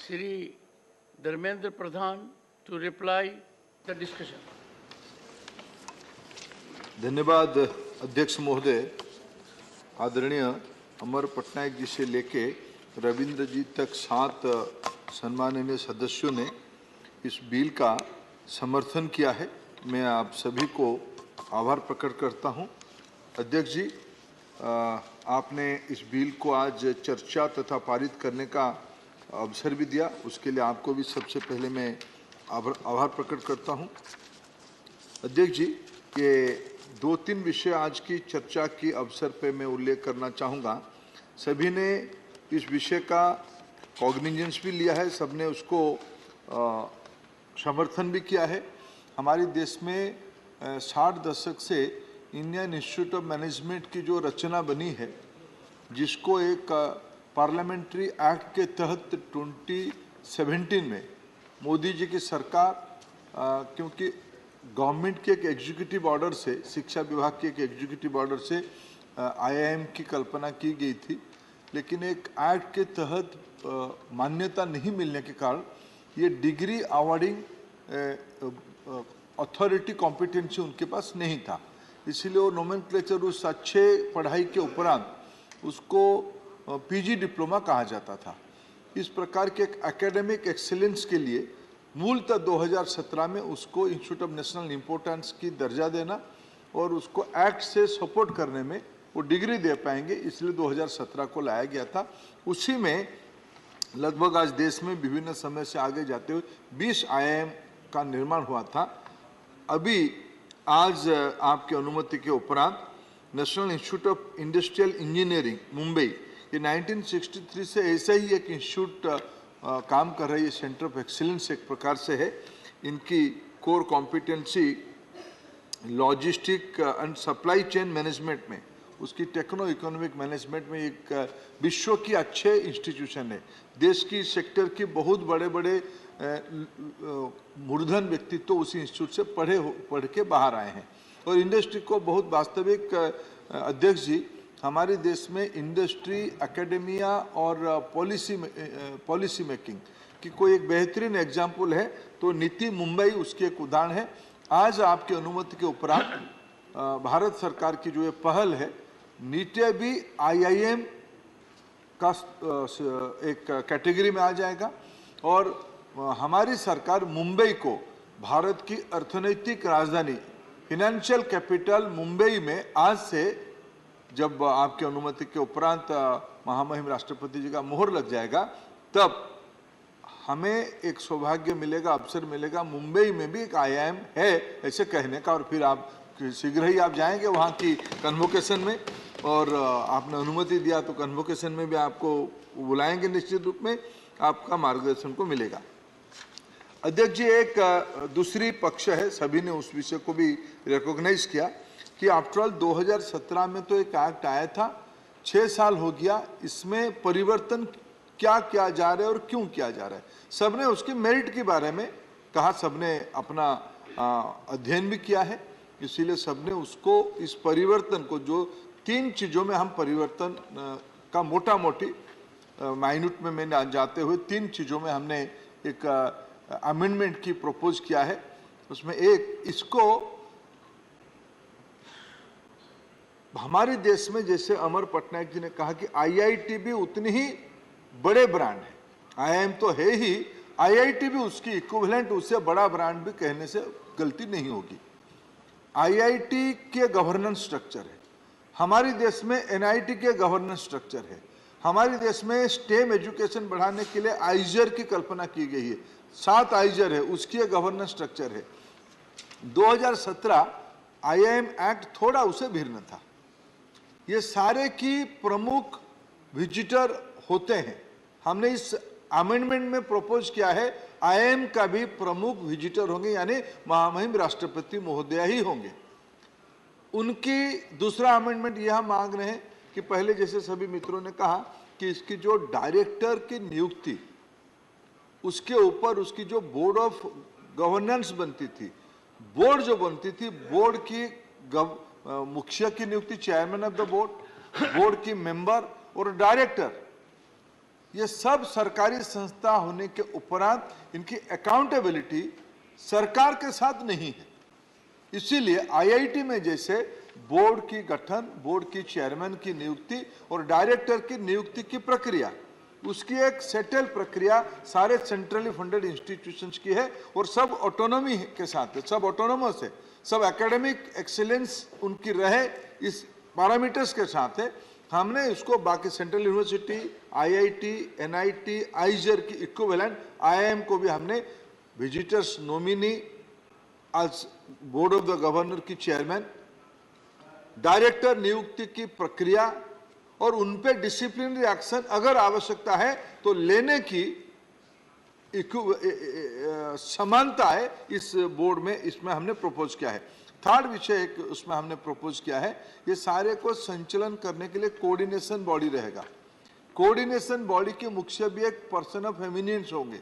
Shri Dharmendra Pradhan to reply the discussion. धन्यवाद अध्यक्ष महोदय। आदरणीय अमर पटनायक जी से लेके रविंद्र जी तक 7 सम्माननीय सदस्यों ने इस बिल का समर्थन किया है। मैं आप सभी को आभार प्रकट करता हूं। अध्यक्ष जी, आपने इस बिल को आज चर्चा तथा पारित करने का अवसर भी दिया, उसके लिए आपको भी सबसे पहले मैं आभार प्रकट करता हूं। अध्यक्ष जी, ये 2-3 विषय आज की चर्चा के अवसर पे मैं उल्लेख करना चाहूँगा। सभी ने इस विषय का कॉग्निजेंस भी लिया है, सबने उसको समर्थन भी किया है। हमारे देश में 60 दशक से इंडियन इंस्टीट्यूट ऑफ मैनेजमेंट की जो रचना बनी है, जिसको एक पार्लियामेंट्री एक्ट के तहत 2017 में मोदी जी की सरकार, क्योंकि गवर्नमेंट के एक एग्जीक्यूटिव ऑर्डर से, शिक्षा विभाग के एक एग्जीक्यूटिव ऑर्डर से आईआईएम की कल्पना की गई थी, लेकिन एक एक्ट के तहत मान्यता नहीं मिलने के कारण ये डिग्री अवार्डिंग अथॉरिटी कॉम्पिटेंसी उनके पास नहीं था। इसीलिए वो नोमेनक्लेचर उस अच्छे पढ़ाई के उपरांत उसको पीजी डिप्लोमा कहा जाता था। इस प्रकार के एक एकेडमिक एक्सीलेंस के लिए मूलतः 2017 में उसको इंस्टीट्यूट ऑफ नेशनल इम्पोर्टेंस की दर्जा देना और उसको एक्ट से सपोर्ट करने में वो डिग्री दे पाएंगे, इसलिए 2017 को लाया गया था। उसी में लगभग आज देश में विभिन्न समय से आगे जाते हुए 20 आईआईएम का निर्माण हुआ था। अभी आज आपकी अनुमति के उपरांत national institute of industrial engineering Mumbai, ये 1963 से ऐसा ही एक इंस्टीट्यूट काम कर रही है, सेंटर ऑफ एक्सीलेंस एक प्रकार से है। इनकी core competency logistic and supply chain management में, उसकी टेक्नो इकोनॉमिक मैनेजमेंट में एक विश्व की अच्छे इंस्टीट्यूशन है। देश की सेक्टर की बहुत बड़े बड़े मूर्धन व्यक्तित्व तो उसी इंस्टीट्यूट से पढ़ के बाहर आए हैं। और इंडस्ट्री को बहुत वास्तविक अध्यक्ष जी, हमारे देश में इंडस्ट्री, एकेडेमिया और पॉलिसी मेकिंग की कोई एक बेहतरीन एग्जाम्पल है तो नीति मुंबई उसकी एक उदाहरण है। आज आपकी अनुमति के उपरांत भारत सरकार की जो ये पहल है, नीति भी आईआईएम का एक कैटेगरी में आ जाएगा और हमारी सरकार मुंबई को भारत की अर्थनैतिक राजधानी, फिनेंशियल कैपिटल मुंबई में आज से, जब आपकी अनुमति के उपरांत महामहिम राष्ट्रपति जी का मोहर लग जाएगा, तब हमें एक सौभाग्य मिलेगा, अवसर मिलेगा, मुंबई में भी एक आईआईएम है ऐसे कहने का। और फिर आप शीघ्र ही आप जाएंगे वहाँ की कन्वोकेशन में, और आपने अनुमति दिया तो कन्वोकेशन में भी आपको बुलाएंगे, निश्चित रूप में आपका मार्गदर्शन को मिलेगा। अध्यक्ष जी, एक दूसरी पक्ष है, सभी ने उस विषय को भी रिकॉग्नाइज किया कि आफ्टरऑल 2017 में तो एक एक्ट आया था, 6 साल हो गया, इसमें परिवर्तन क्या किया जा रहा है और क्यों किया जा रहा है। सबने उसके मेरिट के बारे में कहा, सबने अपना अध्ययन भी किया है, इसीलिए सबने उसको, इस परिवर्तन को जो 3 चीज़ों में हम परिवर्तन का मोटा मोटी माइन्यूट में मैंने जाते हुए 3 चीज़ों में हमने एक अमेंडमेंट की प्रपोज किया है। उसमें एक, इसको हमारे देश में जैसे अमर पटनायक जी ने कहा कि आईआईटी भी उतनी ही बड़े ब्रांड है, आईआईएम तो है ही, आईआईटी भी उसकी इक्विवेलेंट, उससे बड़ा ब्रांड भी कहने से गलती नहीं होगी। आईआईटी के गवर्नेंस स्ट्रक्चर है, हमारे देश में एनआईटी के गवर्नेंस स्ट्रक्चर है, हमारे देश में स्टेम एजुकेशन बढ़ाने के लिए आइजर की कल्पना की गई है, 7 आइजर है, उसकी गवर्नेंस स्ट्रक्चर है। 2017 आईआईएम एक्ट थोड़ा उसे भिन्न था। ये सारे की प्रमुख विजिटर होते हैं। हमने इस अमेंडमेंट में प्रपोज किया है आईआईएम का भी प्रमुख विजिटर होंगे, यानी महामहिम राष्ट्रपति महोदय ही होंगे। उनकी दूसरा अमेंडमेंट यह मांग रहे हैं कि पहले जैसे सभी मित्रों ने कहा कि इसकी जो डायरेक्टर की नियुक्ति, उसके ऊपर उसकी जो बोर्ड ऑफ गवर्नेंस बनती थी, बोर्ड जो बनती थी, बोर्ड की मुखिया की नियुक्ति, chairman of the board, board की मेंबर और डायरेक्टर, ये सब सरकारी संस्था होने के उपरांत इनकी अकाउंटेबिलिटी सरकार के साथ नहीं है। इसीलिए आईआईटी में जैसे बोर्ड की गठन, बोर्ड की चेयरमैन की नियुक्ति और डायरेक्टर की नियुक्ति की प्रक्रिया, उसकी एक सेटल प्रक्रिया सारे सेंट्रली फंडेड इंस्टीट्यूशंस की है और सब ऑटोनॉमी के साथ है, सब ऑटोनोमस है, सब एकेडमिक एक्सीलेंस उनकी रहे, इस पैरामीटर्स के साथ है। हमने इसको बाकी सेंट्रल यूनिवर्सिटी, आईआईटी, एनआईटी, आइजर की इक्विवेलेंट आईआईएम को भी हमने विजिटर्स नॉमिनी आज बोर्ड ऑफ द गवर्नर की चेयरमैन, डायरेक्टर नियुक्ति की प्रक्रिया और उन पे डिसिप्लिनरी एक्शन अगर आवश्यकता है तो लेने की समानता है इस बोर्ड में, इसमें हमने प्रपोज किया है। थर्ड विषय एक उसमें हमने प्रपोज किया है, ये सारे को संचालन करने के लिए कोऑर्डिनेशन बॉडी रहेगा। कोऑर्डिनेशन बॉडी के मुख्य भी एक पर्सन ऑफ एमिनेंस होंगे,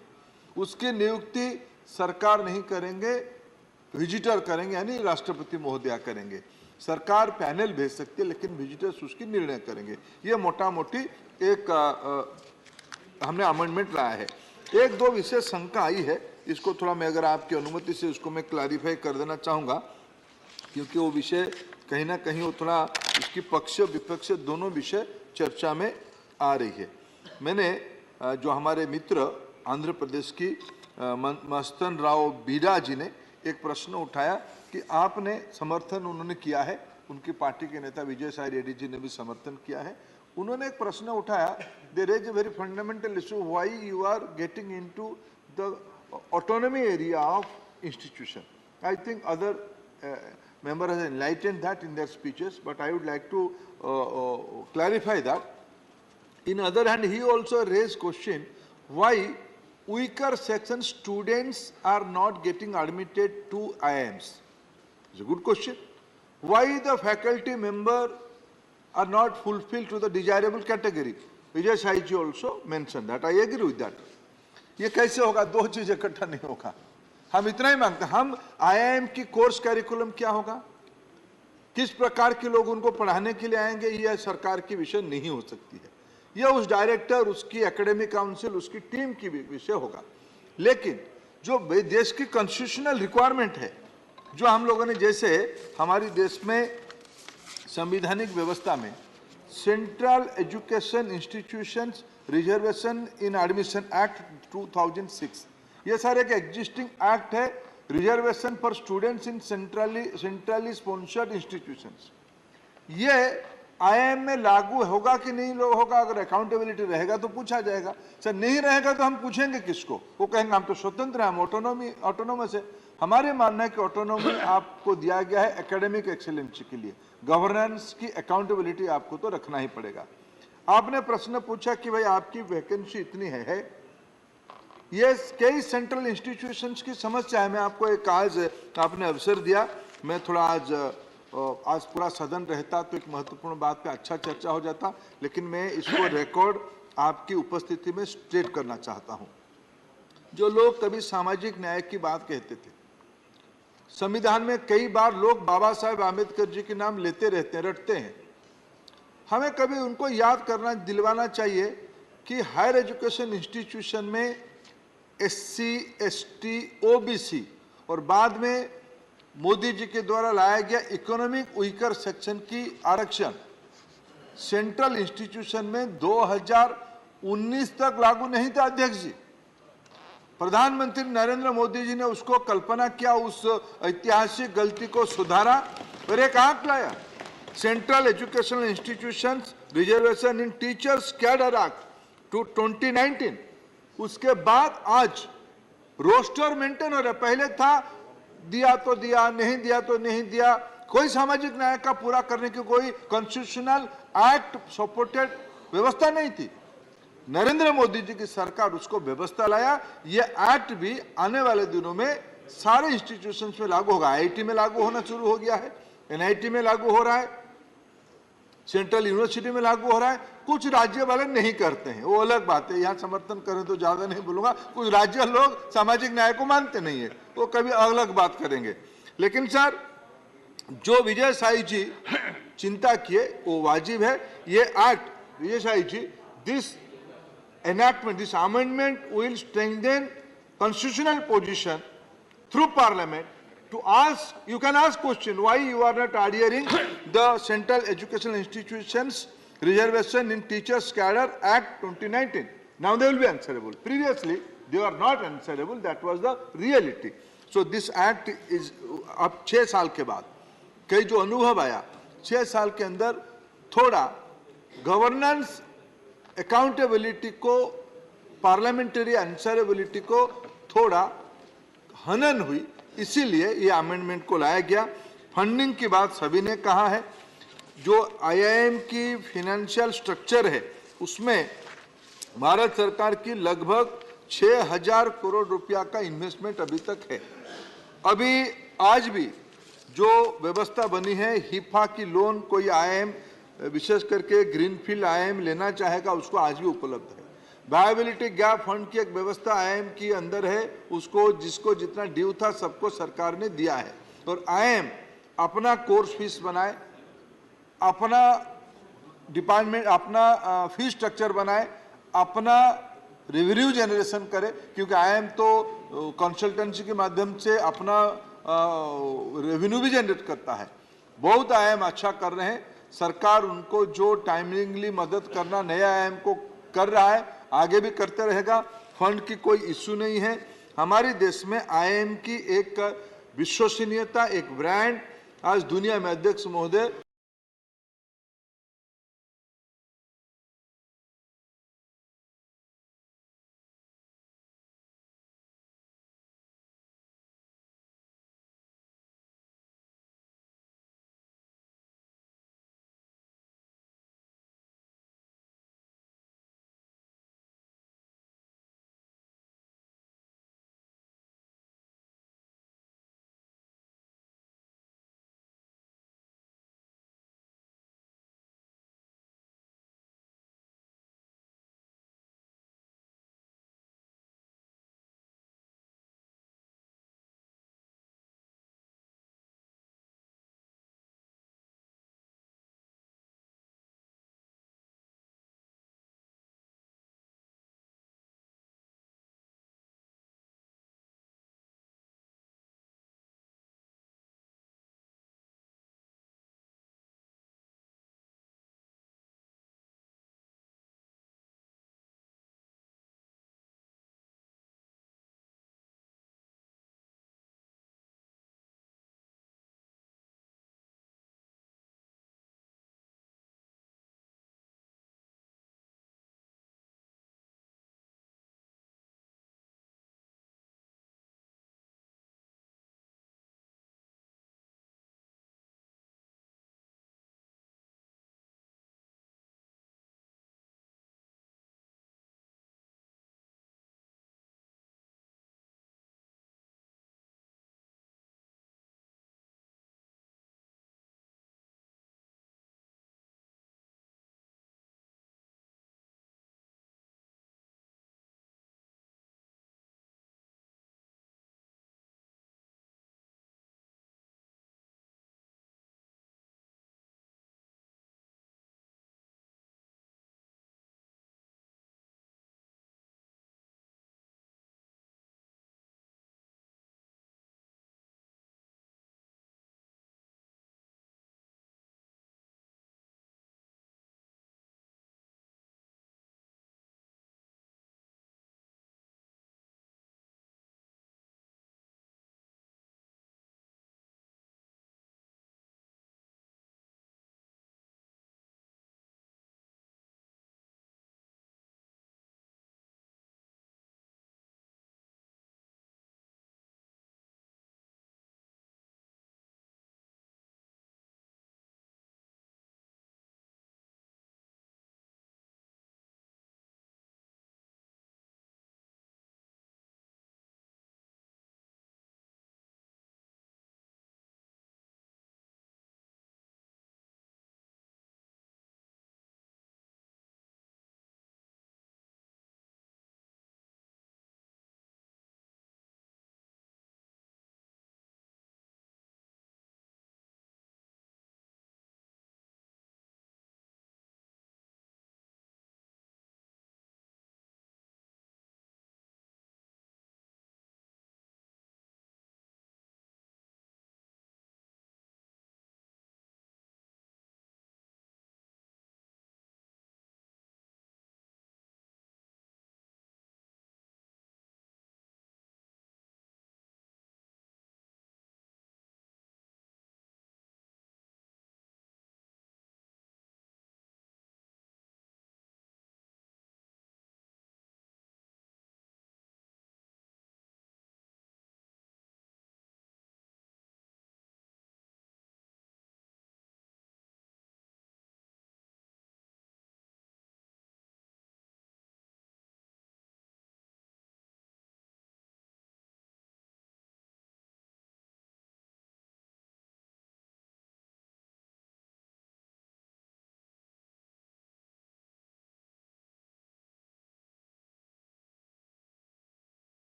उसकी नियुक्ति सरकार नहीं करेंगे, विजिटर करेंगे, यानी राष्ट्रपति महोदय करेंगे। सरकार पैनल भेज सकती है लेकिन विजिटर्स उसकी निर्णय करेंगे। ये मोटा मोटी एक हमने अमेंडमेंट लाया है। एक दो विषय शंका आई है, इसको थोड़ा मैं अगर आपकी अनुमति से उसको मैं क्लैरिफाई कर देना चाहूँगा, क्योंकि वो विषय कहीं ना कहीं वो थोड़ा इसकी पक्ष विपक्ष दोनों विषय चर्चा में आ रही है। मैंने जो हमारे मित्र आंध्र प्रदेश की मस्तन राव बीरा जी ने एक प्रश्न उठाया कि आपने समर्थन उन्होंने किया है, उनकी पार्टी के नेता विजय साई रेड्डी जी ने भी समर्थन किया है। उन्होंने एक प्रश्न उठाया, they raise a very fundamental issue, why you are getting into the autonomy area of institution. I think other member has enlightened that in their speeches, but I would like to clarify that. In other hand, he also raised question why weaker section students are not getting admitted to IIMs. It's a good question. Why the faculty member are not fulfilled to the desirable category? Vijay Sai ji also mentioned that. I agree with that. ये कैसे होगा? दो चीजें इकट्ठा नहीं होगा। हम इतना ही मांगते हैं, हम आईआईएम की कोर्स कैरिकुलम क्या होगा, किस प्रकार के लोग उनको पढ़ाने के लिए आएंगे, यह सरकार की विषय नहीं हो सकती है। यह उस डायरेक्टर, उसकी एकेडमिक काउंसिल, उसकी टीम की विषय होगा। लेकिन जो देश की कॉन्स्टिट्यूशनल रिक्वायरमेंट है, जो हम लोगों ने, जैसे हमारे देश में संवैधानिक व्यवस्था में सेंट्रल एजुकेशन इंस्टीट्यूशंस रिजर्वेशन इन एडमिशन एक्ट 2006, ये सारे के एग्जिस्टिंग एक्ट है, reservation for students in centrally sponsored institutions. ये आईआईएम में लागू होगा कि नहीं होगा? अगर अकाउंटेबिलिटी रहेगा तो पूछा जाएगा, सर नहीं रहेगा तो हम पूछेंगे किसको? वो कहेंगे हम तो स्वतंत्र हैं, हम ऑटोनोमस है। हमारे मानना है कि ऑटोनोमी आपको दिया गया है एकेडमिक एक्सेलेंस के लिए, गवर्नेंस की अकाउंटेबिलिटी आपको तो रखना ही पड़ेगा। आपने प्रश्न पूछा कि भाई आपकी वैकेंसी इतनी है, ये कई सेंट्रल इंस्टीट्यूशंस की समस्या है। मैं आपको एक आज आपने अवसर दिया, मैं थोड़ा आज पूरा सदन रहता तो एक महत्वपूर्ण बात पे अच्छा चर्चा हो जाता, लेकिन मैं इसको रिकॉर्ड आपकी उपस्थिति में स्ट्रेट करना चाहता हूं। जो लोग कभी सामाजिक न्याय की बात कहते थे, संविधान में कई बार लोग बाबा साहेब आम्बेडकर जी के नाम लेते रहते हैं, रटते हैं, हमें कभी उनको याद करना दिलवाना चाहिए कि हायर एजुकेशन इंस्टीट्यूशन में एससी, एसटी, ओबीसी और बाद में मोदी जी के द्वारा लाया गया इकोनॉमिक वीकर सेक्शन की आरक्षण सेंट्रल इंस्टीट्यूशन में 2019 तक लागू नहीं था। अध्यक्ष जी, प्रधानमंत्री नरेंद्र मोदी जी ने उसको कल्पना किया, उस ऐतिहासिक गलती को सुधारा और एक आंक लाया, सेंट्रल एजुकेशनल इंस्टीट्यूशंस रिजर्वेशन इन टीचर्स कैडर एक्ट 2019। उसके बाद आज रोस्टर मेंटेन हो रहा। पहले था दिया तो दिया, नहीं दिया तो नहीं दिया, कोई सामाजिक न्याय का पूरा करने की कोई कॉन्स्टिट्यूशनल एक्ट सपोर्टेड व्यवस्था नहीं थी। नरेंद्र मोदी जी की सरकार उसको व्यवस्था लाया। ये एक्ट भी आने वाले दिनों में सारे इंस्टीट्यूशंस में लागू होगा। आईआईटी में लागू होना शुरू हो गया है, एनआईटी में लागू हो रहा है, सेंट्रल यूनिवर्सिटी में लागू हो रहा है। कुछ राज्य वाले नहीं करते हैं, वो अलग बात है, यहाँ समर्थन करें तो ज्यादा नहीं बोलूंगा। कुछ राज्य लोग सामाजिक न्याय को मानते नहीं है, वो कभी अलग बात करेंगे। लेकिन सर, जो विजय साई जी चिंता किए वो वाजिब है। ये act, Vijay Sai ji, this enactment, this amendment will strengthen constitutional position through parliament to ask, you can ask question, why you are not adhering the Central Educational Institutions Reservation in Teachers Cadre Act 2019. Now they will be answerable. Previously, they were not answerable. That was the reality. So this act is, अब 6 साल के बाद कई जो अनुभव आया, 6 साल के अंदर थोड़ा गवर्नेंस अकाउंटेबिलिटी को, पार्लियामेंट्री आंसरेबिलिटी को थोड़ा हनन हुई, इसीलिए ये अमेंडमेंट को लाया गया। फंडिंग की बात सभी ने कहा है। जो आईआईएम की फाइनेंशियल स्ट्रक्चर है उसमें भारत सरकार की लगभग 6000 करोड़ रुपया का इन्वेस्टमेंट अभी तक है। अभी आज भी जो व्यवस्था बनी है, हिफा की लोन कोई आईआईएम विशेष करके ग्रीनफील्ड आईआईएम लेना चाहेगा उसको आज भी उपलब्ध है। वायबिलिटी गैप फंड की एक व्यवस्था आईआईएम की अंदर है, उसको जिसको जितना ड्यू था सबको सरकार ने दिया है। और आईआईएम अपना कोर्स फीस बनाए, अपना डिपार्टमेंट, अपना फीस स्ट्रक्चर बनाए, अपना रेवेन्यू जनरेशन करे, क्योंकि आईआईएम तो कंसल्टेंसी के माध्यम से अपना रेवेन्यू भी जनरेट करता है। बहुत आईआईएम अच्छा कर रहे हैं। सरकार उनको जो टाइमिंगली मदद करना नया आईआईएम को कर रहा है, आगे भी करते रहेगा। फंड की कोई इश्यू नहीं है। हमारे देश में आईआईएम की एक विश्वसनीयता, एक ब्रांड आज दुनिया में, अध्यक्ष महोदय,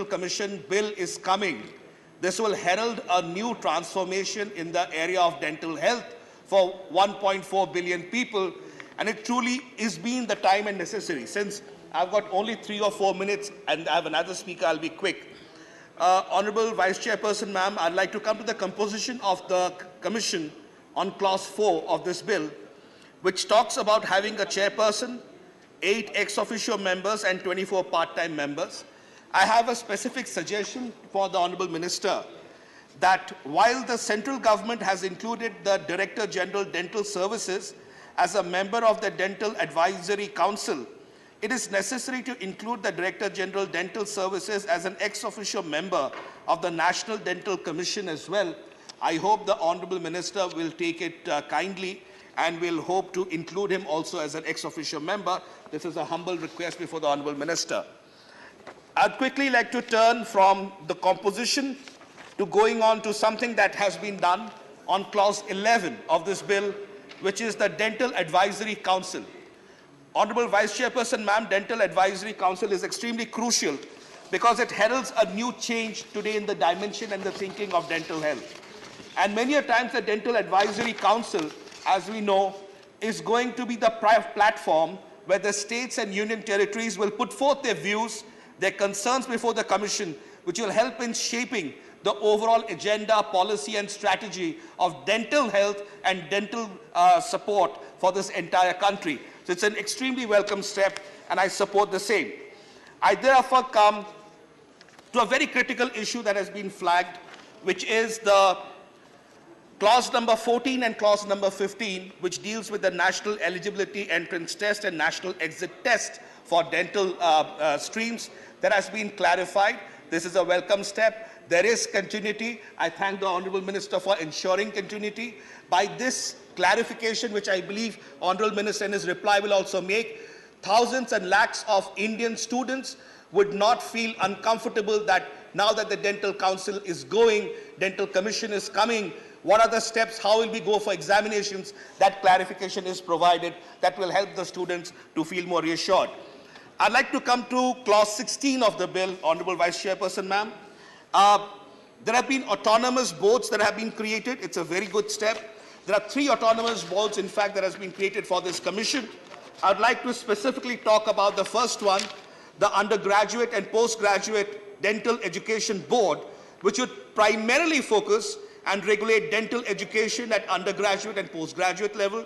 Commission bill is coming, this will herald a new transformation in the area of dental health for 1.4 billion people, and it truly is being the time and necessary. Since I've got only 3 or 4 minutes and I have another speaker, I'll be quick. Honorable Vice Chairperson, ma'am, I'd like to come to the composition of the Commission on Clause 4 of this bill, which talks about having a chairperson, 8 ex officio members and 24 part-time members. I have a specific suggestion for the Honorable Minister that while the central government has included the Director General Dental Services as a member of the Dental Advisory Council, it is necessary to include the Director General Dental Services as an ex officio member of the National Dental Commission as well. I hope the Honorable Minister will take it kindly and will hope to include him also as an ex officio member. This is a humble request before the Honorable Minister. I'd quickly like to turn from the composition to going on to something that has been done on Clause 11 of this bill, which is the Dental Advisory Council. Honorable Vice Chairperson, ma'am, Dental Advisory Council is extremely crucial because it heralds a new change today in the dimension and the thinking of dental health. And many a times the Dental Advisory Council, as we know, is going to be the platform where the states and union territories will put forth their views, their concerns before the Commission, which will help in shaping the overall agenda, policy and strategy of dental health and dental support for this entire country. So it's an extremely welcome step and I support the same. I therefore come to a very critical issue that has been flagged, which is the clause number 14 and clause number 15, which deals with the National Eligibility Entrance Test and National Exit Test for dental streams. That has been clarified. This is a welcome step. There is continuity. I thank the Honorable Minister for ensuring continuity. By this clarification, which I believe Honorable Minister in his reply will also make, thousands and lakhs of Indian students would not feel uncomfortable that now that the Dental Council is going, Dental Commission is coming, what are the steps, how will we go for examinations, that clarification is provided, that will help the students to feel more reassured. I'd like to come to clause 16 of the bill, Honorable Vice Chairperson, ma'am. There have been autonomous boards that have been created. It's a very good step. There are 3 autonomous boards, in fact, that has been created for this commission. I'd like to specifically talk about the first one, the Undergraduate and Postgraduate Dental Education Board, which would primarily focus and regulate dental education at undergraduate and postgraduate level.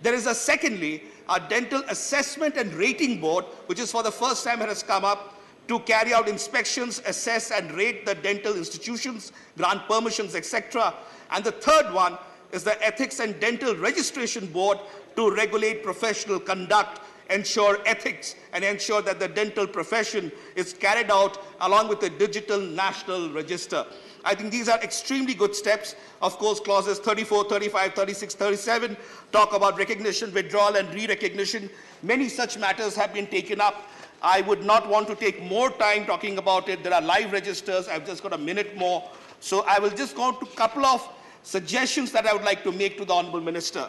There is secondly, a Dental Assessment and Rating Board, which is for the first time has come up to carry out inspections, assess and rate the dental institutions, grant permissions, etc. And the third one is the Ethics and Dental Registration Board to regulate professional conduct, ensure ethics, and ensure that the dental profession is carried out along with the Digital National Register. I think these are extremely good steps. Of course, clauses 34, 35, 36, 37 talk about recognition, withdrawal, and re-recognition. Many such matters have been taken up. I would not want to take more time talking about it. There are live registers. I've just got a minute more. So I will just go to a couple of suggestions that I would like to make to the Honorable Minister.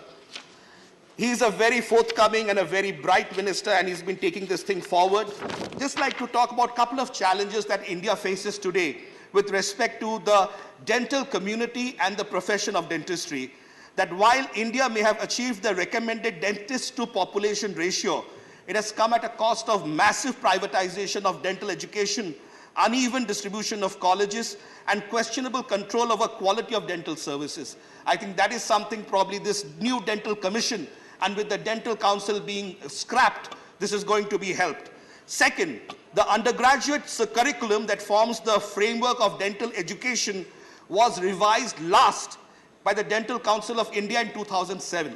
He is a very forthcoming and a very bright minister, and he's been taking this thing forward. Just like to talk about a couple of challenges that India faces today with respect to the dental community and the profession of dentistry. That while India may have achieved the recommended dentist to population ratio, it has come at a cost of massive privatization of dental education, uneven distribution of colleges, and questionable control over quality of dental services. I think that is something probably this new dental commission, and with the Dental Council being scrapped, this is going to be helped. Second, the undergraduate curriculum that forms the framework of dental education was revised last by the Dental Council of India in 2007.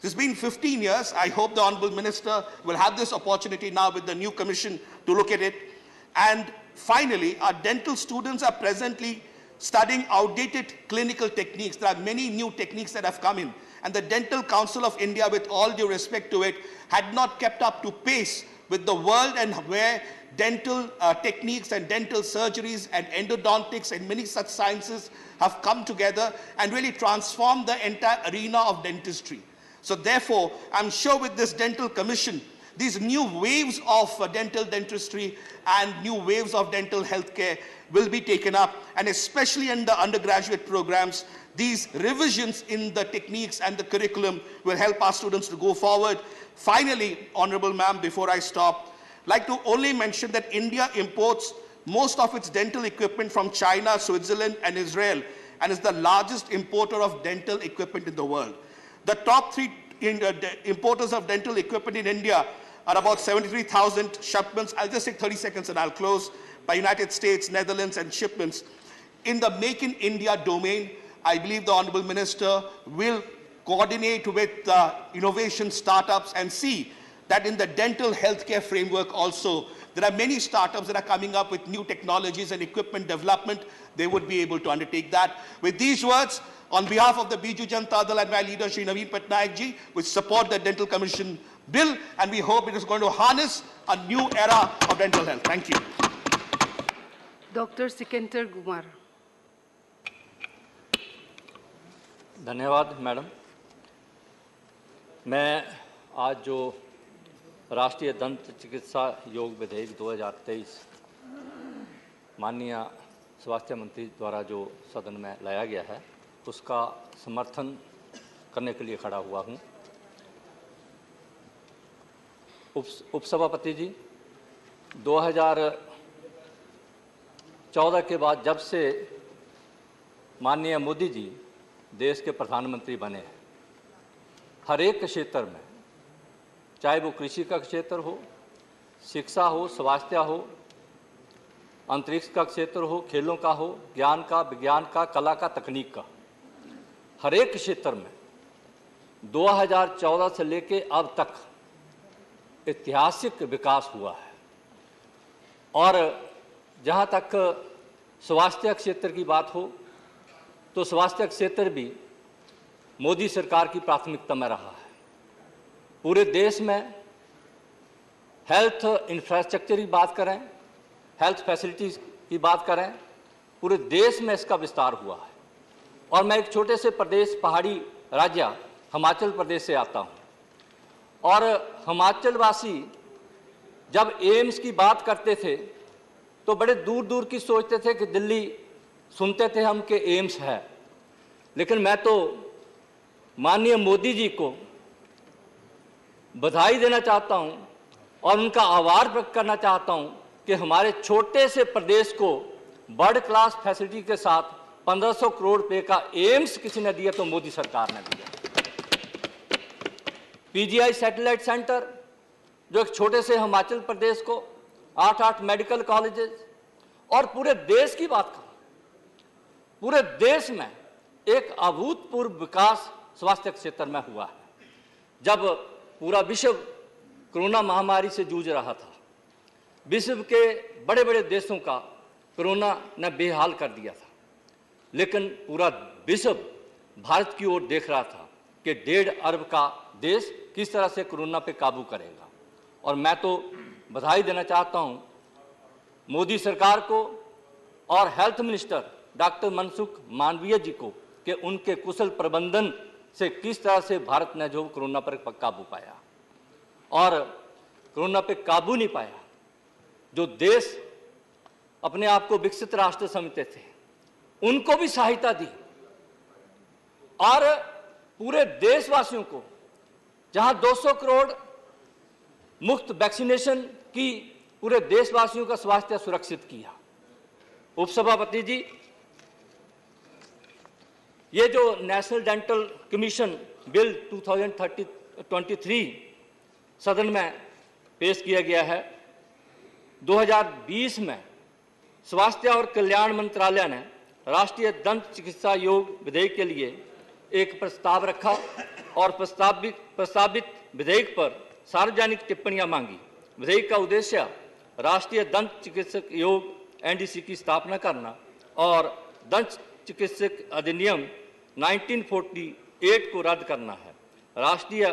It's been 15 years. I hope the Honorable Minister will have this opportunity now with the new commission to look at it. And finally, our dental students are presently studying outdated clinical techniques. There are many new techniques that have come in. And the Dental Council of India, with all due respect to it, had not kept up to pace with the world and where dental techniques and dental surgeries and endodontics and many such sciences have come together and really transformed the entire arena of dentistry. So therefore, I'm sure with this dental commission, these new waves of dental dentistry and new waves of dental healthcare will be taken up, and especially in the undergraduate programs, these revisions in the techniques and the curriculum will help our students to go forward. Finally, Honorable Ma'am, before I stop, I'd like to only mention that India imports most of its dental equipment from China, Switzerland, and Israel, and is the largest importer of dental equipment in the world. The top three importers of dental equipment in India are about 73,000 shipments. I'll just take 30 seconds and I'll close. By United States, Netherlands, and shipments. In the Make in India domain, I believe the Honorable Minister will coordinate with innovation startups and see that in the dental healthcare framework also, there are many startups that are coming up with new technologies and equipment development. They would be able to undertake that. With these words, on behalf of the Biju Janata Dal and my leader, Shri Naveen Patnaik ji, we support the Dental Commission bill, and we hope it is going to harness a new era of dental health. Thank you. Doctor Sikandar Kumar. धन्यवाद madam. मैं आज जो राष्ट्रीय दंत चिकित्सा योग विधेयक 2023 माननीय स्वास्थ्य मंत्री द्वारा जो सदन में लाया गया है, उसका समर्थन करने के लिए खड़ा हुआ हूँ। उपसभापति जी, 2014 के बाद जब से माननीय मोदी जी देश के प्रधानमंत्री बने हैं, हर एक क्षेत्र में, चाहे वो कृषि का क्षेत्र हो, शिक्षा हो, स्वास्थ्य हो, अंतरिक्ष का क्षेत्र हो, खेलों का हो, ज्ञान का, विज्ञान का, कला का, तकनीक का, हर एक क्षेत्र में 2014 से लेके अब तक ऐतिहासिक विकास हुआ है। और जहाँ तक स्वास्थ्य क्षेत्र की बात हो, तो स्वास्थ्य क्षेत्र भी मोदी सरकार की प्राथमिकता में रहा है। पूरे देश में हेल्थ इंफ्रास्ट्रक्चर की बात करें, हेल्थ फैसिलिटीज़ की बात करें, पूरे देश में इसका विस्तार हुआ है। और मैं एक छोटे से प्रदेश, पहाड़ी राज्य हिमाचल प्रदेश से आता हूँ, और हिमाचल वासी जब एम्स की बात करते थे तो बड़े दूर दूर की सोचते थे कि दिल्ली सुनते थे हम कि एम्स है, लेकिन मैं तो माननीय मोदी जी को बधाई देना चाहता हूं और उनका आभार व्यक्त करना चाहता हूं कि हमारे छोटे से प्रदेश को वर्ल्ड क्लास फैसिलिटी के साथ 1500 करोड़ रुपए का एम्स किसी ने दिया तो मोदी सरकार ने दिया। पीजीआई सैटेलाइट सेंटर, जो एक छोटे से हिमाचल प्रदेश को 8 मेडिकल कॉलेजेस, और पूरे देश की बात करूं, पूरे देश में एक अभूतपूर्व विकास स्वास्थ्य क्षेत्र में हुआ है। जब पूरा विश्व कोरोना महामारी से जूझ रहा था, विश्व के बड़े बड़े देशों का कोरोना ने बेहाल कर दिया था, लेकिन पूरा विश्व भारत की ओर देख रहा था कि 1.5 अरब का देश किस तरह से कोरोना पे काबू करेगा। और मैं तो बधाई देना चाहता हूं मोदी सरकार को और health minister doctor Mansukh Mandaviya ji को कि उनके कुशल प्रबंधन से किस तरह से भारत ने जो कोरोना पर काबू पाया। और कोरोना पे काबू नहीं पाया, जो देश अपने आप को विकसित राष्ट्र समझते थे, उनको भी सहायता दी, और पूरे देशवासियों को जहां 200 करोड़ मुफ्त वैक्सीनेशन की पूरे देशवासियों का स्वास्थ्य सुरक्षित किया। उपसभापति जी, ये जो नेशनल डेंटल कमीशन बिल 2023 सदन में पेश किया गया है, 2020 में स्वास्थ्य और कल्याण मंत्रालय ने राष्ट्रीय दंत चिकित्सा योग विधेयक के लिए एक प्रस्ताव रखा और प्रस्तावित विधेयक पर सार्वजनिक टिप्पणियां मांगी। विधेयक का उद्देश्य राष्ट्रीय दंत चिकित्सक योग एनडीसी की स्थापना करना और दंत चिकित्सक अधिनियम 1948 को रद्द करना है। राष्ट्रीय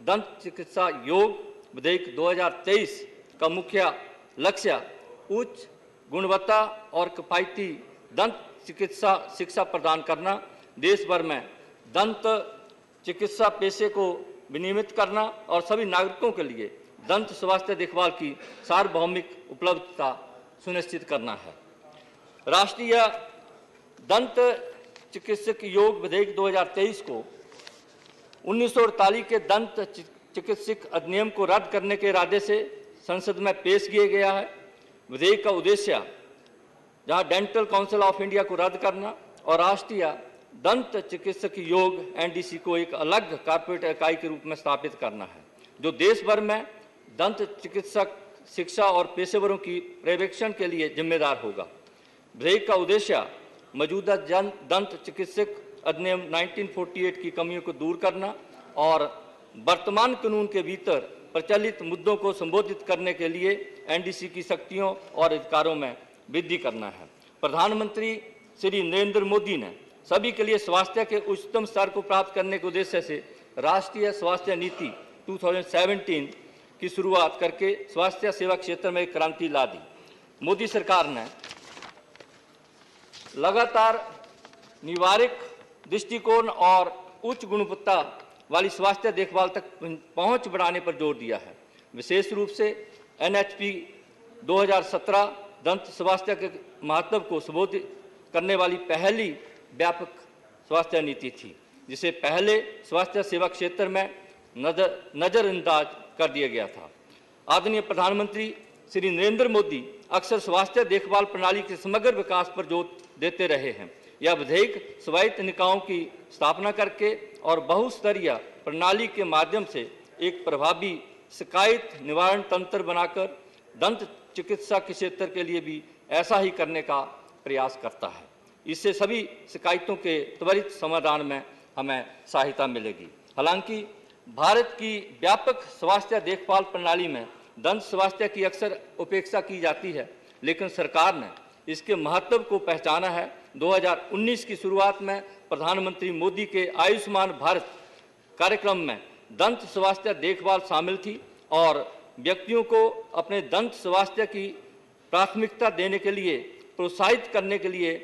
दंत चिकित्सा योग विधेयक 2023 का मुख्य लक्ष्य उच्च गुणवत्ता और किफायती दंत चिकित्सा शिक्षा प्रदान करना, देश भर में दंत चिकित्सा पेशे को विनियमित करना और सभी नागरिकों के लिए दंत स्वास्थ्य देखभाल की सार्वभौमिक उपलब्धता सुनिश्चित करना है। राष्ट्रीय दंत चिकित्सक योग विधेयक 2023 को 1948 के दंत चिकित्सक अधिनियम को रद्द करने के इरादे से संसद में पेश किया गया है। विधेयक का उद्देश्य जहां डेंटल काउंसिल ऑफ इंडिया को रद्द करना और राष्ट्रीय दंत चिकित्सक योग एनडीसी को एक अलग कॉर्पोरेट इकाई के रूप में स्थापित करना है, जो देश भर में दंत चिकित्सक शिक्षा और पेशेवरों की पर्यवेक्षण के लिए जिम्मेदार होगा। विधेयक का उद्देश्य मौजूदा दंत चिकित्सक अधिनियम 1948 की कमियों को दूर करना और वर्तमान कानून के भीतर प्रचलित मुद्दों को संबोधित करने के लिए एनडीसी की शक्तियों और अधिकारों में वृद्धि करना है। प्रधानमंत्री श्री नरेंद्र मोदी ने सभी के लिए स्वास्थ्य के उच्चतम स्तर को प्राप्त करने के उद्देश्य से राष्ट्रीय स्वास्थ्य नीति 2017 की शुरुआत करके स्वास्थ्य सेवा क्षेत्र में एक क्रांति ला दी। मोदी सरकार ने लगातार निवारक दृष्टिकोण और उच्च गुणवत्ता वाली स्वास्थ्य देखभाल तक पहुंच बढ़ाने पर जोर दिया है। विशेष रूप से एनएचपी 2017 दंत स्वास्थ्य के महत्व को संबोधित करने वाली पहली व्यापक स्वास्थ्य नीति थी, जिसे पहले स्वास्थ्य सेवा क्षेत्र में नजरअंदाज कर दिया गया था। आदरणीय प्रधानमंत्री श्री नरेंद्र मोदी अक्सर स्वास्थ्य देखभाल प्रणाली के समग्र विकास पर जोर देते रहे हैं। यह विधेयक स्वायत्त निकायों की स्थापना करके और बहुस्तरीय प्रणाली के माध्यम से एक प्रभावी शिकायत निवारण तंत्र बनाकर दंत चिकित्सा के क्षेत्र के लिए भी ऐसा ही करने का प्रयास करता है। इससे सभी शिकायतों के त्वरित समाधान में हमें सहायता मिलेगी। हालांकि भारत की व्यापक स्वास्थ्य देखभाल प्रणाली में दंत स्वास्थ्य की अक्सर उपेक्षा की जाती है, लेकिन सरकार ने इसके महत्व को पहचाना है। 2019 की शुरुआत में प्रधानमंत्री मोदी के आयुष्मान भारत कार्यक्रम में दंत स्वास्थ्य देखभाल शामिल थी और व्यक्तियों को अपने दंत स्वास्थ्य की प्राथमिकता देने के लिए प्रोत्साहित करने के लिए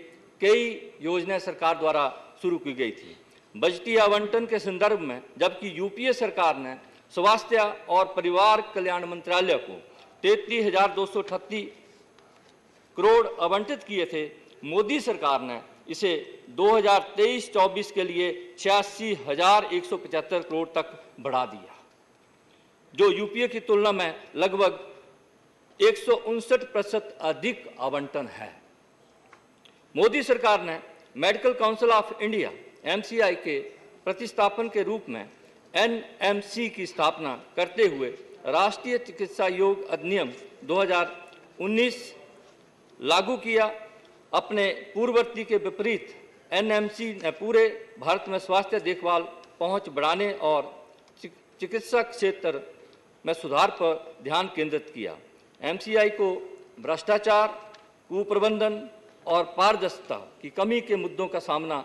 कई योजनाएं सरकार द्वारा शुरू की गई थी। बजटीय आवंटन के संदर्भ में जबकि यूपीए सरकार ने स्वास्थ्य और परिवार कल्याण मंत्रालय को 33,238 करोड़ आवंटित किए थे, मोदी सरकार ने इसे 2023-24 के लिए 86,175 करोड़ तक बढ़ा दिया, जो यूपीए की तुलना में लगभग 159% अधिक आवंटन है। मोदी सरकार ने medical council of India MCI के प्रतिस्थापन के रूप में एनएमसी की स्थापना करते हुए राष्ट्रीय चिकित्सा योग अधिनियम 2019 लागू किया। अपने पूर्ववर्ती के विपरीत एनएमसी ने पूरे भारत में स्वास्थ्य देखभाल पहुंच बढ़ाने और चिकित्सा क्षेत्र में सुधार पर ध्यान केंद्रित किया। एमसीआई को भ्रष्टाचार, कुप्रबंधन और पारदर्शिता की कमी के मुद्दों का सामना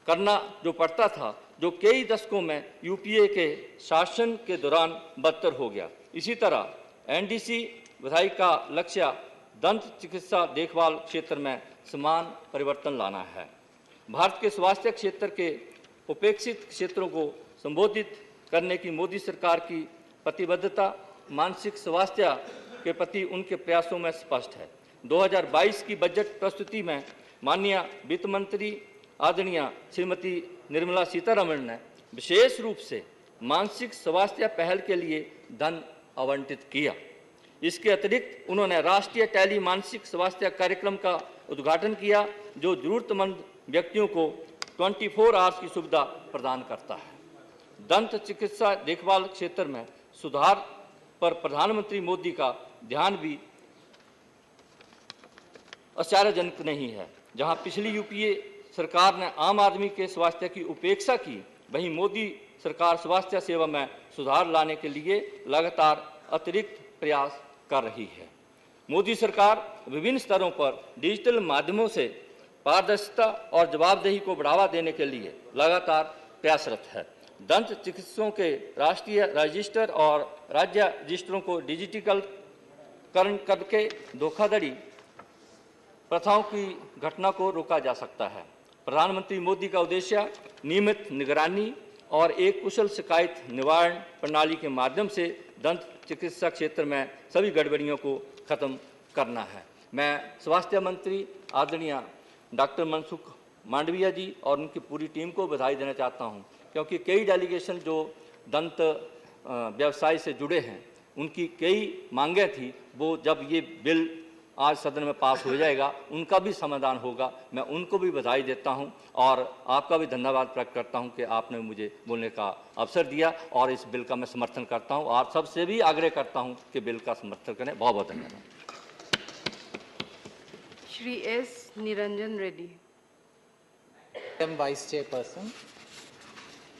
करना जो पड़ता था, जो कई दशकों में यूपीए के शासन के दौरान बदतर हो गया। इसी तरह एनडीसी विधेयक का लक्ष्य दंत चिकित्सा देखभाल क्षेत्र में समान परिवर्तन लाना है। भारत के स्वास्थ्य क्षेत्र के उपेक्षित क्षेत्रों को संबोधित करने की मोदी सरकार की प्रतिबद्धता मानसिक स्वास्थ्य के प्रति उनके प्रयासों में स्पष्ट है। 2022 की बजट प्रस्तुति में माननीय वित्त मंत्री आदरणीय श्रीमती निर्मला सीतारमण ने विशेष रूप से मानसिक स्वास्थ्य पहल के लिए धन आवंटित किया। इसके अतिरिक्त उन्होंने राष्ट्रीय टेली मानसिक स्वास्थ्य कार्यक्रम का उद्घाटन किया, जो जरूरतमंद व्यक्तियों को 24 आवर्स की सुविधा प्रदान करता है। दंत चिकित्सा देखभाल क्षेत्र में सुधार पर प्रधानमंत्री मोदी का ध्यान भी आश्चर्यजनक नहीं है। जहां पिछली यूपीए सरकार ने आम आदमी के स्वास्थ्य की उपेक्षा की, वहीं मोदी सरकार स्वास्थ्य सेवा में सुधार लाने के लिए लगातार अतिरिक्त प्रयास कर रही है। मोदी सरकार विभिन्न स्तरों पर डिजिटल माध्यमों से पारदर्शिता और जवाबदेही को बढ़ावा देने के लिए लगातार प्रयासरत है। दंत चिकित्सकों के राष्ट्रीय रजिस्टर और राज्य रजिस्टरों को डिजिटलीकरण करके धोखाधड़ी प्रथाओं की घटना को रोका जा सकता है। प्रधानमंत्री मोदी का उद्देश्य नियमित निगरानी और एक कुशल शिकायत निवारण प्रणाली के माध्यम से दंत चिकित्सा क्षेत्र में सभी गड़बड़ियों को खत्म करना है। मैं स्वास्थ्य मंत्री आदरणीय डॉक्टर मनसुख मांडविया जी और उनकी पूरी टीम को बधाई देना चाहता हूं, क्योंकि कई डेलीगेशन जो दंत व्यवसाय से जुड़े हैं उनकी कई मांगें थी, वो जब ये बिल आज सदन में पास हो जाएगा उनका भी समाधान होगा। मैं उनको भी बधाई देता हूं और आपका भी धन्यवाद प्रकट करता हूं कि आपने मुझे बोलने का अवसर दिया और इस बिल का मैं समर्थन करता हूं और सबसे भी आग्रह करता हूं कि बिल का समर्थन करें। बहुत बहुत धन्यवाद। Shri S. Niranjan Reddy. Madam Vice Chairperson,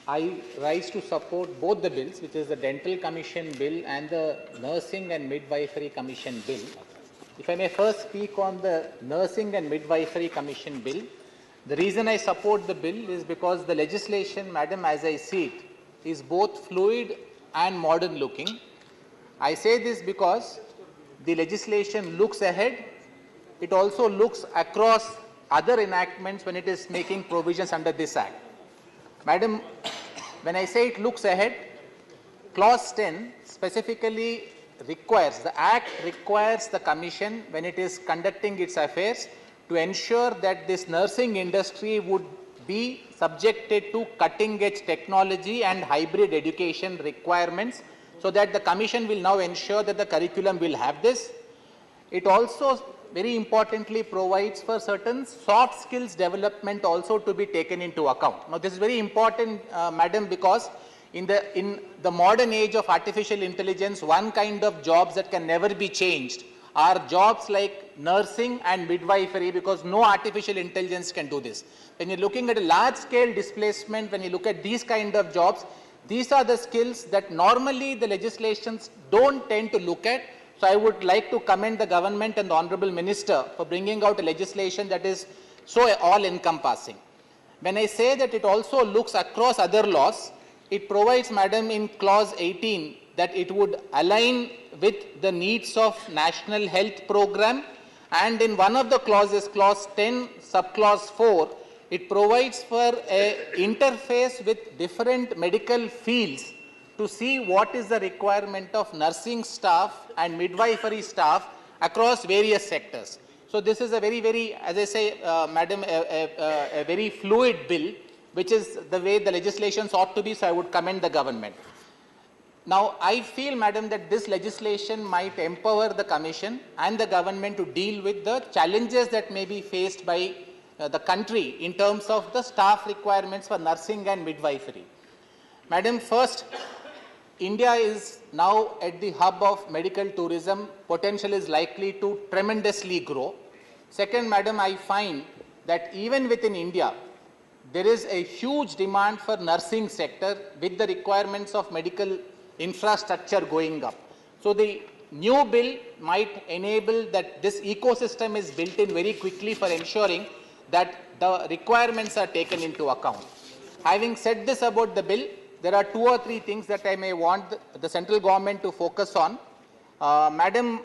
I rise to support both the bills, which is the Dental Commission Bill and the Nursing and Midwifery Commission Bill. If I may first speak on the Nursing and Midwifery Commission Bill, the reason I support the bill is because the legislation, Madam, as I see it, is both fluid and modern looking. I say this because the legislation looks ahead. It also looks across other enactments when it is making provisions under this Act. Madam, when I say it looks ahead, Clause 10 specifically requires, the Act requires the Commission, when it is conducting its affairs, to ensure that this nursing industry would be subjected to cutting-edge technology and hybrid education requirements, so that the Commission will now ensure that the curriculum will have this. It also very importantly provides for certain soft skills development also to be taken into account. Now this is very important, Madam, because in the modern age of artificial intelligence, one kind of jobs that can never be changed are jobs like nursing and midwifery, because no artificial intelligence can do this. When you're looking at a large scale displacement, when you look at these kind of jobs, these are the skills that normally the legislations don't tend to look at. So I would like to commend the government and the Honorable Minister for bringing out a legislation that is so all-encompassing. When I say that it also looks across other laws, it provides, Madam, in Clause 18 that it would align with the needs of National Health Program, and in one of the clauses, Clause 10, Subclause 4, it provides for an interface with different medical fields to see what is the requirement of nursing staff and midwifery staff across various sectors. So this is a very, as I say, Madam, a very fluid bill, which is the way the legislations ought to be, so I would commend the government. Now, I feel, Madam, that this legislation might empower the Commission and the government to deal with the challenges that may be faced by the country in terms of the staff requirements for nursing and midwifery. Madam, first, India is now at the hub of medical tourism. Potential is likely to tremendously grow. Second, Madam, I find that even within India, there is a huge demand for nursing sector with the requirements of medical infrastructure going up. So the new bill might enable that this ecosystem is built in very quickly for ensuring that the requirements are taken into account. Having said this about the bill, there are 2 or 3 things that I may want the central government to focus on. Madam,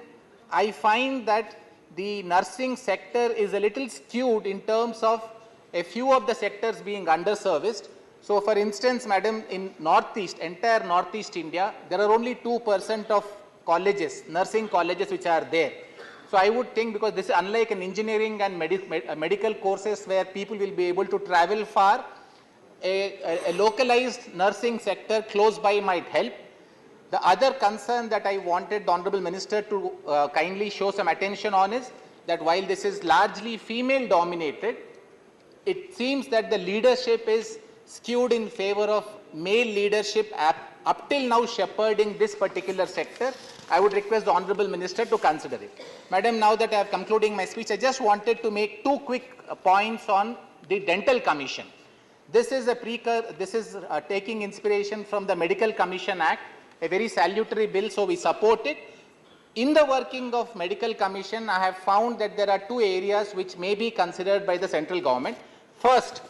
I find that the nursing sector is a little skewed in terms of a few of the sectors being underserviced. So for instance, Madam, in Northeast, entire Northeast India, there are only 2% of colleges, nursing colleges which are there. So I would think, because this is unlike an engineering and medical courses where people will be able to travel far, a localized nursing sector close by might help. The other concern that I wanted the Honorable Minister to kindly show some attention on is that while this is largely female dominated, it seems that the leadership is skewed in favor of male leadership up till now shepherding this particular sector. I would request the Honorable Minister to consider it. Madam, now that I am concluding my speech, I just wanted to make 2 quick points on the Dental Commission. This is taking inspiration from the Medical Commission Act, a very salutary bill, so we support it. In the working of Medical Commission, I have found that there are 2 areas which may be considered by the central government. First,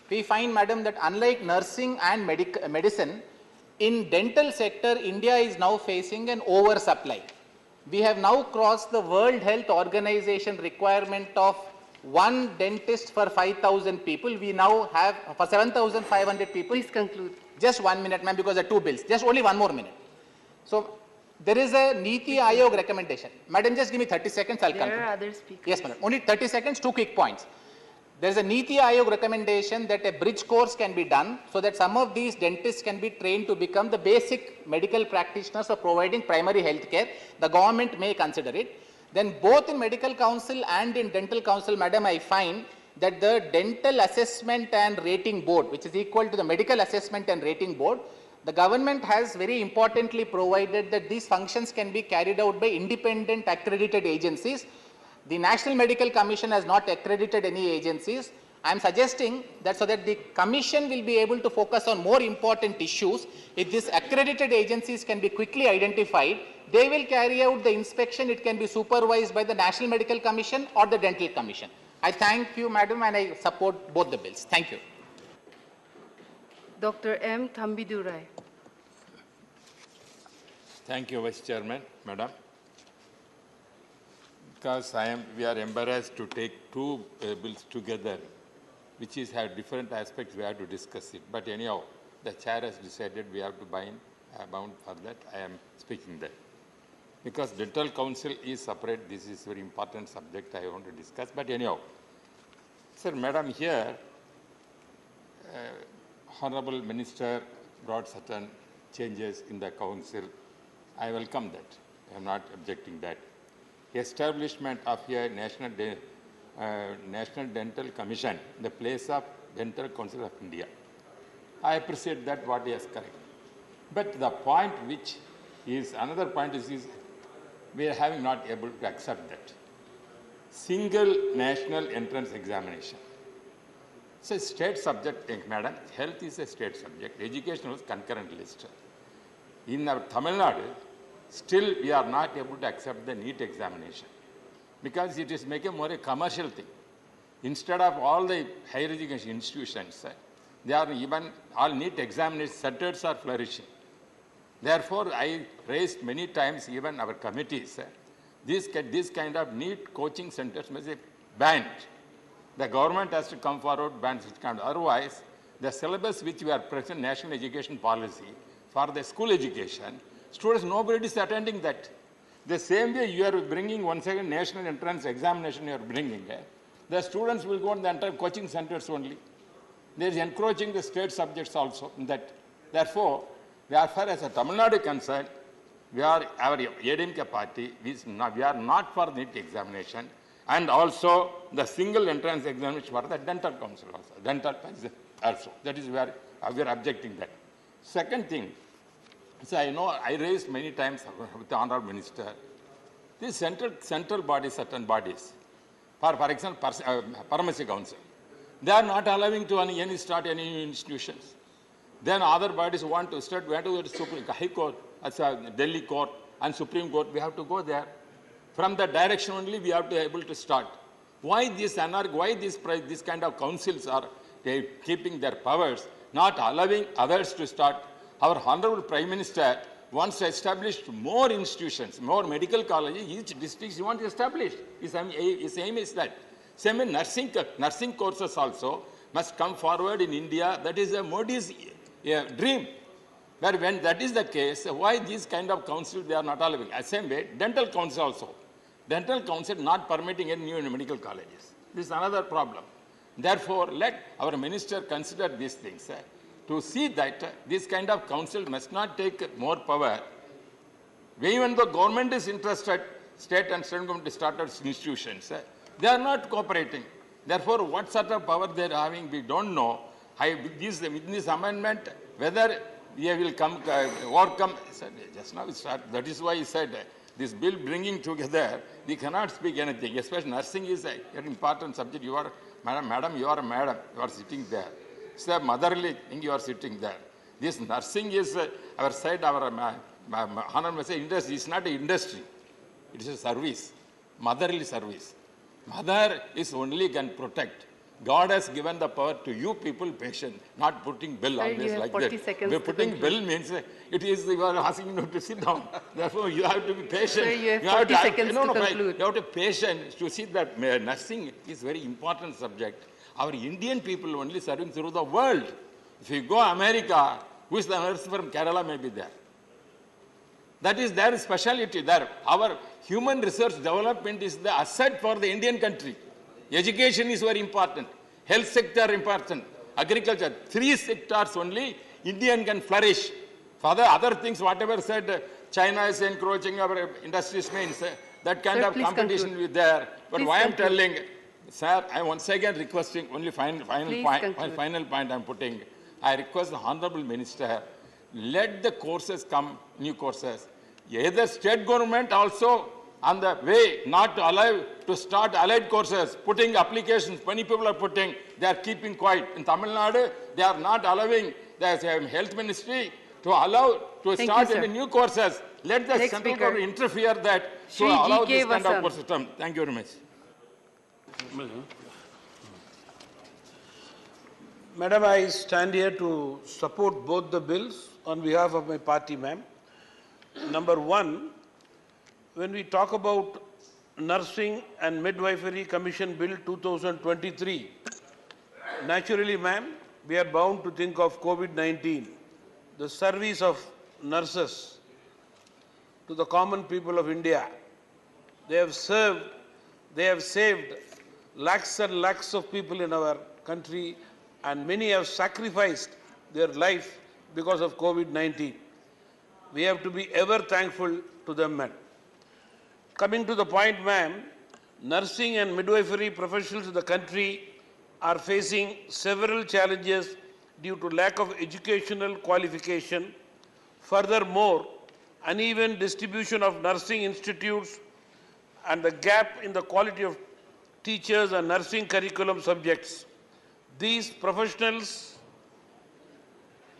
we find, Madam, that unlike nursing and medicine, in dental sector, India is now facing an oversupply. We have now crossed the World Health Organization requirement of 1 dentist for 5,000 people. We now have for 7,500 people. Please conclude. Just 1 minute, ma'am, because there are 2 bills. Just only 1 more minute. So There is a Niti Aayog recommendation. Madam, just give me 30 seconds, I'll conclude. There are other speakers. Yes, madam. Only 30 seconds, 2 quick points. There is a Niti Aayog recommendation that a bridge course can be done so that some of these dentists can be trained to become the basic medical practitioners of providing primary health care. The government may consider it. Then both in medical council and in dental council, madam, I find that the dental assessment and rating board, which is equal to the medical assessment and rating board, the government has very importantly provided that these functions can be carried out by independent accredited agencies. The National Medical Commission has not accredited any agencies. I am suggesting that so that the commission will be able to focus on more important issues, if these accredited agencies can be quickly identified, they will carry out the inspection. It can be supervised by the National Medical Commission or the Dental Commission. I thank you, madam, and I support both the bills. Thank you. Dr. M. Thambidurai. Thank you, Vice Chairman, Madam. Because we are embarrassed to take two bills together, which have different aspects, we have to discuss it. But anyhow, the chair has decided we have to bound for that. I am speaking that. Because Dental Council is separate, this is a very important subject I want to discuss. But anyhow, sir, Madam, here, Honorable Minister brought certain changes in the Council. I welcome that. I am not objecting that. Establishment of a National Dental Commission in the place of Dental Council of India. I appreciate that what he has correct. But the point which is, another point is we are having not able to accept that. Single national entrance examination. It's a state subject, madam. Health is a state subject. Education was concurrent list. In our Tamil Nadu, still we are not able to accept the NEET examination because it is making more a commercial thing. Instead of all the higher education institutions, they are even all NEET examination centers are flourishing. Therefore, I raised many times, even our committees, this kind of NEET coaching centers must be banned. The government has to come forward, ban such kind. Otherwise, the syllabus which we are present national education policy for the school education, students, nobody is attending that. The same way you are bringing once again national entrance examination you are bringing, the students will go to the entire coaching centers only. There is encroaching the state subjects also in that. Therefore, as far as the Tamil Nadu concerned, our ADMK party, we are not for NEET examination and also the single entrance examination for the dental council also. Dental also. That is where we are objecting that. Second thing, so I know I raised many times with the Honorable Minister, these central bodies, certain bodies, for example, Pharmacy Council, they are not allowing to start any institutions. Then other bodies want to start, we have to go to Supreme High Court, Delhi Court and Supreme Court, we have to go there. From the direction only we have to be able to start. Why this kind of councils are keeping their powers, not allowing others to start? Our Honorable Prime Minister wants to establish more institutions, more medical colleges, each district he wants to establish. His aim is that. Same in nursing courses also must come forward in India. That is Modi's dream. But when that is the case, why these kind of councils they are not allowing? Same way, dental council also. Dental council not permitting any new medical colleges. This is another problem. Therefore, let our minister consider these things to see that this kind of council must not take more power. Even though government is interested, state and central government started institutions, they are not cooperating. Therefore, what sort of power they are having, we don't know. With this amendment, whether we will overcome, just now we start. That is why he said this bill bringing together, we cannot speak anything. Especially nursing is a very important subject. You are, madam, you are sitting there. It's a motherly thing, you are sitting there. This nursing is our side, our honorable say industry. It's not an industry. It is a service, motherly service. Mother is only can protect. God has given the power to you people, patient, not putting bill always like that. Putting bill means it is you are asking you to sit down. Therefore, you have to be patient. Sir, you have 40 seconds to conclude. You have to be patient to see that nursing is very important subject. Our Indian people only serving through the world. If you go America, who is the nurse from Kerala may be there. That is their speciality there. Our human research development is the asset for the Indian country. Education is very important. Health sector important. Agriculture. 3 sectors only Indian can flourish. For the other things, whatever said, China is encroaching our industries means that kind of competition is there. But why I'm telling, sir, I once again requesting only final point I'm putting. I request the Honorable Minister, let the courses come, new courses. Either state government also on the way not to allow to start allied courses, putting applications, many people are putting, they are keeping quiet. In Tamil Nadu, they are not allowing the health ministry to allow to start any new courses. Let the central government interfere that to allow this kind of course system. Thank you very much. Madam, I stand here to support both the bills on behalf of my party, ma'am. Number one, when we talk about Nursing and Midwifery Commission Bill 2023, naturally, ma'am, we are bound to think of COVID-19, the service of nurses to the common people of India. They have saved lakhs and lakhs of people in our country, and many have sacrificed their life because of COVID-19. We have to be ever thankful to them, ma'am. Coming to the point, ma'am, nursing and midwifery professionals in the country are facing several challenges due to lack of educational qualification. Furthermore, uneven distribution of nursing institutes and the gap in the quality of teachers and nursing curriculum subjects. These professionals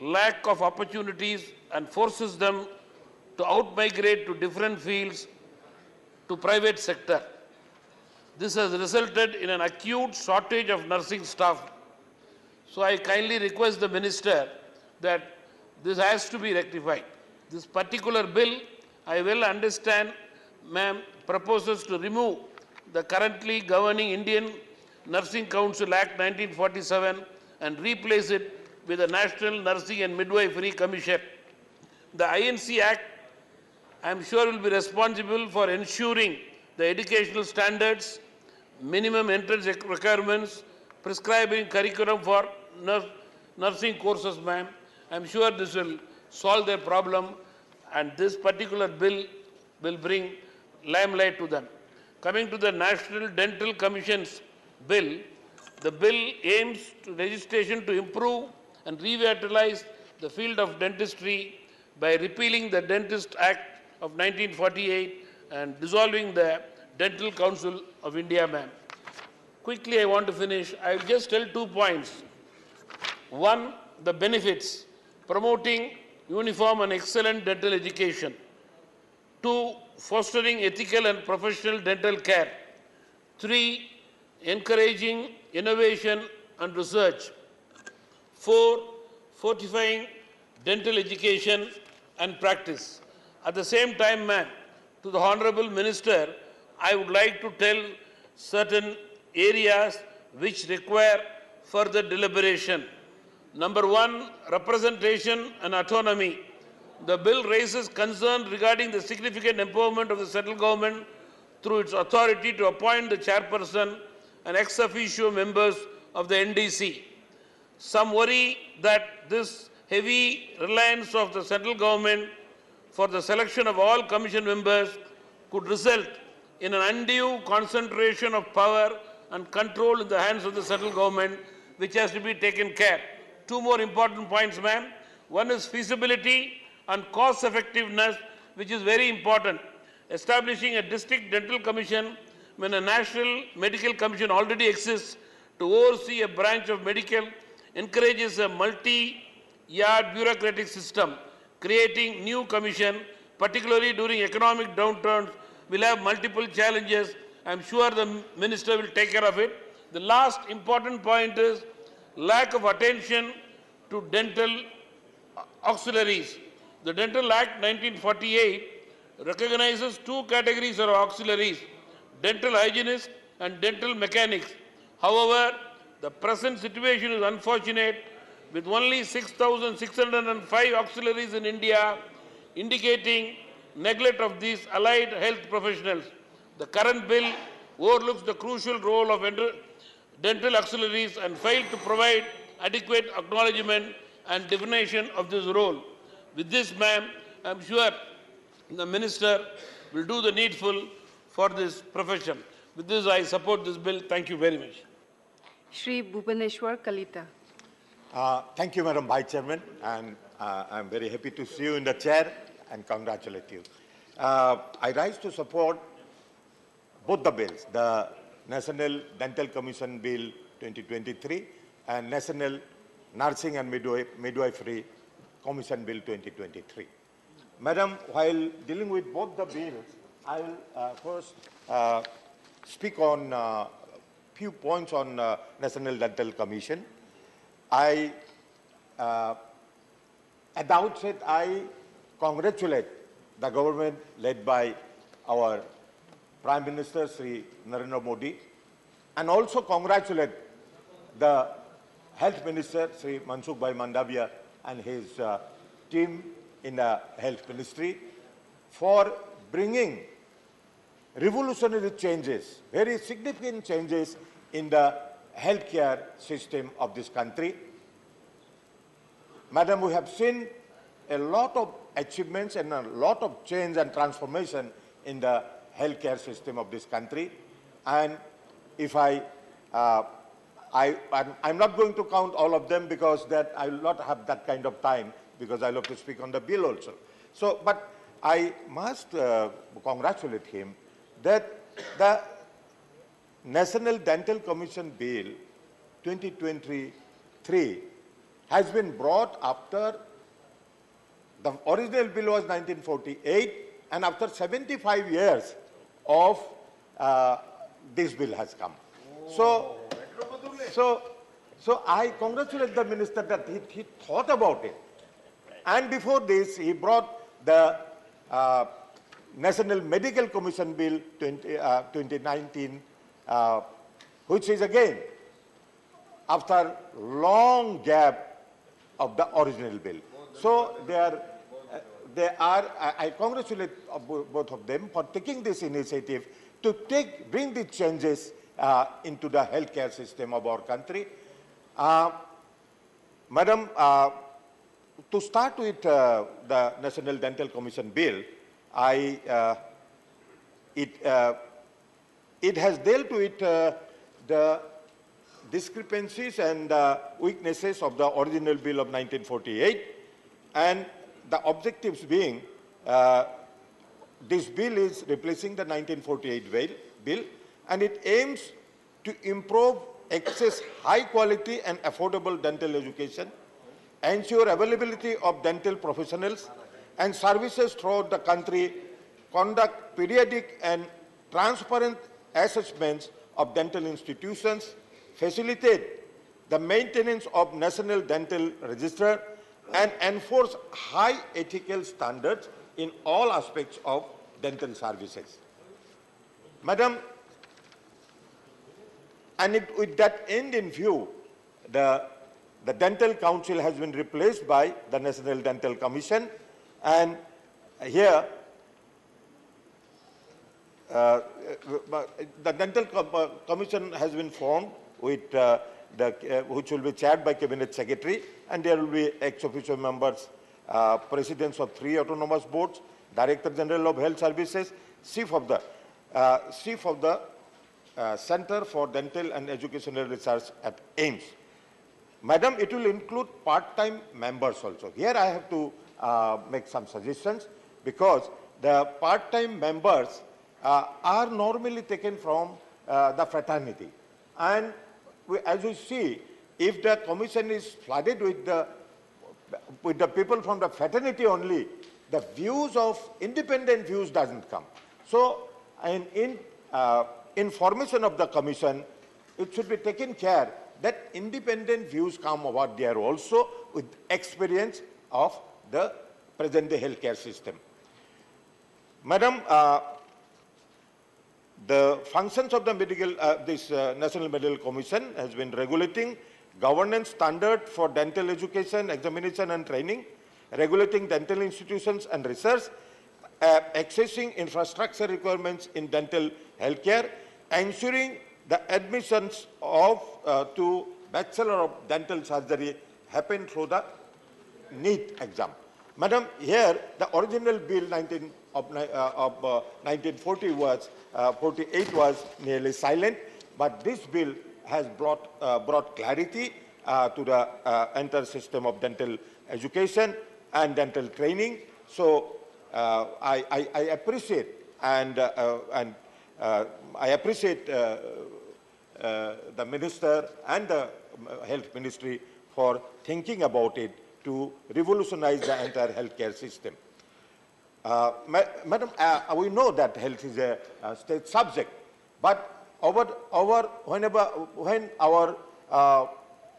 lack of opportunities and forces them to out-migrate to different fields to private sector. This has resulted in an acute shortage of nursing staff. So I kindly request the Minister that this has to be rectified. This particular bill, I well understand, ma'am, proposes to remove the currently governing Indian Nursing Council Act 1947 and replace it with the National Nursing and Midwifery Commission. The INC Act, I am sure, will be responsible for ensuring the educational standards, minimum entrance requirements, prescribing curriculum for nursing courses, ma'am. I am sure this will solve their problem, and this particular bill will bring limelight to them. Coming to the National Dental Commission's bill, the bill aims to legislation to improve and revitalize the field of dentistry by repealing the Dentist Act of 1948 and dissolving the Dental Council of India, ma'am. Quickly, I want to finish. I will just tell 2 points. One, the benefits, promoting uniform and excellent dental education. 2, fostering ethical and professional dental care. 3, encouraging innovation and research. 4, fortifying dental education and practice. At the same time, ma'am, to the Honorable Minister, I would like to tell certain areas which require further deliberation. Number 1, representation and autonomy. The bill raises concern regarding the significant empowerment of the central government through its authority to appoint the chairperson and ex officio members of the NDC. Some worry that this heavy reliance of the central government for the selection of all commission members could result in an undue concentration of power and control in the hands of the central government, which has to be taken care. 2 more important points, ma'am. One is feasibility and cost effectiveness, which is very important. Establishing a district dental commission when a national medical commission already exists to oversee a branch of medical encourages a multi-yard bureaucratic system. Creating new commission, particularly during economic downturns, will have multiple challenges. I am sure the Minister will take care of it. The last important point is lack of attention to dental auxiliaries. The Dental Act 1948 recognizes 2 categories of auxiliaries, dental hygienists and dental mechanics. However, the present situation is unfortunate, with only 6,605 auxiliaries in India, indicating neglect of these allied health professionals. The current bill overlooks the crucial role of dental auxiliaries and failed to provide adequate acknowledgement and definition of this role. With this, ma'am, I am sure the Minister will do the needful for this profession. With this, I support this bill. Thank you very much. Shri Bhubaneswar Kalita. Thank you, Madam Vice Chairman, and I'm very happy to see you in the chair and congratulate you. I rise to support both the bills, the National Dental Commission Bill 2023 and National Nursing and Midwifery Commission Bill 2023. Madam, while dealing with both the bills, I will first speak on a few points on National Dental Commission. At the outset, I congratulate the government led by our Prime Minister, Sri Narendra Modi, and also congratulate the Health Minister, Sri Mansukh Bhai Mandavia, and his team in the Health Ministry for bringing revolutionary changes, very significant changes in the healthcare system of this country. Madam, we have seen a lot of achievements and a lot of change and transformation in the healthcare system of this country. And if I'm not going to count all of them because that I will not have that kind of time because I love to speak on the bill also. So, but I must congratulate him that the National Dental Commission Bill 2023 has been brought after the original bill was 1948, and after 75 years of this bill has come. So I congratulate the minister that he thought about it. And before this, he brought the National Medical Commission Bill 2019, which is again after long gap of the original bill. So I congratulate both of them for taking this initiative to bring the changes into the healthcare system of our country. Madam, to start with the National Dental Commission Bill, it has dealt with the discrepancies and weaknesses of the original bill of 1948, and the objectives being this bill is replacing the 1948 bill, and it aims to improve access high quality and affordable dental education, ensure availability of dental professionals and services throughout the country, conduct periodic and transparent assessments of dental institutions, facilitate the maintenance of National Dental Register, and enforce high ethical standards in all aspects of dental services. Madam, and with that end in view, the Dental Council has been replaced by the National Dental Commission, and here the Dental Commission has been formed with which will be chaired by Cabinet Secretary, and there will be ex officio members, presidents of 3 autonomous boards, Director General of Health Services, Chief of the Center for Dental and Educational Research at AIIMS. Madam, it will include part-time members also. Here I have to make some suggestions, because the part-time members are normally taken from the fraternity. And as we see, if the commission is flooded with the people from the fraternity only, the views of independent views doesn't come. So in formation of the commission, it should be taken care that independent views come over there also with experience of the present-day healthcare system. Madam, the functions of the National Medical Commission has been regulating governance standard for dental education, examination and training, regulating dental institutions and research, accessing infrastructure requirements in dental healthcare, ensuring the admissions of to Bachelor of Dental Surgery happen through the NEET exam. Madam, here the original bill 1940 was 48 was nearly silent, but this bill has brought clarity to the entire system of dental education and dental training. So I appreciate and I appreciate the minister and the health ministry for thinking about it to revolutionize the entire healthcare system. Madam, we know that health is a state subject, but when our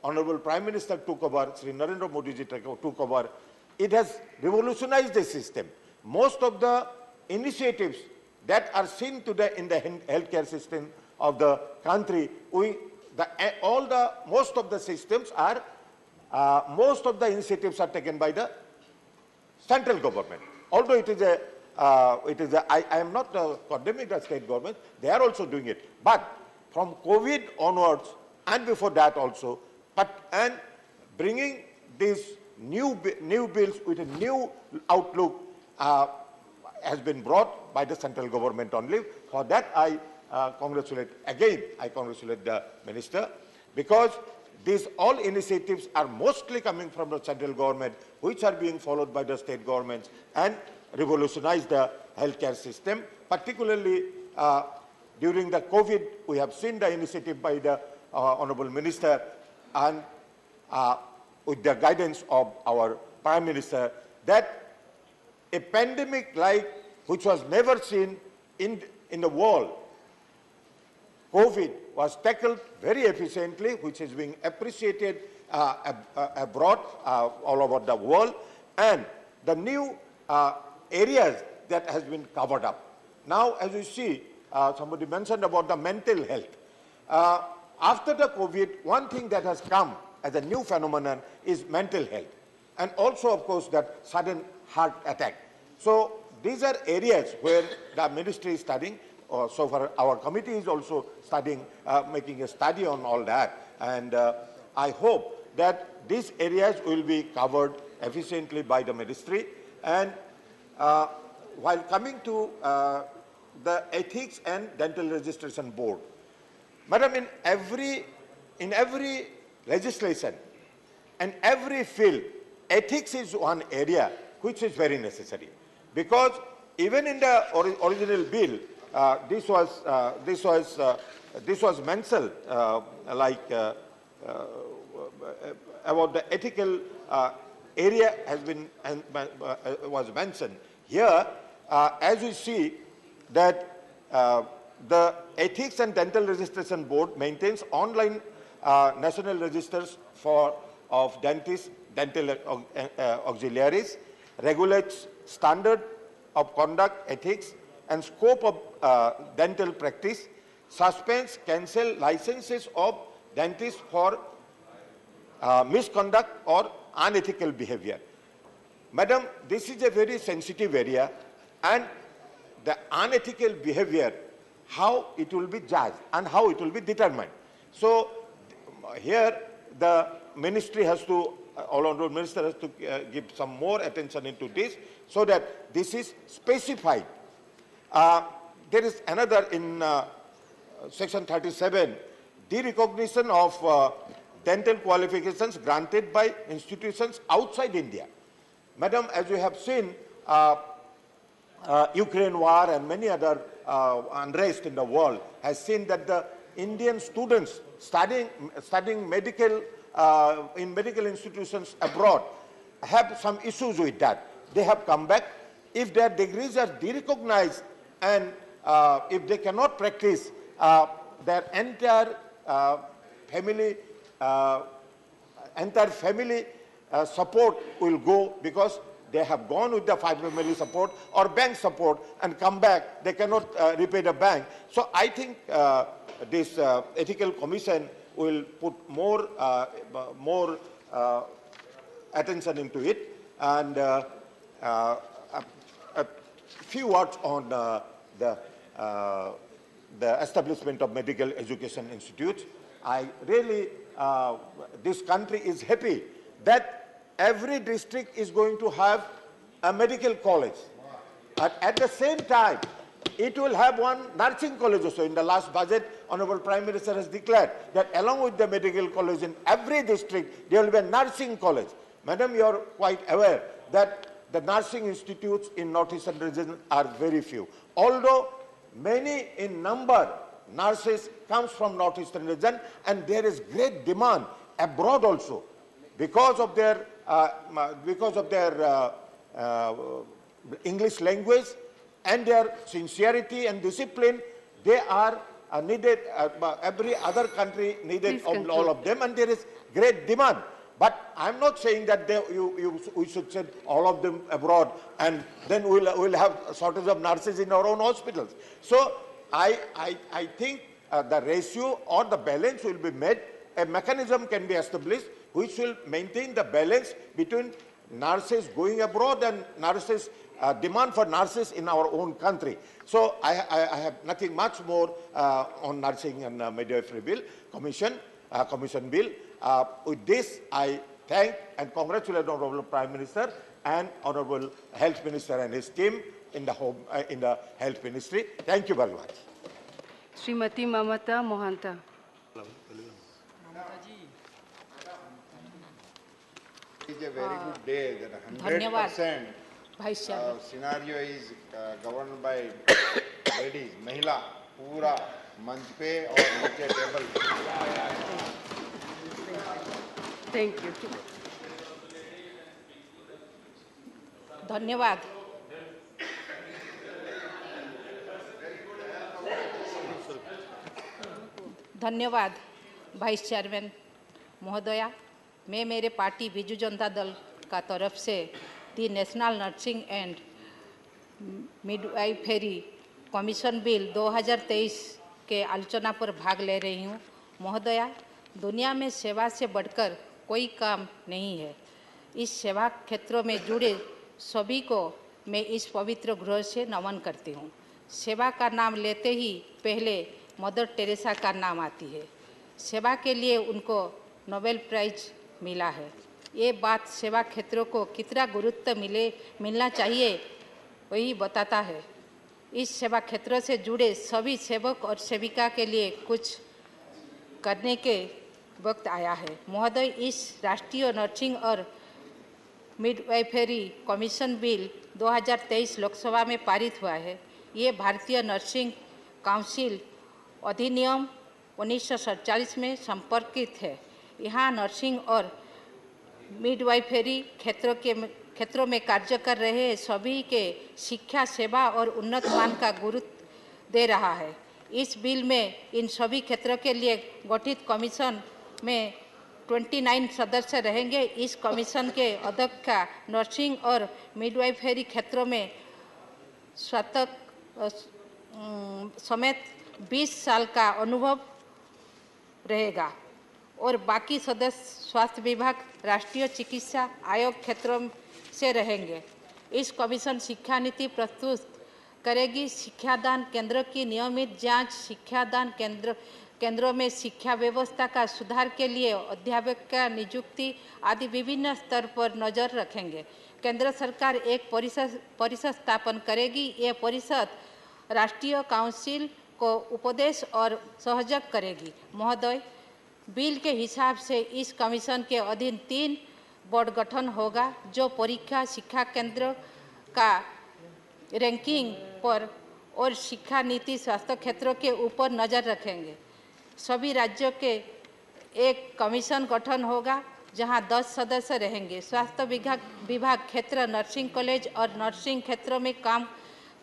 Honorable Prime Minister took over, Sri Narendra Modi ji took over, it has revolutionized the system. Most of the initiatives that are seen today in the healthcare system of the country, most of the systems are, most of the initiatives are taken by the central government. Although I am not condemning the state government, they are also doing it. But from COVID onwards and before that also, and bringing these new bills with a new outlook has been brought by the central government only. For that I congratulate the minister, because these all initiatives are mostly coming from the central government, which are being followed by the state governments and revolutionize the healthcare system. Particularly during the COVID, we have seen the initiative by the Honorable Minister and with the guidance of our Prime Minister, that a pandemic like which was never seen in the world, COVID, was tackled very efficiently, which is being appreciated abroad, all over the world, and the new areas that has been covered up. Now, as you see, somebody mentioned about the mental health. After the COVID, one thing that has come as a new phenomenon is mental health, and also, of course, that sudden heart attack. So these are areas where the ministry is studying. So far, our committee is also studying, making a study on all that. And I hope that these areas will be covered efficiently by the ministry. And while coming to the Ethics and Dental Registration Board, Madam, in every legislation and every field, ethics is one area which is very necessary, because even in the original bill, this was mentioned about the ethical area has been was mentioned here. As we see that the Ethics and Dental Registration Board maintains online national registers of dentists, dental auxiliaries, regulates standard of conduct, ethics, and scope of dental practice, suspends, cancel licenses of dentists for misconduct or unethical behavior. Madam, this is a very sensitive area, and the unethical behavior, how it will be judged and how it will be determined. So here the ministry has to, Honorable Minister has to give some more attention into this, so that this is specified. There is another in section 37, derecognition of dental qualifications granted by institutions outside India. Madam, as you have seen, Ukraine war and many other unrest in the world has seen that the Indian students studying medical in medical institutions abroad have some issues with that. They have come back. If their degrees are derecognized and if they cannot practice, their entire family support will go, because they have gone with the family support or bank support and come back, they cannot repay the bank. So I think this ethical commission will put more attention into it, and few words on the establishment of medical education institutes. I really, this country is happy that every district is going to have a medical college. At the same time, it will have one nursing college also. In the last budget, Honorable Prime Minister has declared that along with the medical college in every district, there will be a nursing college. Madam, you are quite aware that the nursing institutes in Northeastern region are very few. Although many in number nurses comes from Northeastern region, and there is great demand abroad also because of their English language and their sincerity and discipline. They are needed. Every other country needed all of them, and there is great demand. But I'm not saying that we should send all of them abroad, and then we'll have a shortage of nurses in our own hospitals. So I think the ratio or the balance will be made. A mechanism can be established which will maintain the balance between nurses going abroad and nurses demand for nurses in our own country. So I have nothing much more on nursing and midwifery bill commission bill. With this, I thank and congratulate Honorable Prime Minister and Honorable Health Minister and his team in the Health Ministry. Thank you very much. Srimati Mamata Mohanta. It is a very good day that 100% scenario is governed by ladies, Mahila, पूरा मंच पे और नीचे table. Thank you. धन्यवाद. धन्यवाद vice chairman महोदया. मैं मेरे पार्टी बिजू जनता दल का तरफ से the national nursing and midwifery commission bill 2023 के आलोचना पर भाग ले रही हूँ. महोदया, दुनिया में सेवा से बढ़कर कोई काम नहीं है. इस सेवा क्षेत्रों में जुड़े सभी को मैं इस पवित्र गृह से नमन करती हूँ. सेवा का नाम लेते ही पहले मदर टेरेसा का नाम आती है. सेवा के लिए उनको नोबेल प्राइज मिला है. ये बात सेवा क्षेत्रों को कितना गुरुत्व मिलना चाहिए वही बताता है. इस सेवा क्षेत्र से जुड़े सभी सेवक और सेविका के लिए कुछ करने के वक्त आया है. महोदय, इस राष्ट्रीय नर्सिंग और मिडवाइफरी कमीशन बिल 2023 लोकसभा में पारित हुआ है. ये भारतीय नर्सिंग काउंसिल अधिनियम 1947 में संपर्कित है. यहाँ नर्सिंग और मिडवाइफरी क्षेत्रों में कार्य कर रहे सभी के शिक्षा, सेवा और उन्नत मान का गुरुत्व दे रहा है. इस बिल में इन सभी क्षेत्रों के लिए गठित कमीशन में 29 सदस्य रहेंगे. इस कमीशन के अध्यक्ष का नर्सिंग और मिडवाइफरी क्षेत्रों में स्नातक समेत 20 साल का अनुभव रहेगा और बाकी सदस्य स्वास्थ्य विभाग, राष्ट्रीय चिकित्सा आयोग क्षेत्रों से रहेंगे. इस कमीशन शिक्षा नीति प्रस्तुत करेगी. शिक्षादान केंद्र की नियमित जांच, शिक्षादान केंद्रों में शिक्षा व्यवस्था का सुधार के लिए अध्यापक का नियुक्ति आदि विभिन्न स्तर पर नजर रखेंगे. केंद्र सरकार एक परिषद स्थापन करेगी. ये परिषद राष्ट्रीय काउंसिल को उपदेश और सहयोग करेगी. महोदय, बिल के हिसाब से इस कमीशन के अधीन 3 बोर्ड गठन होगा जो परीक्षा, शिक्षा केंद्र का रैंकिंग पर और शिक्षा नीति, स्वास्थ्य क्षेत्रों के ऊपर नज़र रखेंगे. सभी राज्यों के एक कमीशन गठन होगा जहां 10 सदस्य रहेंगे. स्वास्थ्य विभाग क्षेत्र, नर्सिंग कॉलेज और नर्सिंग क्षेत्रों में काम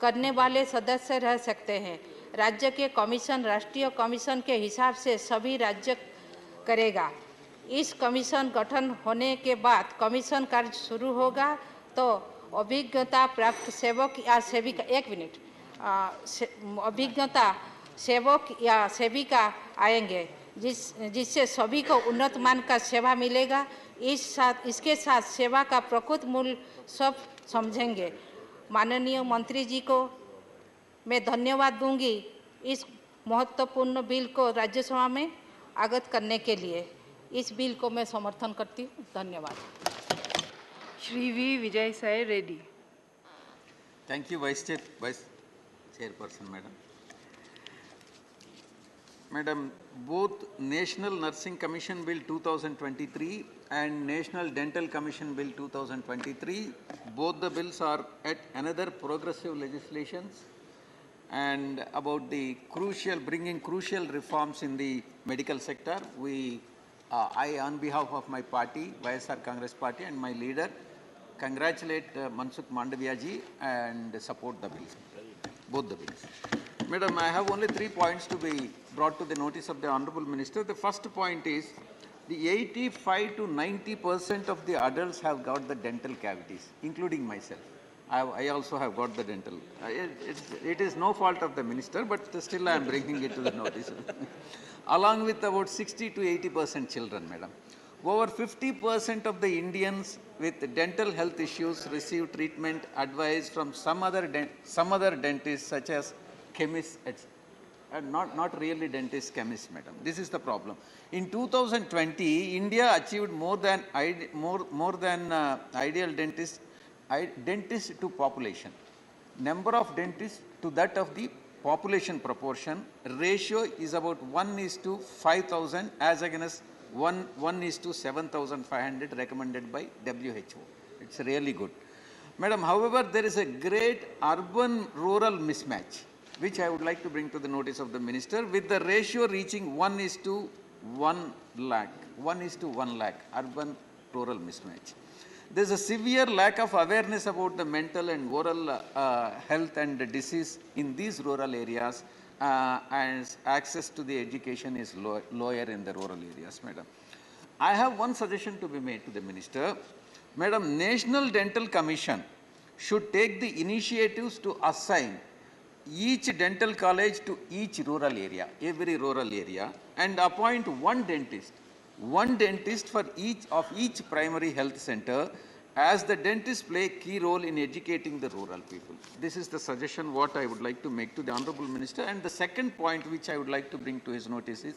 करने वाले सदस्य रह सकते हैं. राज्य के कमीशन राष्ट्रीय कमीशन के हिसाब से सभी राज्य करेगा. इस कमीशन गठन होने के बाद कमीशन कार्य शुरू होगा तो अभिज्ञता प्राप्त सेवक या सेविका अभिज्ञता सेवक या सेविका आएंगे जिससे सभी को उन्नत मान का सेवा मिलेगा. इसके साथ सेवा का प्रकृत मूल्य सब समझेंगे. माननीय मंत्री जी को मैं धन्यवाद दूंगी इस महत्वपूर्ण बिल को राज्यसभा में आगत करने के लिए। इस बिल को मैं समर्थन करती हूँ। धन्यवाद। Shri V. Vijay Sai Reddy. Thank you, Vice Chairperson, Madam. Madam, both National Nursing Commission Bill 2023 and National Dental Commission Bill 2023, both the bills are at another progressive legislations and about the bringing crucial reforms in the medical sector. I, on behalf of my party, YSR Congress Party, and my leader, congratulate Mansukh Mandavia ji and support the bills, both the bills. Madam, I have only 3 points to be brought to the notice of the Honorable Minister. The first point is the 85 to 90% of the adults have got the dental cavities, including myself. I also have got the dental. It is no fault of the minister, but still I am bringing it to the notice. Along with about 60 to 80% children, madam. Over 50% of the Indians with dental health issues receive treatment advice from some other dentists, such as chemists, not really dentists, chemists, madam. This is the problem. In 2020, India achieved more than ideal dentists to population. Number of dentists to that of the population proportion ratio is about 1:5,000 as against 1:7,500 recommended by WHO. It's really good. Madam, however, there is a great urban-rural mismatch, which I would like to bring to the notice of the minister, with the ratio reaching 1:1 lakh, urban-rural mismatch. There is a severe lack of awareness about the mental and oral health and disease in these rural areas, and access to the education is lower in the rural areas, madam. I have one suggestion to be made to the minister. Madam, National Dental Commission should take the initiatives to assign each dental college to each rural area, every rural area, and appoint one dentist for each primary health center, as the dentists play a key role in educating the rural people. This is the suggestion what I would like to make to the Honorable Minister. And the second point which I would like to bring to his notice is,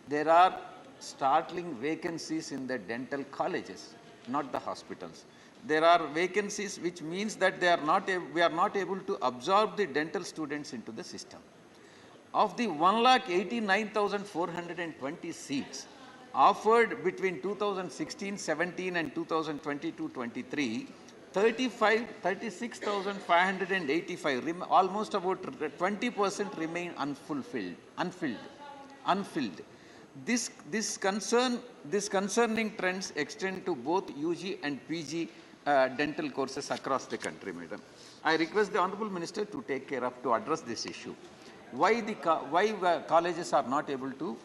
there are startling vacancies in the dental colleges, not the hospitals. There are vacancies, which means that we are not able to absorb the dental students into the system. Of the 1,89,420 seats offered between 2016-17 and 2022-23, 36,585, almost about 20% remain unfilled. This concerning trends extend to both UG and PG dental courses across the country, madam. I request the Honorable Minister to address this issue. Why colleges are not able to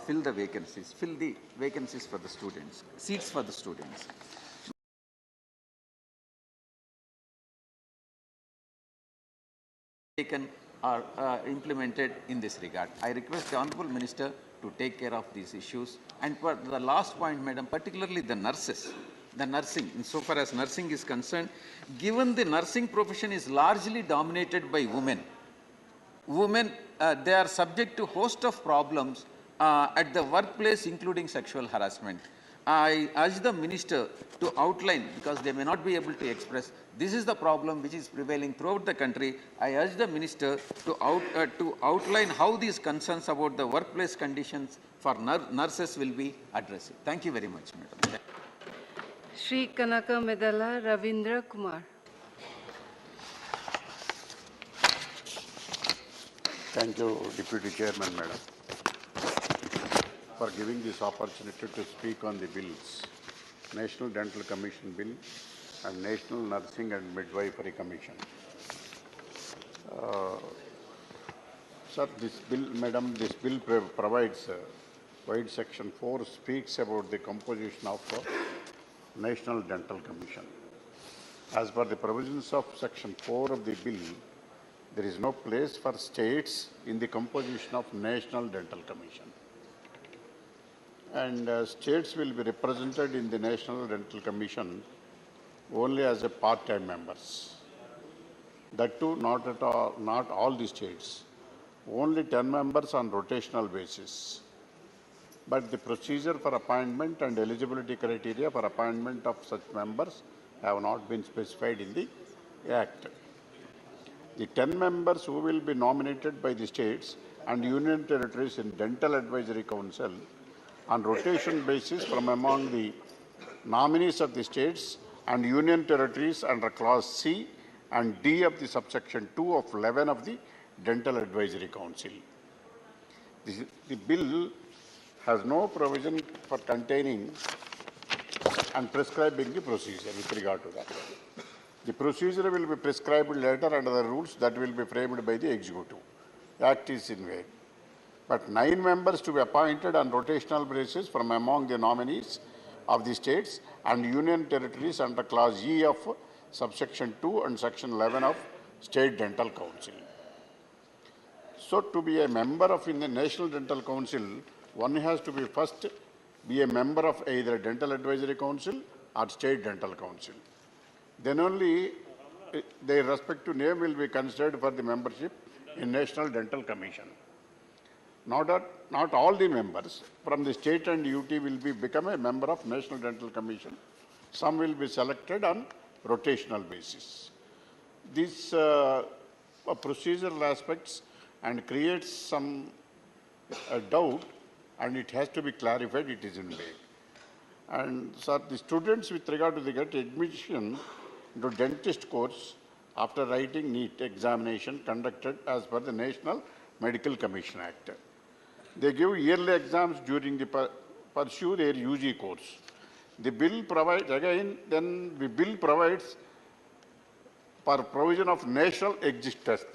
fill the vacancies for the students, seats for the students. Taken or implemented in this regard. I request the Honorable Minister to take care of these issues. And for the last point, madam, particularly the nurses, the nursing, insofar as nursing is concerned, given the nursing profession is largely dominated by women, they are subject to a host of problems at the workplace, including sexual harassment. I urge the minister to outline, because they may not be able to express, this is the problem which is prevailing throughout the country. I urge the minister to outline how these concerns about the workplace conditions for nurses will be addressed. Thank you very much, madam. Shri Kanaka Medala Ravindra Kumar. Thank you, Deputy Chairman, madam, for giving this opportunity to speak on the bills, National Dental Commission Bill and National Nursing and Midwifery Commission. Sir, this bill, madam, this bill provides, wide section 4 speaks about the composition of National Dental Commission. As per the provisions of section 4 of the bill, there is no place for states in the composition of National Dental Commission. And states will be represented in the National Dental Commission only as a part-time members. That too, not all the states. Only 10 members on rotational basis. But the procedure for appointment and eligibility criteria for appointment of such members have not been specified in the Act. The 10 members who will be nominated by the states and union territories in Dental Advisory Council on rotation basis from among the nominees of the states and union territories under Clause C and D of the subsection 2 of 11 of the Dental Advisory Council. The bill has no provision for containing and prescribing the procedure with regard to that. The procedure will be prescribed later under the rules that will be framed by the executive. Act is in vain. But 9 members to be appointed on rotational basis from among the nominees of the states and union territories under Clause E of subsection 2 and section 11 of State Dental Council. So to be a member of in the National Dental Council, one has to be a member of either Dental Advisory Council or State Dental Council. Then only their respective name will be considered for the membership in National Dental Commission. Not all the members from the state and UT will become a member of National Dental Commission. Some will be selected on rotational basis. These procedural aspects and creates some doubt, and it has to be clarified. It is in vague. And sir, the students with regard to the get admission into dentist course after writing NEET examination conducted as per the National Medical Commission Act. They give yearly exams during the pursue their UG course. The bill provides, again, then the bill provides for provision of national exit test.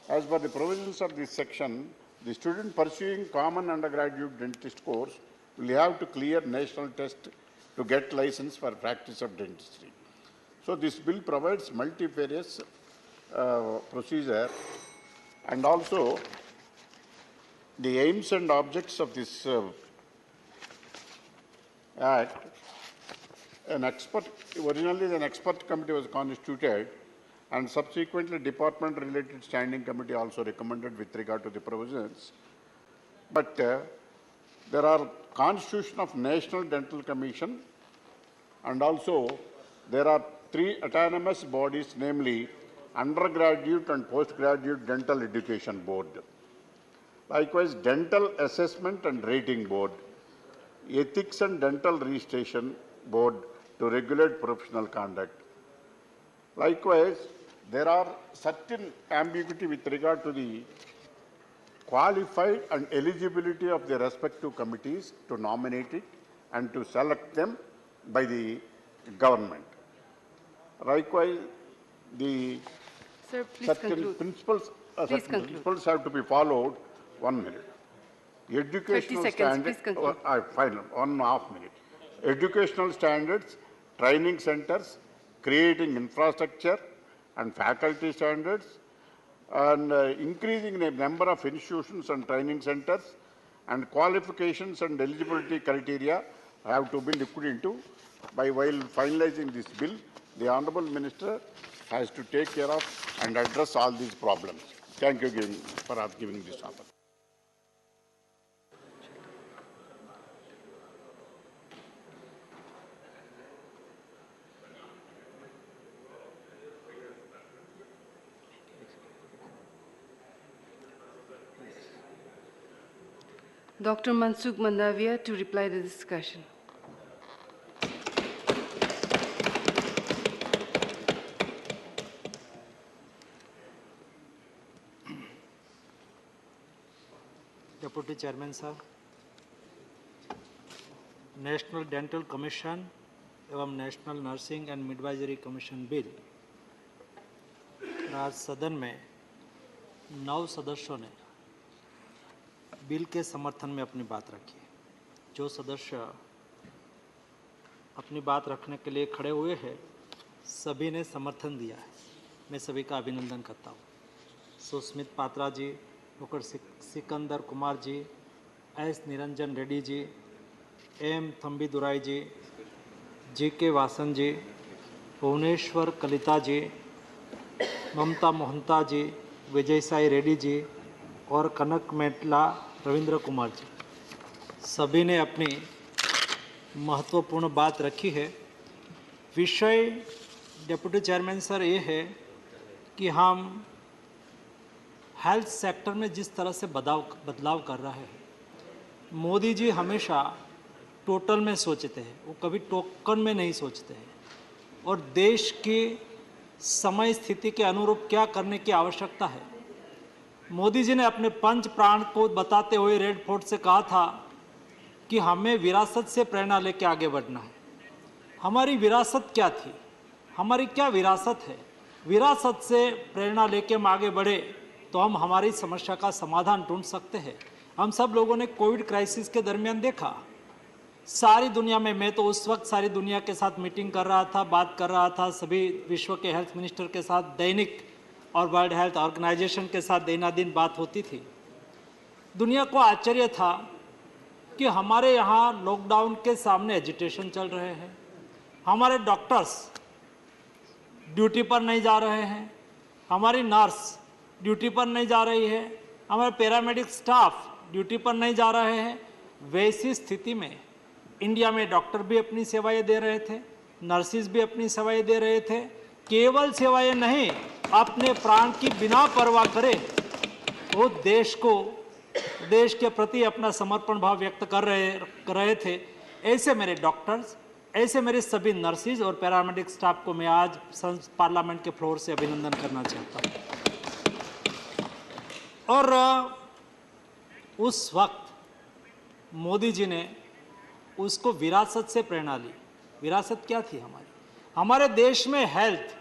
As per the provisions of this section, the student pursuing common undergraduate dentist course will have to clear national test to get license for practice of dentistry. So this bill provides multifarious procedure, and also the aims and objects of this Act. Originally an expert committee was constituted, and subsequently department-related standing committee also recommended with regard to the provisions. But there are Constitution of National Dental Commission, and also there are 3 autonomous bodies, namely Undergraduate and Postgraduate Dental Education Board. Likewise, Dental Assessment and Rating Board, Ethics and Dental Registration Board to regulate professional conduct. Likewise, there are certain ambiguity with regard to the qualified and eligibility of the respective committees to nominate it and to select them by the government. Likewise, the Sir, please certain conclude. principles, Please certain conclude. principles have to be followed. 1 minute. 30 Educational seconds, standards. please conclude. Final, 1.5 minutes. Educational standards, training centers, creating infrastructure and faculty standards, and increasing the number of institutions and training centers, and qualifications and eligibility criteria have to be looked into. While finalizing this bill, the Honorable Minister has to take care of and address all these problems. Thank you for giving this opportunity. Dr. Mansukh Mandavia to reply to the discussion. Deputy Chairman साहब, national dental commission एवं national nursing and midwifery commission bill आज सदन में 9 सदस्यों ने bill के समर्थन में अपनी बात रखी। जो सदस्य अपनी बात रखने के लिए खड़े हुए हैं, सभी ने समर्थन दिया है। मैं सभी का अभिनंदन करता हूँ। सुस्मित पात्रा जी, doctor Sikandar Kumar ji, S Niranjan Reddy ji, M Thambi दुराई जी, जी.के. वासन जी, भुवनेश्वर कलिता जी, ममता मोहंता जी, विजय साई रेड्डी जी और कनक मेटला रविंद्र कुमार जी, सभी ने अपनी महत्वपूर्ण बात रखी है। विषय डिप्टी चेयरमैन सर ये है कि हम हेल्थ सेक्टर में जिस तरह से बदलाव कर रहे हैं, मोदी जी हमेशा टोटल में सोचते हैं, वो कभी टोकन में नहीं सोचते हैं, और देश की समय स्थिति के अनुरूप क्या करने की आवश्यकता है। मोदी जी ने अपने पंच प्राण को बताते हुए रेड फोर्ट से कहा था कि हमें विरासत से प्रेरणा लेकर आगे बढ़ना है। हमारी विरासत क्या थी, हमारी क्या विरासत है? विरासत से प्रेरणा लेके हम आगे बढ़े तो हम हमारी समस्या का समाधान ढूंढ सकते हैं। हम सब लोगों ने कोविड क्राइसिस के दरमियान देखा, सारी दुनिया में, मैं तो उस वक्त सारी दुनिया के साथ मीटिंग कर रहा था, बात कर रहा था, सभी विश्व के हेल्थ मिनिस्टर के साथ दैनिक और वर्ल्ड हेल्थ ऑर्गेनाइजेशन के साथ दिन बात होती थी। दुनिया को आश्चर्य था कि हमारे यहाँ लॉकडाउन के सामने एजिटेशन चल रहे हैं, हमारे डॉक्टर्स ड्यूटी पर नहीं जा रहे हैं, हमारी नर्स ड्यूटी पर नहीं जा रही है, हमारे पैरामेडिक स्टाफ ड्यूटी पर नहीं जा रहे हैं। वैसी स्थिति में इंडिया में डॉक्टर भी अपनी सेवाएं दे रहे थे, नर्सिस भी अपनी सेवाएं दे रहे थे। केवल सेवाएं नहीं, अपने प्राण की बिना परवाह करे वो देश के प्रति अपना समर्पण भाव व्यक्त कर रहे थे। ऐसे मेरे डॉक्टर्स, ऐसे मेरे सभी नर्सिस और पैरामेडिक स्टाफ को मैं आज पार्लियामेंट के फ्लोर से अभिनंदन करना चाहता हूँ। और उस वक्त मोदी जी ने उसको विरासत से प्रेरणा ली। विरासत क्या थी हमारी? हमारे देश में हेल्थ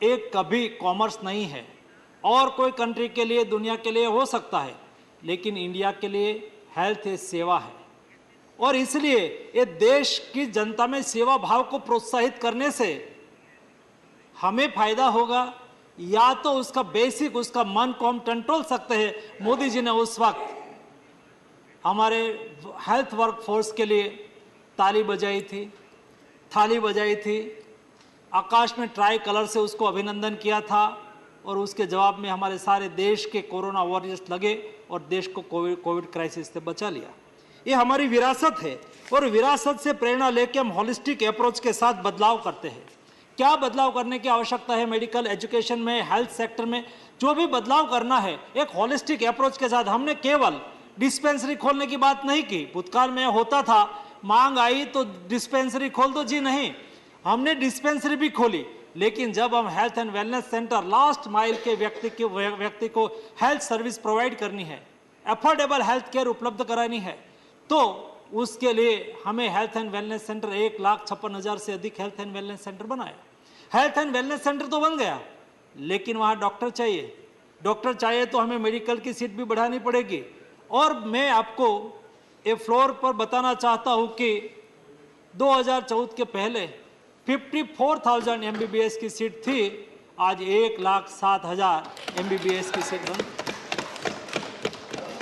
एक कभी कॉमर्स नहीं है, और कोई कंट्री के लिए, दुनिया के लिए हो सकता है, लेकिन इंडिया के लिए हेल्थ एक सेवा है। और इसलिए ये देश की जनता में सेवा भाव को प्रोत्साहित करने से हमें फायदा होगा, या तो उसका बेसिक, उसका मन को हम कंट्रोल सकते हैं। मोदी जी ने उस वक्त हमारे हेल्थ वर्कफोर्स के लिए ताली बजाई थी, थाली बजाई थी, आकाश में ट्राई कलर से उसको अभिनंदन किया था, और उसके जवाब में हमारे सारे देश के कोरोना वॉरियर्स लगे और देश को कोविड क्राइसिस से बचा लिया। ये हमारी विरासत है, और विरासत से प्रेरणा लेके हम होलिस्टिक अप्रोच के साथ बदलाव करते हैं। क्या बदलाव करने की आवश्यकता है मेडिकल एजुकेशन में, हेल्थ सेक्टर में? जो भी बदलाव करना है एक होलिस्टिक अप्रोच के साथ। हमने केवल डिस्पेंसरी खोलने की बात नहीं की। भूतकाल में होता था, मांग आई तो डिस्पेंसरी खोल दो, जी नहीं, हमने डिस्पेंसरी भी खोली, लेकिन जब हम health and wellness centre, last mile के व्यक्ति को हेल्थ सर्विस प्रोवाइड करनी है, अफोर्डेबल हेल्थ केयर उपलब्ध करानी है, तो उसके लिए हमें हेल्थ एंड वेलनेस सेंटर 1,56,000 से अधिक हेल्थ एंड वेलनेस सेंटर बनाया। हेल्थ एंड वेलनेस सेंटर तो बन गया, लेकिन वहाँ डॉक्टर चाहिए। डॉक्टर चाहिए तो हमें मेडिकल की सीट भी बढ़ानी पड़ेगी। और मैं आपको ये फ्लोर पर बताना चाहता हूँ कि 2014 के पहले 54,000 MBBS की सीट थी, आज 1,07,000 MBBS की सीट बन।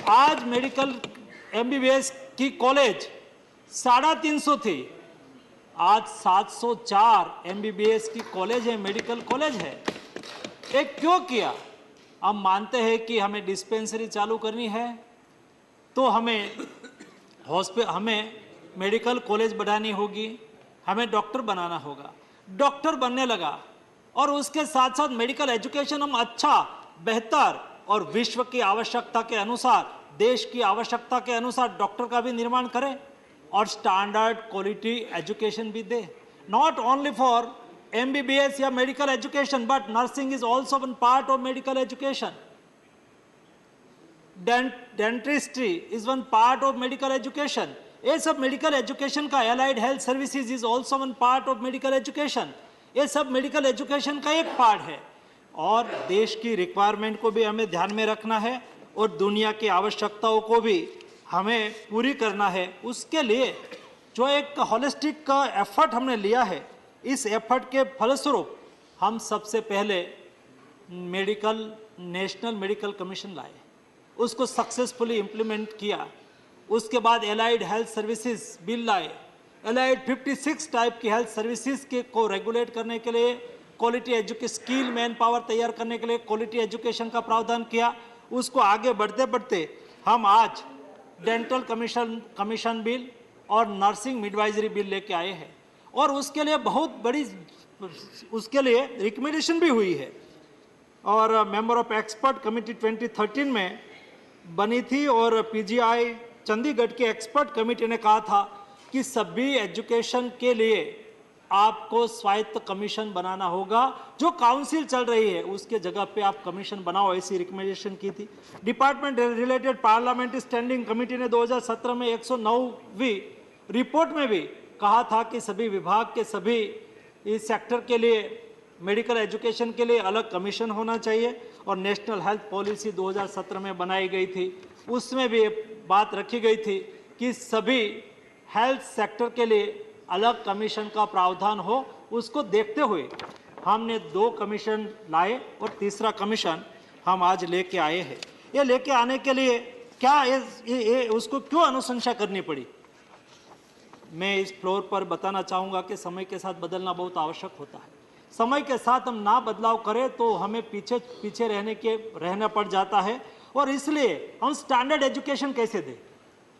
आज मेडिकल MBBS की कॉलेज 350 थी, आज 704 MBBS की कॉलेज है, मेडिकल कॉलेज है। ये क्यों किया? हम मानते हैं कि हमें डिस्पेंसरी चालू करनी है तो हमें मेडिकल कॉलेज बढ़ानी होगी, हमें डॉक्टर बनाना होगा। डॉक्टर बनने लगा, और उसके साथ साथ मेडिकल एजुकेशन हम अच्छा, बेहतर और विश्व की आवश्यकता के अनुसार, देश की आवश्यकता के अनुसार डॉक्टर का भी निर्माण करें और स्टैंडर्ड क्वालिटी एजुकेशन भी दे। नॉट ओनली फॉर MBBS या medical education, but nursing is also one part of medical education. Dentistry is one part of medical education. ये सब मेडिकल एजुकेशन का, allied health services is also one part of medical education. ये सब medical education का एक part है, और देश की रिक्वायरमेंट को भी हमें ध्यान में रखना है और दुनिया की आवश्यकताओं को भी हमें पूरी करना है। उसके लिए जो एक होलिस्टिक का एफर्ट हमने लिया है, इस एफर्ट के फलस्वरूप हम सबसे पहले नेशनल मेडिकल कमीशन लाए, उसको सक्सेसफुली इम्प्लीमेंट किया। उसके बाद एलाइड हेल्थ सर्विसेज बिल लाए, अलाइड 56 टाइप की हेल्थ सर्विसेज के को रेगुलेट करने के लिए, quality education skill man power तैयार करने के लिए क्वालिटी एजुकेशन का प्रावधान किया। उसको आगे बढ़ते बढ़ते हम आज डेंटल कमीशन बिल और नर्सिंग मिडवाइजरी बिल लेके आए हैं, और उसके लिए बहुत बड़ी उसके लिए रिकमेंडेशन भी हुई है, और मेंबर ऑफ एक्सपर्ट कमेटी 2013 में बनी थी, और पीजीआई चंडीगढ़ के एक्सपर्ट कमेटी ने कहा था कि सभी एजुकेशन के लिए आपको स्वायत्त कमीशन बनाना होगा, जो काउंसिल चल रही है उसके जगह पे आप कमीशन बनाओ, ऐसी रिकमेंडेशन की थी। Department related parliamentary standing committee ने 2017 में 109वीं रिपोर्ट में भी कहा था कि सभी विभाग के सभी इस सेक्टर के लिए मेडिकल एजुकेशन के लिए अलग कमीशन होना चाहिए, और नेशनल हेल्थ पॉलिसी 2017 में बनाई गई थी, उसमें भी बात रखी गई थी कि सभी हेल्थ सेक्टर के लिए अलग कमीशन का प्रावधान हो। उसको देखते हुए हमने 2 कमीशन लाए, और तीसरा कमीशन हम आज लेके आए हैं। ये लेके आने के लिए क्या उसको क्यों अनुशंसा करनी पड़ी, मैं इस फ्लोर पर बताना चाहूँगा कि समय के साथ बदलना बहुत आवश्यक होता है। समय के साथ हम ना बदलाव करें तो हमें पीछे रहना पड़ जाता है, और इसलिए हम स्टैंडर्ड एजुकेशन कैसे दें,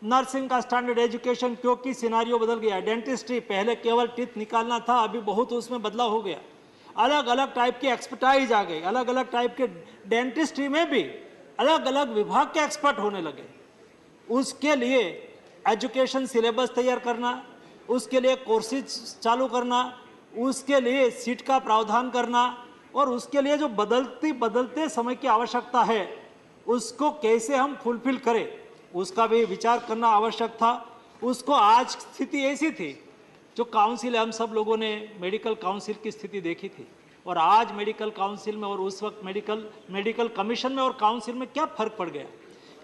नर्सिंग का स्टैंडर्ड एजुकेशन, क्योंकि सिनारियो बदल गया। डेंटिस्ट्री पहले केवल टीथ निकालना था, अभी बहुत उसमें बदलाव हो गया, अलग अलग टाइप की एक्सपर्टाइज आ गई, अलग अलग टाइप के डेंटिस्ट्री में भी अलग अलग विभाग के एक्सपर्ट होने लगे। उसके लिए एजुकेशन सिलेबस तैयार करना, उसके लिए कोर्सेज चालू करना, उसके लिए सीट का प्रावधान करना, और उसके लिए जो बदलते समय की आवश्यकता है उसको कैसे हम फुलफिल करें, उसका भी विचार करना आवश्यक था। उसको आज स्थिति ऐसी थी, जो काउंसिल हम सब लोगों ने मेडिकल काउंसिल की स्थिति देखी थी, और आज मेडिकल काउंसिल में और उस वक्त मेडिकल कमीशन में और काउंसिल में क्या फर्क पड़ गया।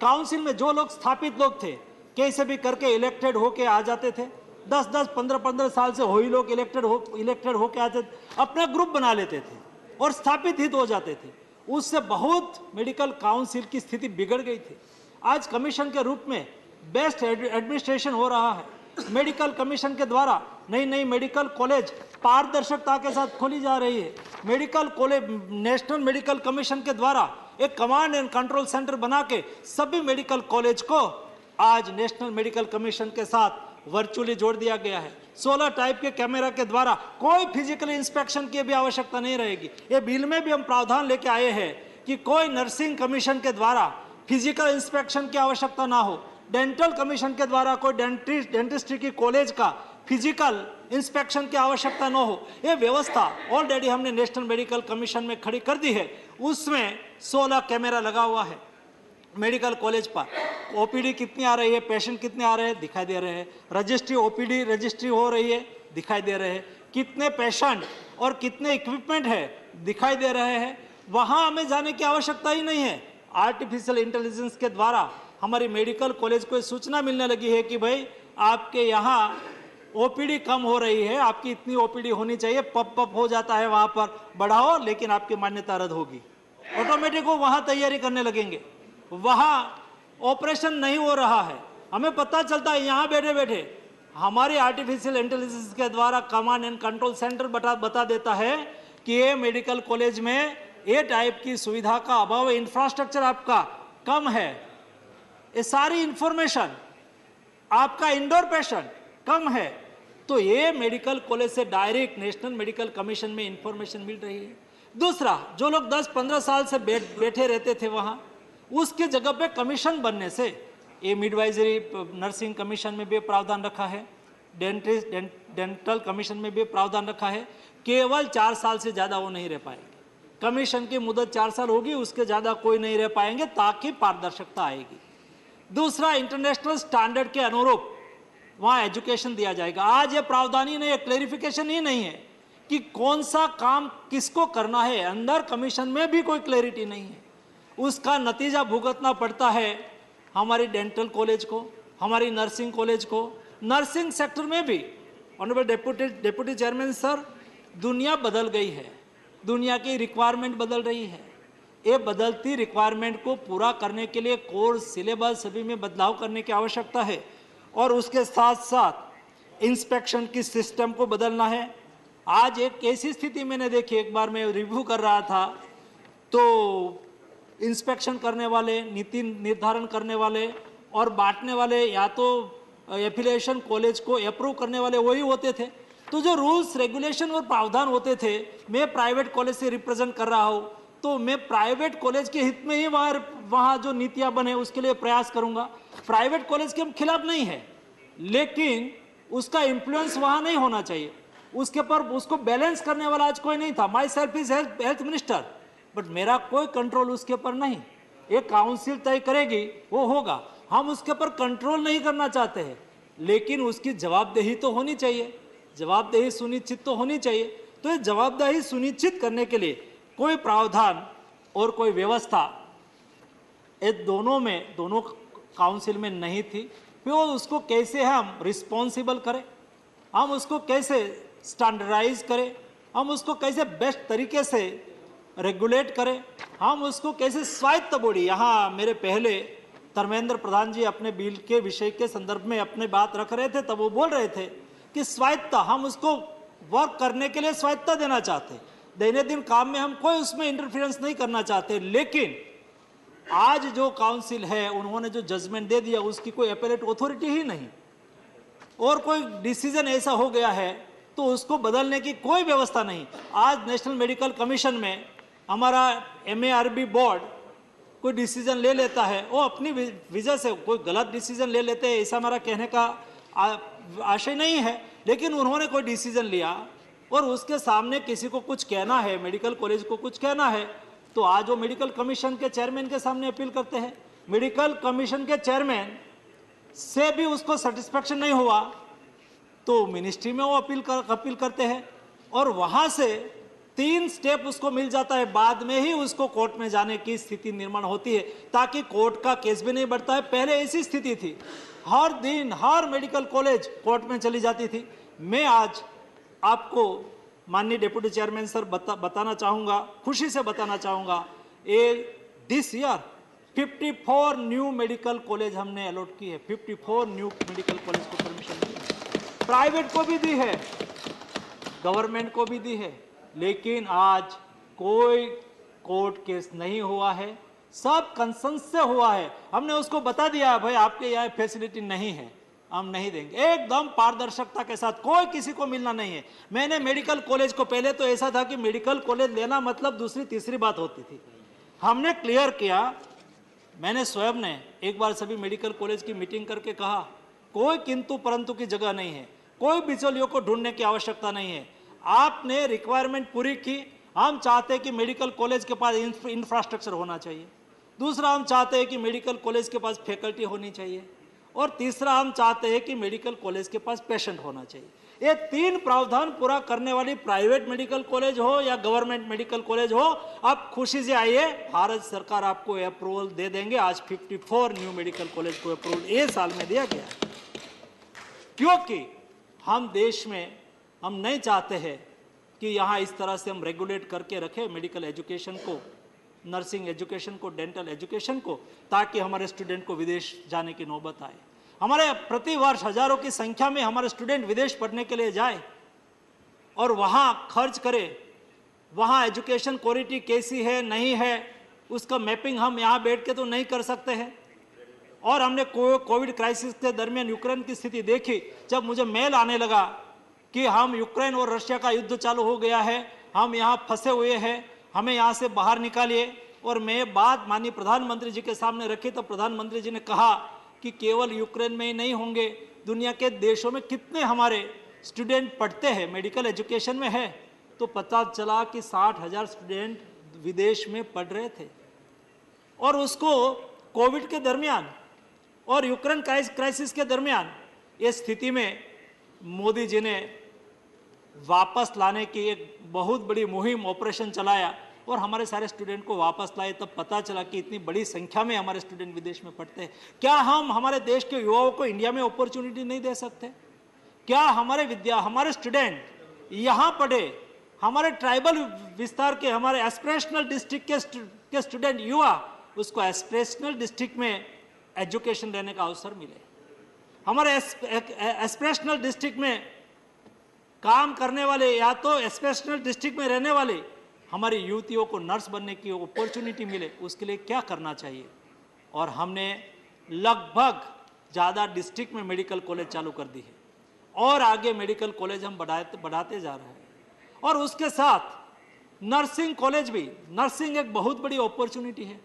काउंसिल में जो लोग स्थापित लोग थे, कैसे भी करके इलेक्टेड होके आ जाते थे, 10-10, 15-15 साल से वही लोग इलेक्टेड होके आते थे, अपना ग्रुप बना लेते थे और स्थापित हित हो जाते थे। उससे बहुत मेडिकल काउंसिल की स्थिति बिगड़ गई थी। आज कमीशन के रूप में बेस्ट एडमिनिस्ट्रेशन हो रहा है। मेडिकल कमीशन के द्वारा नई मेडिकल कॉलेज पारदर्शिता के साथ खोली जा रही है। Medical college national medical commission के द्वारा एक कमांड एंड कंट्रोल सेंटर बना के सभी मेडिकल कॉलेज को आज नेशनल मेडिकल कमीशन के साथ वर्चुअली जोड़ दिया गया है। 16 टाइप के कैमरा के द्वारा कोई फिजिकल इंस्पेक्शन की भी आवश्यकता नहीं रहेगी। ये बिल में भी हम प्रावधान लेके आए हैं कि कोई नर्सिंग कमीशन के द्वारा फिजिकल इंस्पेक्शन की आवश्यकता ना हो, डेंटल कमीशन के द्वारा कोई डेंटिस्ट्री की कॉलेज का फिजिकल इंस्पेक्शन की आवश्यकता न हो। ये व्यवस्था ऑलरेडी हमने नेशनल मेडिकल कमीशन में खड़ी कर दी है। उसमें 16 कैमरा लगा हुआ है मेडिकल कॉलेज पर। ओपीडी कितनी आ रही है, पेशेंट कितने आ रहे हैं, दिखाई दे रहे हैं। रजिस्ट्री ओपीडी रजिस्ट्री हो रही है, दिखाई दे रहे हैं। कितने पेशेंट और कितने इक्विपमेंट है, दिखाई दे रहे हैं। वहाँ हमें जाने की आवश्यकता ही नहीं है। आर्टिफिशियल इंटेलिजेंस के द्वारा हमारी मेडिकल कॉलेज को सूचना मिलने लगी है कि भाई आपके यहाँ ओपीडी कम हो रही है, आपकी इतनी ओपीडी होनी चाहिए। पप हो जाता है वहाँ पर, बढ़ाओ, लेकिन आपकी मान्यता रद्द होगी। ऑटोमेटिक वो वहाँ तैयारी करने लगेंगे। वहाँ ऑपरेशन नहीं हो रहा है, हमें पता चलता है यहाँ बैठे बैठे। हमारी आर्टिफिशियल इंटेलिजेंस के द्वारा कमांड एंड कंट्रोल सेंटर बता देता है कि ये मेडिकल कॉलेज में ये टाइप की सुविधा का अभाव है, इंफ्रास्ट्रक्चर आपका कम है। ये सारी इंफॉर्मेशन, आपका इंडोर पेशेंट कम है, तो ये मेडिकल कॉलेज से डायरेक्ट नेशनल मेडिकल कमीशन में इंफॉर्मेशन मिल रही है। दूसरा, जो लोग 10-15 साल से बैठे रहते थे वहाँ, उसके जगह पे कमीशन बनने से ये मिडवाइजरी नर्सिंग कमीशन में भी प्रावधान रखा है, डेंटल कमीशन में भी प्रावधान रखा है। केवल 4 साल से ज़्यादा वो नहीं रह पाएंगे। कमीशन की मुदत 4 साल होगी, उसके ज़्यादा कोई नहीं रह पाएंगे, ताकि पारदर्शिता आएगी। दूसरा, इंटरनेशनल स्टैंडर्ड के अनुरूप वहाँ एजुकेशन दिया जाएगा। आज ये प्रावधान ही नहीं है, क्लैरिफिकेशन ही नहीं है कि कौन सा काम किसको करना है। अंदर कमीशन में भी कोई क्लैरिटी नहीं है। उसका नतीजा भुगतना पड़ता है हमारी डेंटल कॉलेज को, हमारी नर्सिंग कॉलेज को। नर्सिंग सेक्टर में भी ऑनरेबल डिप्टी चेयरमैन सर, दुनिया बदल गई है, दुनिया की रिक्वायरमेंट बदल रही है। ये बदलती रिक्वायरमेंट को पूरा करने के लिए कोर्स सिलेबस सभी में बदलाव करने की आवश्यकता है। और उसके साथ साथ इंस्पेक्शन की सिस्टम को बदलना है। आज एक ऐसी स्थिति मैंने देखी, एक बार मैं रिव्यू कर रहा था तो इंस्पेक्शन करने वाले, नीति निर्धारण करने वाले और बांटने वाले या तो एफिलिएशन कॉलेज को अप्रूव करने वाले वही होते थे। तो जो रूल्स रेगुलेशन और प्रावधान होते थे, मैं प्राइवेट कॉलेज से रिप्रेजेंट कर रहा हूँ तो मैं प्राइवेट कॉलेज के हित में ही वहाँ जो नीतियाँ बने उसके लिए प्रयास करूँगा। प्राइवेट कॉलेज के हम खिलाफ नहीं है, लेकिन उसका इन्फ्लुएंस वहाँ नहीं होना चाहिए। उसके पर उसको बैलेंस करने वाला आज कोई नहीं था। My self is health minister, but मेरा कोई कंट्रोल उसके पर नहीं। एक काउंसिल तय करेगी, वो होगा। हम उसके पर कंट्रोल नहीं करना चाहते हैं, लेकिन उसकी जवाबदेही तो होनी चाहिए, जवाबदेही सुनिश्चित तो होनी चाहिए। तो ये जवाबदेही सुनिश्चित करने के लिए कोई प्रावधान और कोई व्यवस्था ये दोनों काउंसिल में नहीं थी। फिर उसको कैसे हम रिस्पॉन्सिबल करें, हम उसको कैसे स्टैंडर्डाइज करें, हम उसको कैसे बेस्ट तरीके से रेगुलेट करें, हम उसको कैसे स्वायत्त बॉडी। यहाँ मेरे पहले धर्मेंद्र प्रधान जी अपने बिल के विषय के संदर्भ में अपने बात रख रहे थे, तब वो बोल रहे थे कि स्वायत्ता, हम उसको वर्क करने के लिए स्वायत्ता देना चाहते, दैनंदिन काम में हम कोई उसमें इंटरफेरेंस नहीं करना चाहते। लेकिन आज जो काउंसिल है उन्होंने जो जजमेंट दे दिया उसकी कोई एपेलेट अथॉरिटी ही नहीं, और कोई डिसीजन ऐसा हो गया है तो उसको बदलने की कोई व्यवस्था नहीं। आज नेशनल मेडिकल कमीशन में हमारा MARB बोर्ड कोई डिसीजन ले लेता है, वो अपनी वजह से कोई गलत डिसीजन ले लेते हैं, ऐसा हमारा कहने का आशय नहीं है। लेकिन उन्होंने कोई डिसीजन लिया और उसके सामने किसी को कुछ कहना है, मेडिकल कॉलेज को कुछ कहना है, तो आज वो मेडिकल कमीशन के चेयरमैन के सामने अपील करते हैं। मेडिकल कमीशन के चेयरमैन से भी उसको सेटिस्फेक्शन नहीं हुआ तो मिनिस्ट्री में वो अपील करते हैं, और वहाँ से 3 स्टेप उसको मिल जाता है, बाद में ही उसको कोर्ट में जाने की स्थिति निर्माण होती है, ताकि कोर्ट का केस भी नहीं बढ़ता है। पहले ऐसी स्थिति थी, हर दिन हर मेडिकल कॉलेज कोर्ट में चली जाती थी। मैं आज आपको माननीय डिप्टी चेयरमैन सर बताना चाहूँगा, खुशी से बताना चाहूँगा, this year 54 new medical college हमने अलॉट की है। 54 न्यू मेडिकल कॉलेज को परमिशन दी है, प्राइवेट को भी दी है, गवर्नमेंट को भी दी है, लेकिन आज कोई कोर्ट केस नहीं हुआ है, सब कंसेंसस से हुआ है। हमने उसको बता दिया है, भाई आपके यहाँ फैसिलिटी नहीं है, हम नहीं देंगे, एकदम पारदर्शिता के साथ, कोई किसी को मिलना नहीं है। मैंने मेडिकल कॉलेज को, पहले तो ऐसा था कि मेडिकल कॉलेज लेना मतलब दूसरी तीसरी बात होती थी, हमने क्लियर किया। मैंने स्वयं ने एक बार सभी मेडिकल कॉलेज की मीटिंग करके कहा, कोई किंतु परंतु की जगह नहीं है, कोई बिचौलियों को ढूंढने की आवश्यकता नहीं है। आपने रिक्वायरमेंट पूरी की। हम चाहते हैं कि मेडिकल कॉलेज के पास इंफ्रास्ट्रक्चर होना चाहिए, दूसरा हम चाहते हैं कि मेडिकल कॉलेज के पास फैकल्टी होनी चाहिए, और तीसरा हम चाहते हैं कि मेडिकल कॉलेज के पास पेशेंट होना चाहिए। ये 3 प्रावधान पूरा करने वाली प्राइवेट मेडिकल कॉलेज हो या गवर्नमेंट मेडिकल कॉलेज हो, आप खुशी से आइए, भारत सरकार आपको अप्रूवल दे देंगे। आज 54 न्यू मेडिकल कॉलेज को अप्रूवल ये साल में दिया गया, क्योंकि हम देश में हम नहीं चाहते हैं कि यहाँ इस तरह से हम रेगुलेट करके रखें मेडिकल एजुकेशन को, नर्सिंग एजुकेशन को, डेंटल एजुकेशन को, ताकि हमारे स्टूडेंट को विदेश जाने की नौबत आए। हमारे प्रतिवर्ष हजारों की संख्या में हमारे स्टूडेंट विदेश पढ़ने के लिए जाए और वहाँ खर्च करे, वहाँ एजुकेशन क्वालिटी कैसी है नहीं है उसका मैपिंग हम यहाँ बैठ के तो नहीं कर सकते हैं। और हमने कोविड क्राइसिस के दरमियान यूक्रेन की स्थिति देखी, जब मुझे मेल आने लगा कि हम यूक्रेन और रशिया का युद्ध चालू हो गया है, हम यहाँ फंसे हुए हैं, हमें यहाँ से बाहर निकालिए। और मैं बात माननीय प्रधानमंत्री जी के सामने रखी तो प्रधानमंत्री जी ने कहा कि केवल यूक्रेन में ही नहीं होंगे, दुनिया के देशों में कितने हमारे स्टूडेंट पढ़ते हैं, मेडिकल एजुकेशन में है। तो पता चला कि 60,000 स्टूडेंट विदेश में पढ़ रहे थे, और उसको कोविड के दरमियान और यूक्रेन क्राइसिस के दरमियान ये स्थिति में मोदी जी ने वापस लाने की एक बहुत बड़ी मुहिम ऑपरेशन चलाया और हमारे सारे स्टूडेंट को वापस लाए। तब पता चला कि इतनी बड़ी संख्या में हमारे स्टूडेंट विदेश में पढ़ते हैं। क्या हम हमारे देश के युवाओं को इंडिया में अपॉर्चुनिटी नहीं दे सकते? क्या हमारे स्टूडेंट यहाँ पढ़े, हमारे ट्राइबल विस्तार के, हमारे एस्पिरेशनल डिस्ट्रिक्ट के स्टूडेंट युवा उसको एस्पिरेशनल डिस्ट्रिक्ट में एजुकेशन लेने का अवसर मिले? हमारे एस्पिरेशनल डिस्ट्रिक्ट में काम करने वाले या तो एस्पिरेशनल डिस्ट्रिक्ट में रहने वाले हमारी युवतियों को नर्स बनने की अपॉर्चुनिटी मिले, उसके लिए क्या करना चाहिए। और हमने लगभग ज़्यादा डिस्ट्रिक्ट में मेडिकल कॉलेज चालू कर दी है और आगे मेडिकल कॉलेज हम बढ़ाते जा रहे हैं। और उसके साथ नर्सिंग कॉलेज भी, नर्सिंग एक बहुत बड़ी अपॉर्चुनिटी है।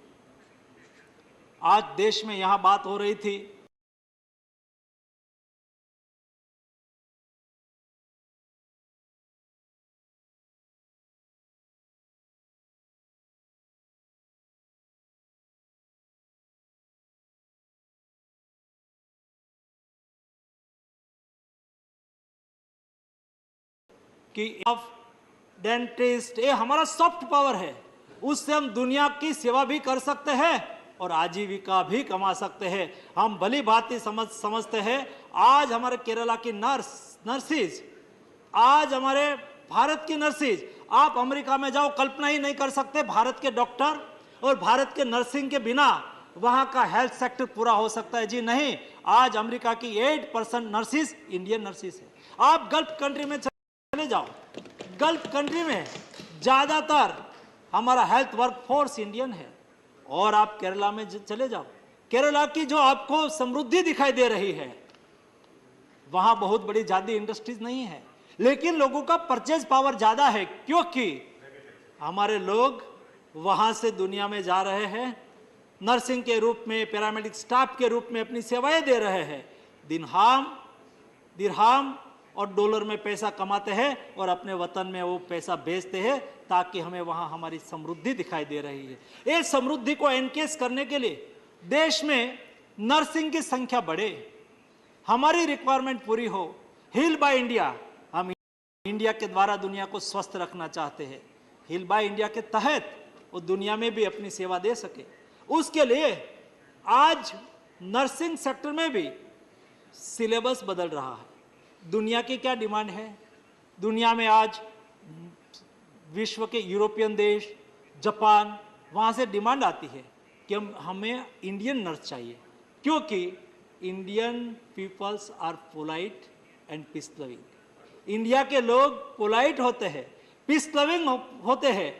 आज देश में यहाँ बात हो रही थी कि डेंटिस्ट, ये हमारा सॉफ्ट पावर है, उससे हम दुनिया की सेवा भी कर सकते हैं और आजीविका भी कमा सकते हैं। हम भली भांति समझते हैं। आज हमारे केरला की नर्सिस, आज हमारे भारत की नर्सिस, आप अमेरिका में जाओ, कल्पना ही नहीं कर सकते भारत के डॉक्टर और भारत के नर्सिंग के बिना वहां का हेल्थ सेक्टर पूरा हो सकता है। जी नहीं, आज अमेरिका की 8% नर्सिस इंडियन नर्सिस है। आप गल्फ कंट्री में चले जाओ, गल्फ कंट्री में ज्यादातर हमारा हेल्थ वर्कफोर्स इंडियन है। और आप केरला में चले जाओ, केरला की जो आपको समृद्धि दिखाई दे रही है, वहां बहुत बड़ी ज्यादा इंडस्ट्रीज नहीं है, लेकिन लोगों का परचेज पावर ज्यादा है, क्योंकि हमारे लोग वहां से दुनिया में जा रहे हैं, नर्सिंग के रूप में, पैरामेडिक स्टाफ के रूप में अपनी सेवाएं दे रहे हैं, दिरहाम और डॉलर में पैसा कमाते हैं और अपने वतन में वो पैसा भेजते हैं, ताकि हमें वहां हमारी समृद्धि दिखाई दे रही है। ये समृद्धि को एनकेस करने के लिए देश में नर्सिंग की संख्या बढ़े, हमारी रिक्वायरमेंट पूरी हो। हील बाय इंडिया, हम इंडिया के द्वारा दुनिया को स्वस्थ रखना चाहते हैं। हील बाय इंडिया के तहत वो दुनिया में भी अपनी सेवा दे सके, उसके लिए आज नर्सिंग सेक्टर में भी सिलेबस बदल रहा है। दुनिया की क्या डिमांड है? दुनिया में आज विश्व के यूरोपियन देश, जापान, वहाँ से डिमांड आती है कि हमें इंडियन नर्स चाहिए, क्योंकि Indian peoples are polite and peace loving. India के लोग पोलाइट होते हैं, पीस लविंग होते हैं,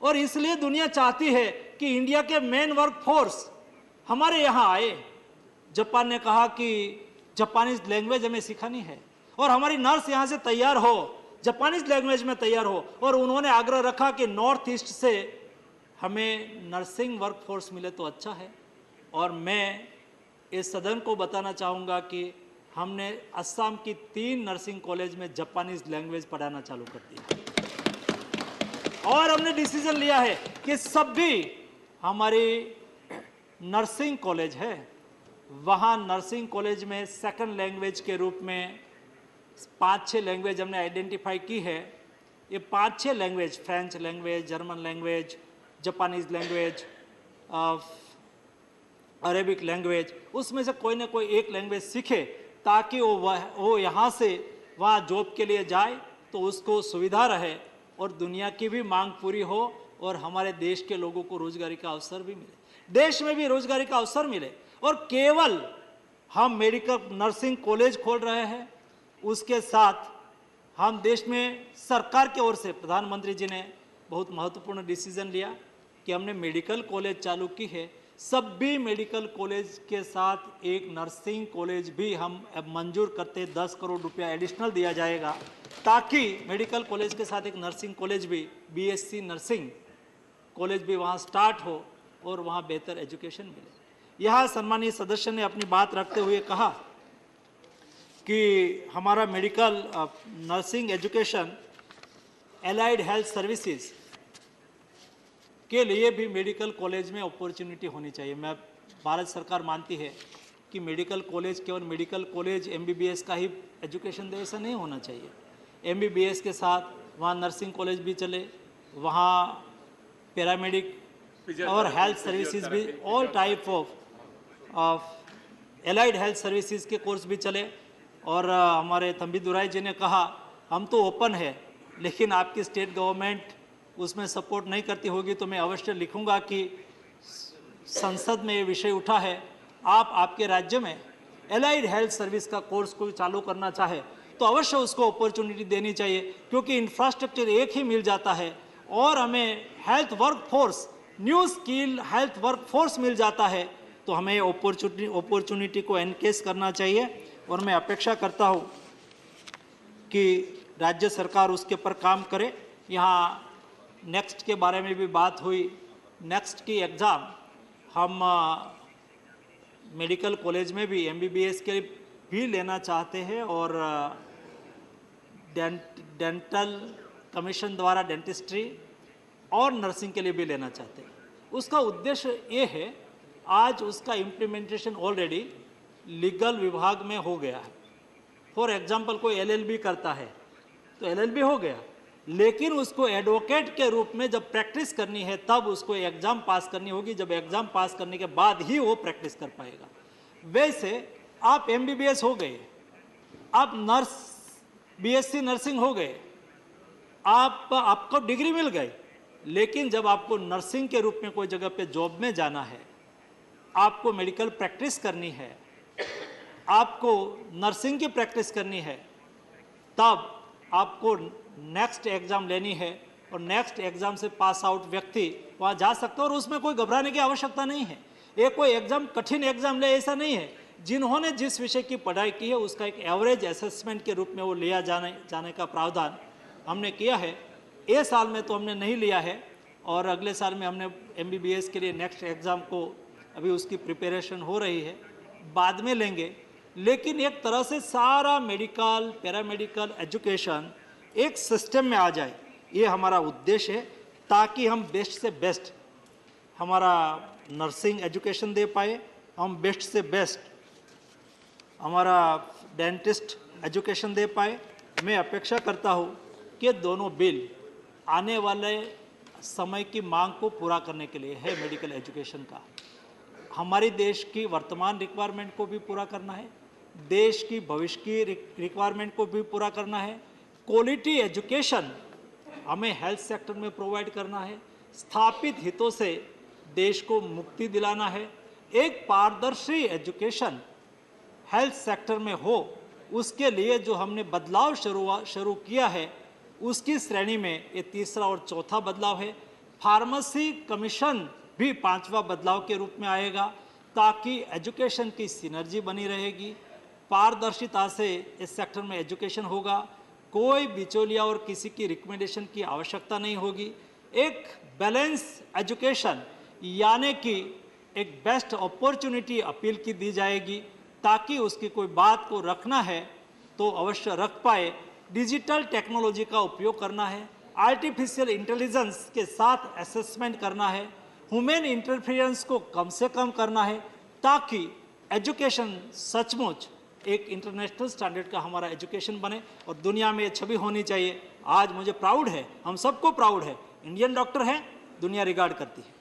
और इसलिए दुनिया चाहती है कि इंडिया के मेन वर्क फोर्स हमारे यहाँ आए। जापान ने कहा कि जापानीज लैंग्वेज हमें सिखानी है और हमारी नर्स यहाँ से तैयार हो, जापानीज लैंग्वेज में तैयार हो, और उन्होंने आग्रह रखा कि नॉर्थ ईस्ट से हमें नर्सिंग वर्क फोर्स मिले तो अच्छा है। और मैं इस सदन को बताना चाहूँगा कि हमने असम की 3 नर्सिंग कॉलेज में जापानीज लैंग्वेज पढ़ाना चालू कर दिया, और हमने डिसीजन लिया है कि सभी हमारी नर्सिंग कॉलेज है, वहाँ नर्सिंग कॉलेज में सेकंड लैंग्वेज के रूप में 5-6 लैंग्वेज हमने आइडेंटिफाई की है। ये 5-6 language, French language, German language, Japanese language, Arabic language, उसमें से कोई ना कोई एक लैंग्वेज सीखे, ताकि वो यहाँ से वहाँ जॉब के लिए जाए तो उसको सुविधा रहे और दुनिया की भी मांग पूरी हो और हमारे देश के लोगों को रोजगारी का अवसर भी मिले, देश में भी रोजगारी का अवसर मिले। और केवल हम मेडिकल नर्सिंग कॉलेज खोल रहे हैं, उसके साथ हम देश में सरकार की ओर से प्रधानमंत्री जी ने बहुत महत्वपूर्ण डिसीजन लिया कि हमने मेडिकल कॉलेज चालू की है। सभी मेडिकल कॉलेज के साथ एक नर्सिंग कॉलेज भी हम मंजूर करते, 10 करोड़ रुपया एडिशनल दिया जाएगा, ताकि मेडिकल कॉलेज के साथ एक नर्सिंग कॉलेज भी, बीएससी नर्सिंग कॉलेज भी वहाँ स्टार्ट हो और वहाँ बेहतर एजुकेशन मिले। यहाँ सम्मानीय सदस्य ने अपनी बात रखते हुए कहा कि हमारा medical nursing education, allied health services के लिए भी मेडिकल कॉलेज में अपॉर्चुनिटी होनी चाहिए। मैं भारत सरकार मानती है कि मेडिकल कॉलेज केवल मेडिकल कॉलेज एमबीबीएस का ही एजुकेशन दे, ऐसा नहीं होना चाहिए। एमबीबीएस के साथ वहाँ नर्सिंग कॉलेज भी चले, वहाँ पैरामेडिक और हेल्थ सर्विसेज भी, all type of allied health services के कोर्स भी चले। और हमारे तंबी दुराई जी ने कहा हम तो ओपन है, लेकिन आपकी स्टेट गवर्नमेंट उसमें सपोर्ट नहीं करती होगी तो मैं अवश्य लिखूंगा कि संसद में ये विषय उठा है। आप आपके राज्य में एलाइड हेल्थ सर्विस का कोर्स कोई चालू करना चाहे तो अवश्य उसको अपॉर्चुनिटी देनी चाहिए, क्योंकि इंफ्रास्ट्रक्चर एक ही मिल जाता है और हमें health workforce, new skill health workforce मिल जाता है, तो हमें अपॉर्चुनिटी को एनकेज करना चाहिए। और मैं अपेक्षा करता हूँ कि राज्य सरकार उसके पर काम करे। यहाँ नेक्स्ट के बारे में भी बात हुई। नेक्स्ट की एग्ज़ाम हम मेडिकल कॉलेज में भी MBBS के भी लेना चाहते हैं और डेंटल कमीशन द्वारा डेंटिस्ट्री और नर्सिंग के लिए भी लेना चाहते हैं। उसका उद्देश्य ये है, आज उसका इम्प्लीमेंटेशन ऑलरेडी लीगल विभाग में हो गया है। फॉर एग्जांपल कोई LLB करता है तो LLB हो गया, लेकिन उसको एडवोकेट के रूप में जब प्रैक्टिस करनी है तब उसको एग्ज़ाम पास करनी होगी। जब एग्ज़ाम पास करने के बाद ही वो प्रैक्टिस कर पाएगा। वैसे आप MBBS हो गए, आप BSc नर्सिंग हो गए, आपको डिग्री मिल गई, लेकिन जब आपको नर्सिंग के रूप में कोई जगह पे जॉब में जाना है, आपको मेडिकल प्रैक्टिस करनी है, आपको नर्सिंग की प्रैक्टिस करनी है, तब आपको नेक्स्ट एग्ज़ाम लेनी है और नेक्स्ट एग्ज़ाम से पास आउट व्यक्ति वहाँ जा सकता है और उसमें कोई घबराने की आवश्यकता नहीं है। ये कोई एग्ज़ाम कठिन एग्ज़ाम ले ऐसा नहीं है। जिन्होंने जिस विषय की पढ़ाई की है उसका एक एवरेज असेसमेंट के रूप में वो लिया जाने का प्रावधान हमने किया है। ये साल में तो हमने नहीं लिया है और अगले साल में हमने MBBS के लिए नेक्स्ट एग्ज़ाम को अभी उसकी प्रिपरेशन हो रही है, बाद में लेंगे। लेकिन एक तरह से सारा मेडिकल पैरामेडिकल एजुकेशन एक सिस्टम में आ जाए, ये हमारा उद्देश्य है, ताकि हम बेस्ट से बेस्ट हमारा नर्सिंग एजुकेशन दे पाए, हम बेस्ट से बेस्ट हमारा डेंटिस्ट एजुकेशन दे पाए। मैं अपेक्षा करता हूँ कि दोनों बिल आने वाले समय की मांग को पूरा करने के लिए है। मेडिकल एजुकेशन का हमारी देश की वर्तमान रिक्वायरमेंट को भी पूरा करना है, देश की भविष्य की रिक्वायरमेंट को भी पूरा करना है। क्वालिटी एजुकेशन हमें हेल्थ सेक्टर में प्रोवाइड करना है, स्थापित हितों से देश को मुक्ति दिलाना है। एक पारदर्शी एजुकेशन हेल्थ सेक्टर में हो, उसके लिए जो हमने बदलाव शुरू किया है उसकी श्रेणी में ये तीसरा और चौथा बदलाव है। फार्मेसी कमीशन भी पांचवा बदलाव के रूप में आएगा, ताकि एजुकेशन की सिनर्जी बनी रहेगी, पारदर्शिता से इस सेक्टर में एजुकेशन होगा, कोई बिचौलिया और किसी की रिकमेंडेशन की आवश्यकता नहीं होगी। एक बैलेंस एजुकेशन यानी कि एक बेस्ट अपॉर्चुनिटी अपील की दी जाएगी, ताकि उसकी कोई बात को रखना है तो अवश्य रख पाए। डिजिटल टेक्नोलॉजी का उपयोग करना है, आर्टिफिशियल इंटेलिजेंस के साथ असेसमेंट करना है, ह्यूमन इंटरफेरेंस को कम से कम करना है, ताकि एजुकेशन सचमुच एक इंटरनेशनल स्टैंडर्ड का हमारा एजुकेशन बने और दुनिया में छवि होनी चाहिए। आज मुझे प्राउड है, हम सबको प्राउड है, इंडियन डॉक्टर है, दुनिया रिगार्ड करती है।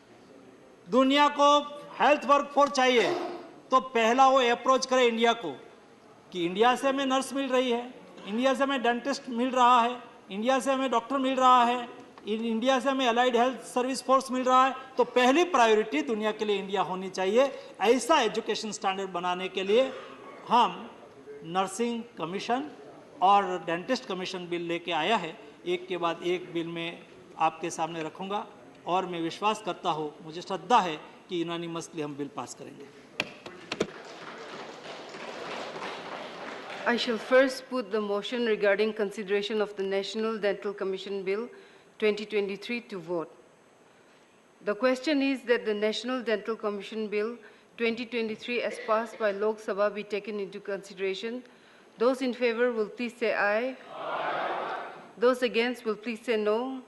दुनिया को हेल्थ वर्क फोर्स चाहिए तो पहला वो अप्रोच करे इंडिया को कि इंडिया से हमें नर्स मिल रही है, इंडिया से हमें डेंटिस्ट मिल रहा है, इंडिया से हमें डॉक्टर मिल रहा है, इंडिया से हमें अलाइड हेल्थ सर्विस फोर्स मिल रहा है, तो पहली प्रायोरिटी दुनिया के लिए इंडिया होनी चाहिए। ऐसा एजुकेशन स्टैंडर्ड बनाने के लिए हम नर्सिंग कमीशन और डेंटिस्ट कमीशन बिल लेके आया है। एक के बाद एक बिल में आपके सामने रखूंगा और मैं विश्वास करता हूँ, मुझे श्रद्धा है कि यूनानिमसली हम बिल पास करेंगे। I shall first put the motion regarding consideration of the National Dental Commission Bill 2023 to vote. The question is that the National Dental Commission Bill 2023 as passed by Lok Sabha be taken into consideration. Those in favor will please say aye. Aye. Those against will please say no.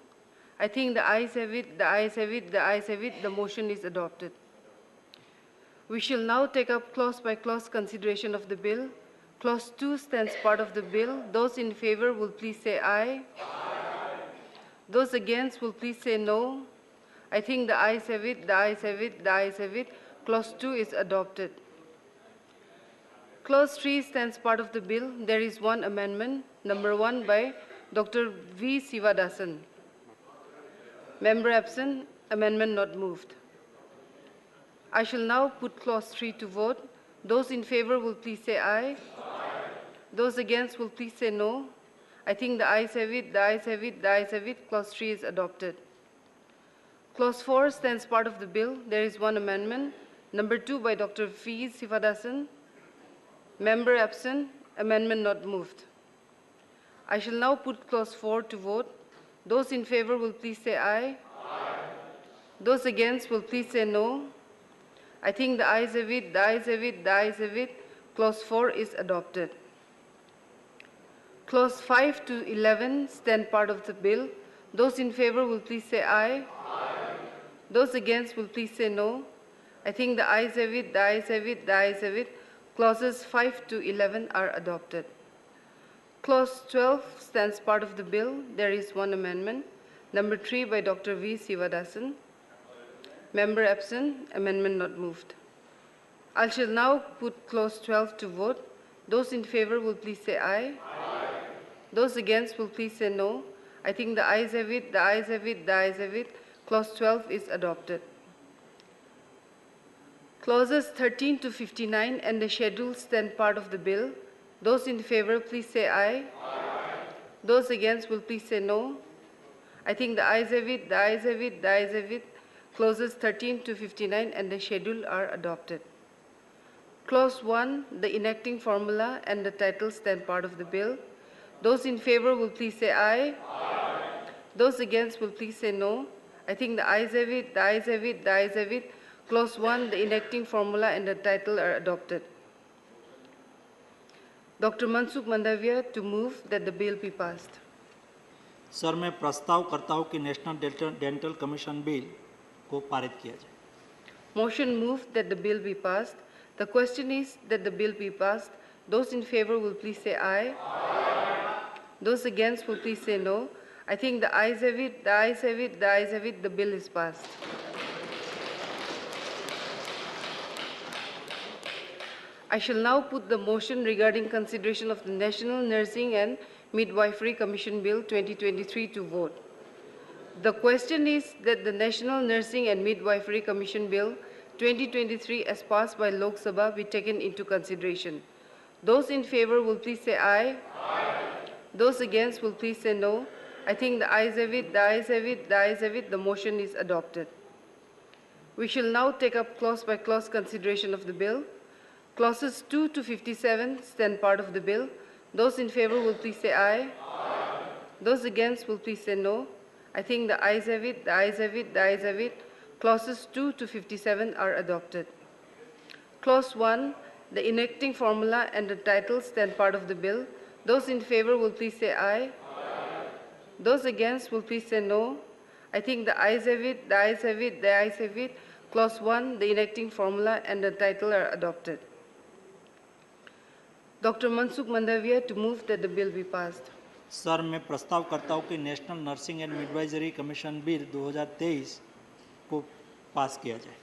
I think the ayes have it, the ayes have it, the ayes have it. The motion is adopted. We shall now take up clause by clause consideration of the bill. Clause 2 stands part of the bill. Those in favor will please say aye. Aye. Those against will please say no. I think the ayes have it, the ayes have it, the ayes have it. Clause 2 is adopted. Clause 3 stands part of the bill. There is one amendment, number 1 by Dr. V. Sivadasan. Member absent, amendment not moved. I shall now put clause 3 to vote. Those in favor will please say aye. Those against will please say no. I think the ayes have it, the ayes have it, the ayes have it. Clause 3 is adopted. Clause 4 stands part of the bill. There is one amendment. Number 2 by Dr. V. Sivadasan. Member absent. Amendment not moved. I shall now put clause 4 to vote. Those in favor will please say aye. Those against will please say no. I think the ayes have it, the ayes have it, the ayes have it. Clause 4 is adopted. Clause 5 to 11 stand part of the bill. Those in favor will please say aye. Those against will please say no. I think the ayes have it, the ayes have it, the ayes have it. Clauses 5 to 11 are adopted. Clause 12 stands part of the bill. There is one amendment. Number 3 by Dr. V. Sivadasan. Member absent. Amendment not moved. I shall now put clause 12 to vote. Those in favor will please say aye. Those against will please say no. I think the ayes have it, the ayes have it, the ayes have it. Clause 12 is adopted. Clauses 13 to 59 and the schedule stand part of the bill. Those in favor, please say aye. Those against will please say no. I think the ayes have it, the ayes have it, the ayes have it. Clauses 13 to 59 and the schedule are adopted. Clause 1, the enacting formula and the title stand part of the bill. Those in favor will please say aye. Those against will please say no. I think the ayes have it, the ayes have it, the ayes have it. Clause 1, the enacting formula and the title are adopted. Dr. Mansukh Mandavia to move that the bill be passed. Sir मैं प्रस्ताव करता हूं कि national dental commission bill को पारित किया जाए. Motion moved that the bill be passed. The question is that the bill be passed. Those in favor will please say aye. Those against will please say no. I think the ayes have it, the ayes have it, the ayes have it. The bill is passed. I shall now put the motion regarding consideration of the National Nursing and Midwifery Commission Bill 2023 to vote. The question is that the National Nursing and Midwifery Commission Bill 2023 as passed by Lok Sabha be taken into consideration. Those in favor will please say aye. Those against will please say no. I think the ayes have it, the ayes have it, the ayes have it. The motion is adopted. We shall now take up clause by clause consideration of the bill. Clauses 2 to 57 stand part of the bill. Those in favor will please say aye. Those against will please say no. I think the ayes have it, the ayes have it, the ayes have it. Clauses 2 to 57 are adopted. Clause 1, the enacting formula and the title stand part of the bill. Those in favor will please say aye. Those against will please say no. I think the ayes have it, the ayes have it, the ayes have it. Clause 1, the enacting formula and the title are adopted. Dr. Mansukh Mandavia to move that the bill be passed. Sir मैं प्रस्ताव करता हूं कि national nursing and midwifery commission bill 2023 को पास किया जाए.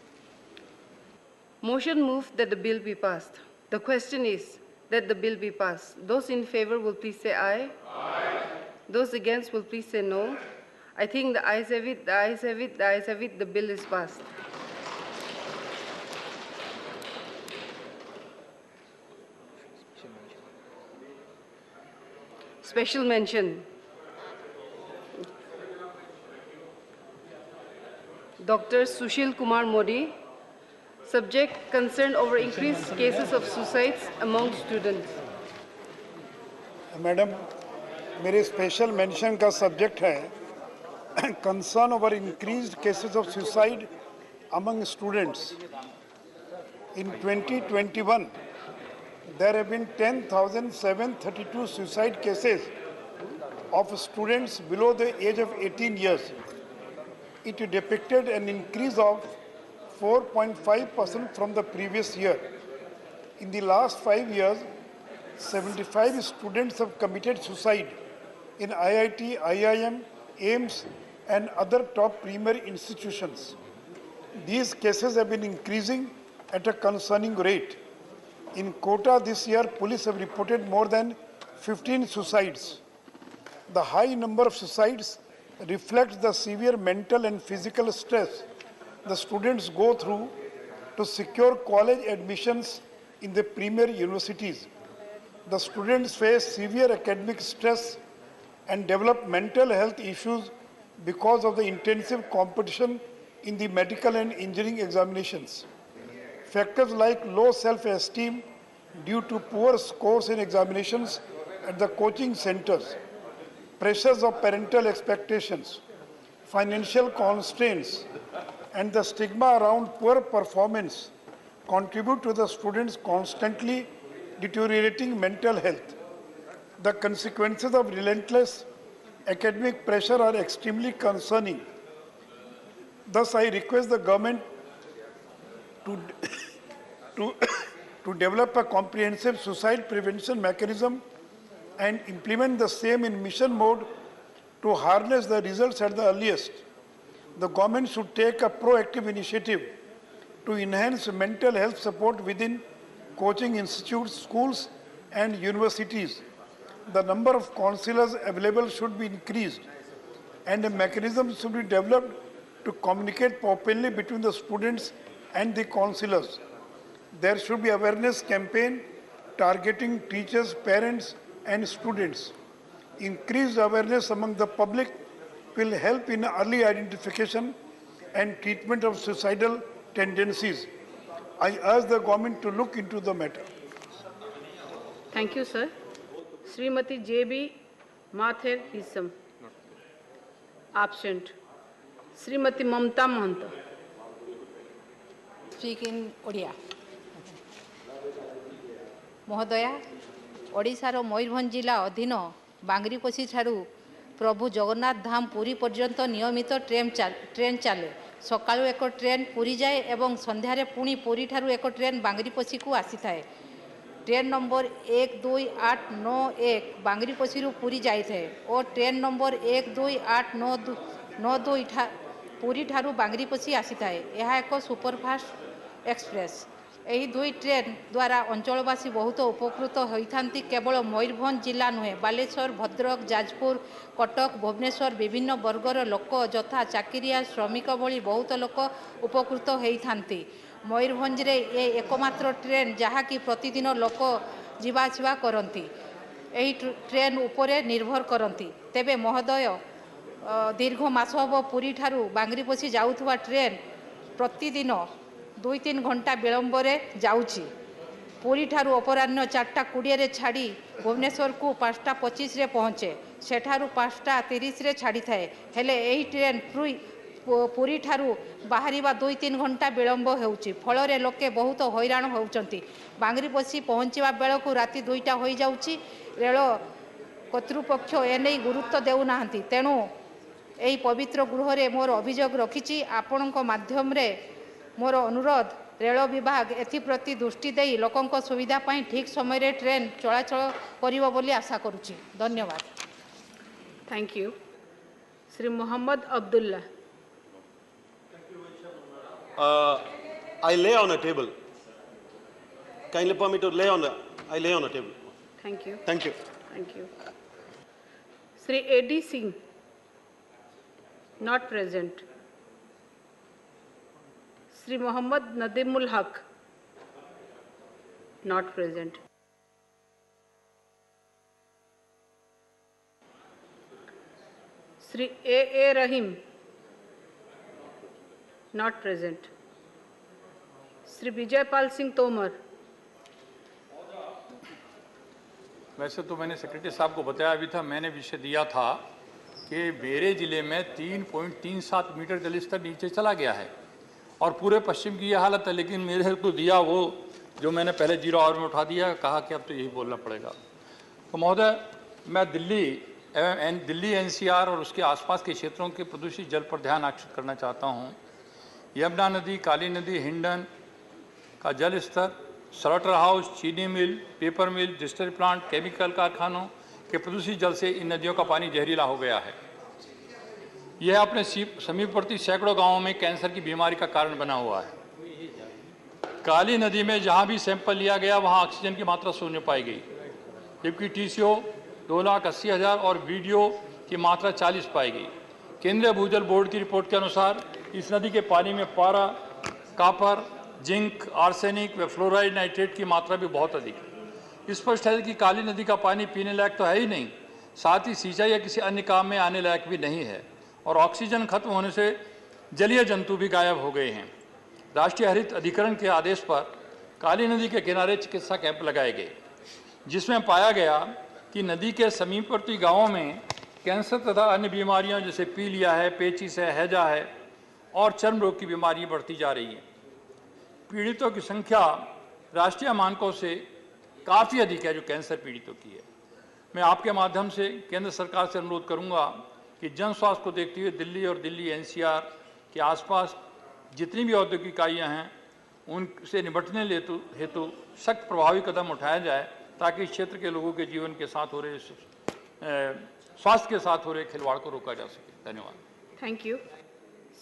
Motion moved that the bill be passed. The question is that the bill be passed. Those in favor will please say aye. Those against will please say no. I think the ayes have it, the ayes have it, the ayes have it. The bill is passed. Special mention. Dr. Sushil Kumar Modi, subject concerned over increased cases of suicides among students. Madam, मेरे special mention का subject है concern over increased cases of suicide among students. In 2021, there have been 10,732 suicide cases of students below the age of 18 years. It depicted an increase of 4.5% from the previous year. In the last 5 years, 75 students have committed suicide in IIT, IIM, AIMS, and other top premier institutions. These cases have been increasing at a concerning rate. In Kota this year, police have reported more than 15 suicides. The high number of suicides reflects the severe mental and physical stress the students go through to secure college admissions in the premier universities. The students face severe academic stress and develop mental health issues because of the intensive competition in the medical and engineering examinations. Factors like low self-esteem due to poor scores in examinations at the coaching centers, pressures of parental expectations, financial constraints, and the stigma around poor performance contribute to the students' constantly deteriorating mental health. The consequences of relentless academic pressure are extremely concerning. Thus, I request the government to develop a comprehensive suicide prevention mechanism and implement the same in mission mode to harness the results at the earliest. The government should take a proactive initiative to enhance mental health support within coaching institutes, schools, and universities. The number of counselors available should be increased, and a mechanism should be developed to communicate openly between the students and the counselors. There should be awareness campaign targeting teachers, parents, and students. Increased awareness among the public will help in early identification and treatment of suicidal tendencies. I urge the government to look into the matter. Thank you, sir. Srimati J.B. Mather Hisam. Absent. Srimati Mamta Mahanta. Speak in Odia. महोदया ओडिशार मयूरभंज जिला अधीन बांगरीपोशी ठारू प्रभु जगन्नाथ धाम पुरी पर्यंत नियमित train चले सकाळु एक train Puri जाए एवं संध्यारे पुणी पुरी ठारू एक ट्रेन बांगरीपोशी को आसी थाए ट्रेन नंबर 12891 बांगरीपोशी पुरी जाए थे और ट्रेन नंबर 12892 पुरी ठारू बांगरीपोशी आसी थाए यह एक सुपरफास्ट एक्सप्रेस यही दुई ट्रेन द्वारा अंचलवासी बहुत उपकृत होती केवल मयूरभंज जिला नुहे बालेश्वर भद्रक जाजपुर कटक भुवनेश्वर विभिन्न वर्गर लोक यथा चाकिरिया श्रमिक भली बहुत लोक उपकृत होती मयूरभंज रे ये एकमात्र ट्रेन जहाँकि प्रतिदिन लोक जीवाआसिया करती यही ट्रेन उपरे निर्भर करती तेबे महोदय दीर्घ मास हम पुरी ठारू बांगरीपोशी जाऊथुवा ट्रेन प्रतिदिन 2-3 घंटा विलंब जाऊँगी पुरी ठारू अपराह्न 4:20 छाड़ी भुवनेश्वर को 5:25 पहुँचे सेठारू 5:30 छाड़ी थाए हेले यही ट्रेन पुरी ठारू बाहर 2-3 घंटा विलंब होउची फल लोके बहुत हैरान होउचंती बांगरीपोशी पहुँचवा बेल को राति 2टा हो जाउची रेल कर्तृपक्ष एने गुरुत्व देउना तेणु यही पवित्र गृह मोर अभियोग रखी आपण माध्यम मोर अनुरोध रेल विभाग एप्रति दृष्टि दे लोकों सुविधा पाई ठीक समय ट्रेन चलाचल करिवो बोली आशा करुच्ची धन्यवाद thank you Shri Mohammed Abdullah I lay on a table. Kindly permit me to lay on I lay on a table. Thank you. Thank you. Thank you. Sri A.D. Singh, not present. Sri Muhammad Nadimul Haq, not present. Sri A.A. Rahim, not present. Sri Vijay Pal Singh Tomar. वैसे तो मैंने secretary साहब को बताया भी था मैंने विषय दिया था कि मेरे ज़िले में 3.37 मीटर जल स्तर नीचे चला गया है और पूरे पश्चिम की यह हालत है लेकिन मेरे को दिया वो जो मैंने पहले 0 आवर में उठा दिया कहा कि अब तो यही बोलना पड़ेगा। तो महोदय मैं दिल्ली NCR और उसके आसपास के क्षेत्रों के प्रदूषित जल पर ध्यान आकर्षित करना चाहता हूँ। यमुना नदी, काली नदी, हिंडन का जल स्तर, स्लॉटर हाउस, चीनी मिल, पेपर मिल, डिस्टिलरी प्लांट, केमिकल कारखानों के प्रदूषित जल से इन नदियों का पानी जहरीला हो गया है। यह अपने समीपवर्ती सैकड़ों गांवों में कैंसर की बीमारी का कारण बना हुआ है। काली नदी में जहां भी सैंपल लिया गया वहां ऑक्सीजन की मात्रा शून्य पाई गई, जबकि TCO 2,80,000 और वीडियो की मात्रा 40 पाई गई। केंद्रीय भूजल बोर्ड की रिपोर्ट के अनुसार इस नदी के पानी में पारा, कापर, जिंक, आर्सेनिक व फ्लोराइड नाइट्रेट की मात्रा भी बहुत अधिक है। स्पष्ट है कि काली नदी का पानी पीने लायक तो है ही नहीं, साथ ही सिंचाई या किसी अन्य काम में आने लायक भी नहीं है और ऑक्सीजन खत्म होने से जलीय जंतु भी गायब हो गए हैं। राष्ट्रीय हरित अधिकरण के आदेश पर काली नदी के किनारे चिकित्सा कैंप लगाए गए, जिसमें पाया गया कि नदी के समीपवर्ती गांवों में कैंसर तथा अन्य बीमारियां जैसे पीलिया है, पेचिस है, हैजा है और चर्म रोग की बीमारी बढ़ती जा रही है। पीड़ितों की संख्या राष्ट्रीय मानकों से काफ़ी अधिक है जो कैंसर पीड़ितों की है। मैं आपके माध्यम से केंद्र सरकार से अनुरोध करूंगा कि जन स्वास्थ्य को देखते हुए दिल्ली और दिल्ली एनसीआर के आसपास जितनी भी औद्योगिक इकाइयाँ हैं उनसे निपटने हेतु सख्त प्रभावी कदम उठाया जाए ताकि इस क्षेत्र के लोगों के जीवन के साथ हो रहे स्वास्थ्य के साथ हो रहे खिलवाड़ को रोका जा सके। धन्यवाद। Thank you.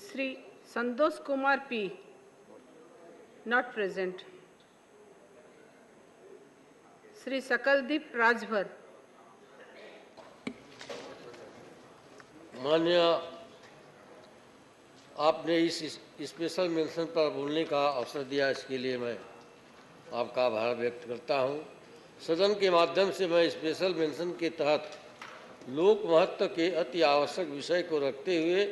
Shri Santosh Kumar P, not present. Shri Sakaldeep Rajbhar. माननीय, आपने इस स्पेशल मेंशन पर बोलने का अवसर दिया, इसके लिए मैं आपका आभार व्यक्त करता हूं। सदन के माध्यम से मैं स्पेशल मेंशन के तहत लोक महत्व के अति आवश्यक विषय को रखते हुए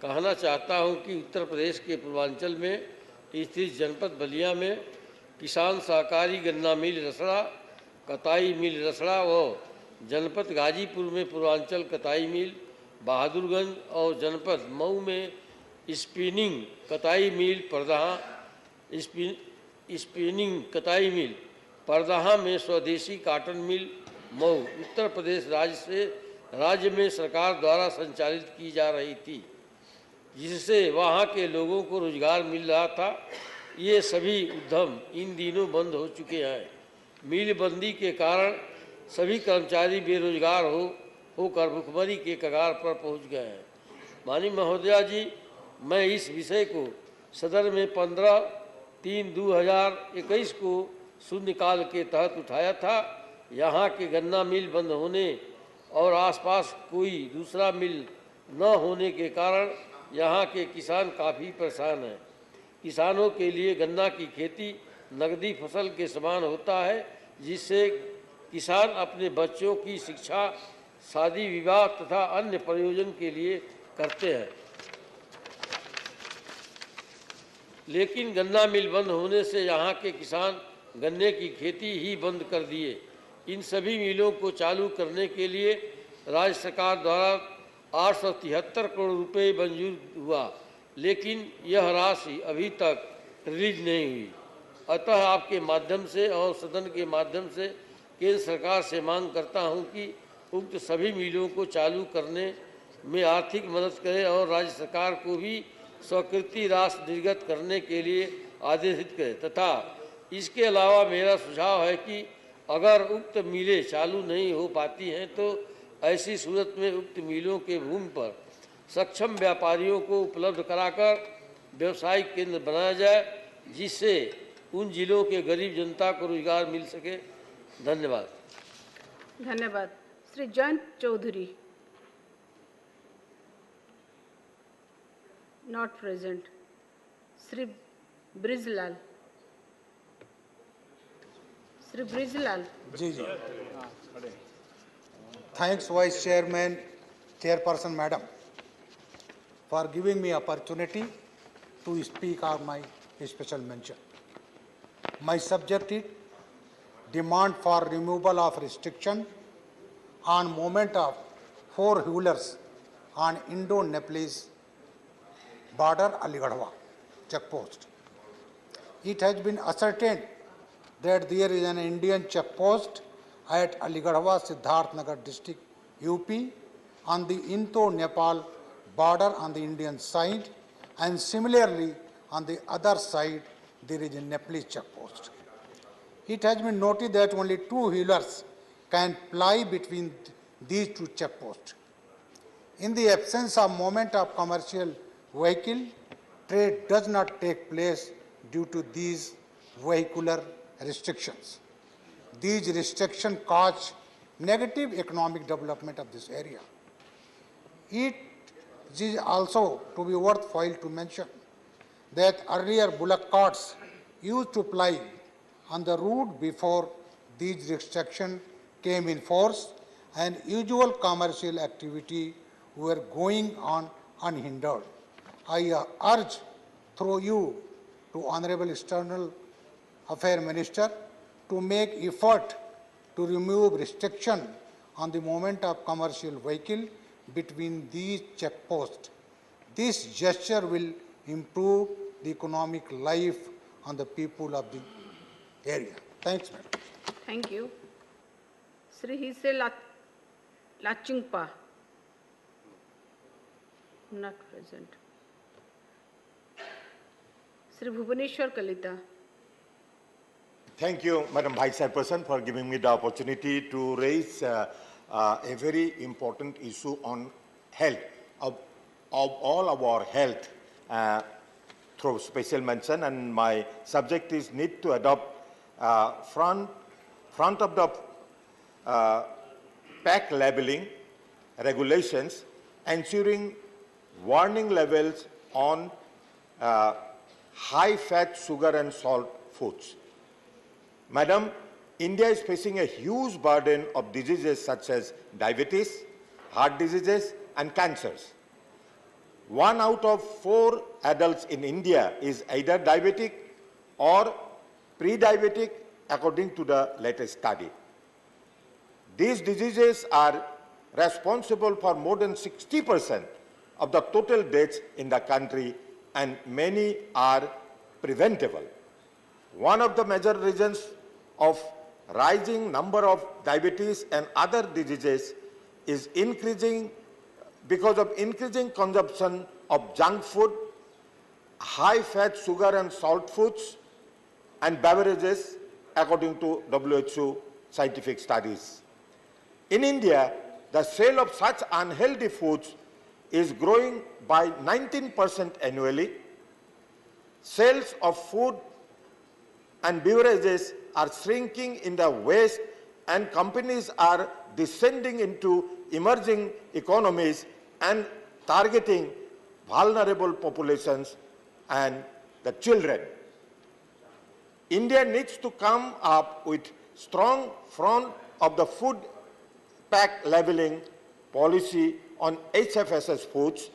कहना चाहता हूं कि उत्तर प्रदेश के पूर्वांचल में स्थित जनपद बलिया में किसान सहकारी गन्ना मिल रसड़ा, कताई मिल रसड़ा व जनपद गाजीपुर में पूर्वांचल कताई मिल, बहादुरगंज और जनपद मऊ में स्पिनिंग कताई मिल परदहा, स्पिनिंग कताई मिल परदहा में स्वदेशी काटन मिल मऊ उत्तर प्रदेश राज्य में सरकार द्वारा संचालित की जा रही थी, जिससे वहाँ के लोगों को रोजगार मिल रहा था। ये सभी उद्यम इन दिनों बंद हो चुके हैं। मिल बंदी के कारण सभी कर्मचारी बेरोजगार होकर भुखमरी के कगार पर पहुंच गए हैं। माननीय महोदया जी, मैं इस विषय को सदन में 15/3/2021 को शून्यकाल के तहत उठाया था। यहाँ के गन्ना मिल बंद होने और आसपास कोई दूसरा मिल न होने के कारण यहाँ के किसान काफ़ी परेशान हैं। किसानों के लिए गन्ना की खेती नकदी फसल के समान होता है, जिससे किसान अपने बच्चों की शिक्षा, शादी विवाह तथा अन्य प्रयोजन के लिए करते हैं। लेकिन गन्ना मिल बंद होने से यहाँ के किसान गन्ने की खेती ही बंद कर दिए। इन सभी मिलों को चालू करने के लिए राज्य सरकार द्वारा 873 करोड़ रुपए मंजूर हुआ, लेकिन यह राशि अभी तक रिलीज नहीं हुई। अतः आपके माध्यम से और सदन के माध्यम से केंद्र सरकार से मांग करता हूं कि उक्त सभी मिलों को चालू करने में आर्थिक मदद करें और राज्य सरकार को भी स्वीकृति राशि निर्गत करने के लिए आदेशित करें। तथा इसके अलावा मेरा सुझाव है कि अगर उक्त मिलें चालू नहीं हो पाती हैं तो ऐसी सूरत में उक्त मिलों के भूमि पर सक्षम व्यापारियों को उपलब्ध कराकर व्यवसायिक केंद्र बनाया जाए, जिससे उन जिलों के गरीब जनता को रोजगार मिल सके। धन्यवाद। धन्यवाद। Shri Jayant Chaudhary, not present. Shri Brijlal. Shri Brijlal ji ji. Thanks, Vice Chairman, Chairperson, Madam, for giving me opportunity to speak on my special mention. My subject is demand for removal of restriction on movement of four-wheelers on Indo-Nepalese border Aligarhwa checkpost. It has been ascertained that there is an Indian checkpost at Aligarhwa, Siddharth Nagar district, UP, on the Indo-Nepal border on the Indian side, and similarly on the other side there is a Nepalese checkpost. It has been noted that only two-wheelers can ply between these two checkposts. In the absence of movement of commercial vehicle, trade does not take place due to these vehicular restrictions. These restrictions cause negative economic development of this area. It is also to be worthwhile to mention that earlier bullock carts used to ply on the route before these restrictions came in force, and usual commercial activity were going on unhindered. I urge through you to Honorable External Affairs Minister to make effort to remove restriction on the movement of commercial vehicle between these checkposts. This gesture will improve the economic life on the people of the area. Thanks, madam. Thank you. Sri Hise Lachungpa. Not present. Sri Bhubaneswar Kalita. Thank you, Madam Vice Chairperson, for giving me the opportunity to raise a very important issue on health, of all of our health through special mention, and my subject is need to adopt front of the pack labeling regulations, ensuring warning levels on high fat, sugar and salt foods. Madam, India is facing a huge burden of diseases such as diabetes, heart diseases and cancers. 1 out of 4 adults in India is either diabetic or pre-diabetic according to the latest study. These diseases are responsible for more than 60% of the total deaths in the country, and many are preventable. One of the major reasons of rising number of diabetes and other diseases is because of increasing consumption of junk food, high fat, sugar and salt foods and beverages according to WHO scientific studies. In India, the sale of such unhealthy foods is growing by 19% annually. Sales of food and beverages are shrinking in the West, and companies are descending into emerging economies and targeting vulnerable populations and the children. India needs to come up with strong front of the food pack labeling policy on HFSS foods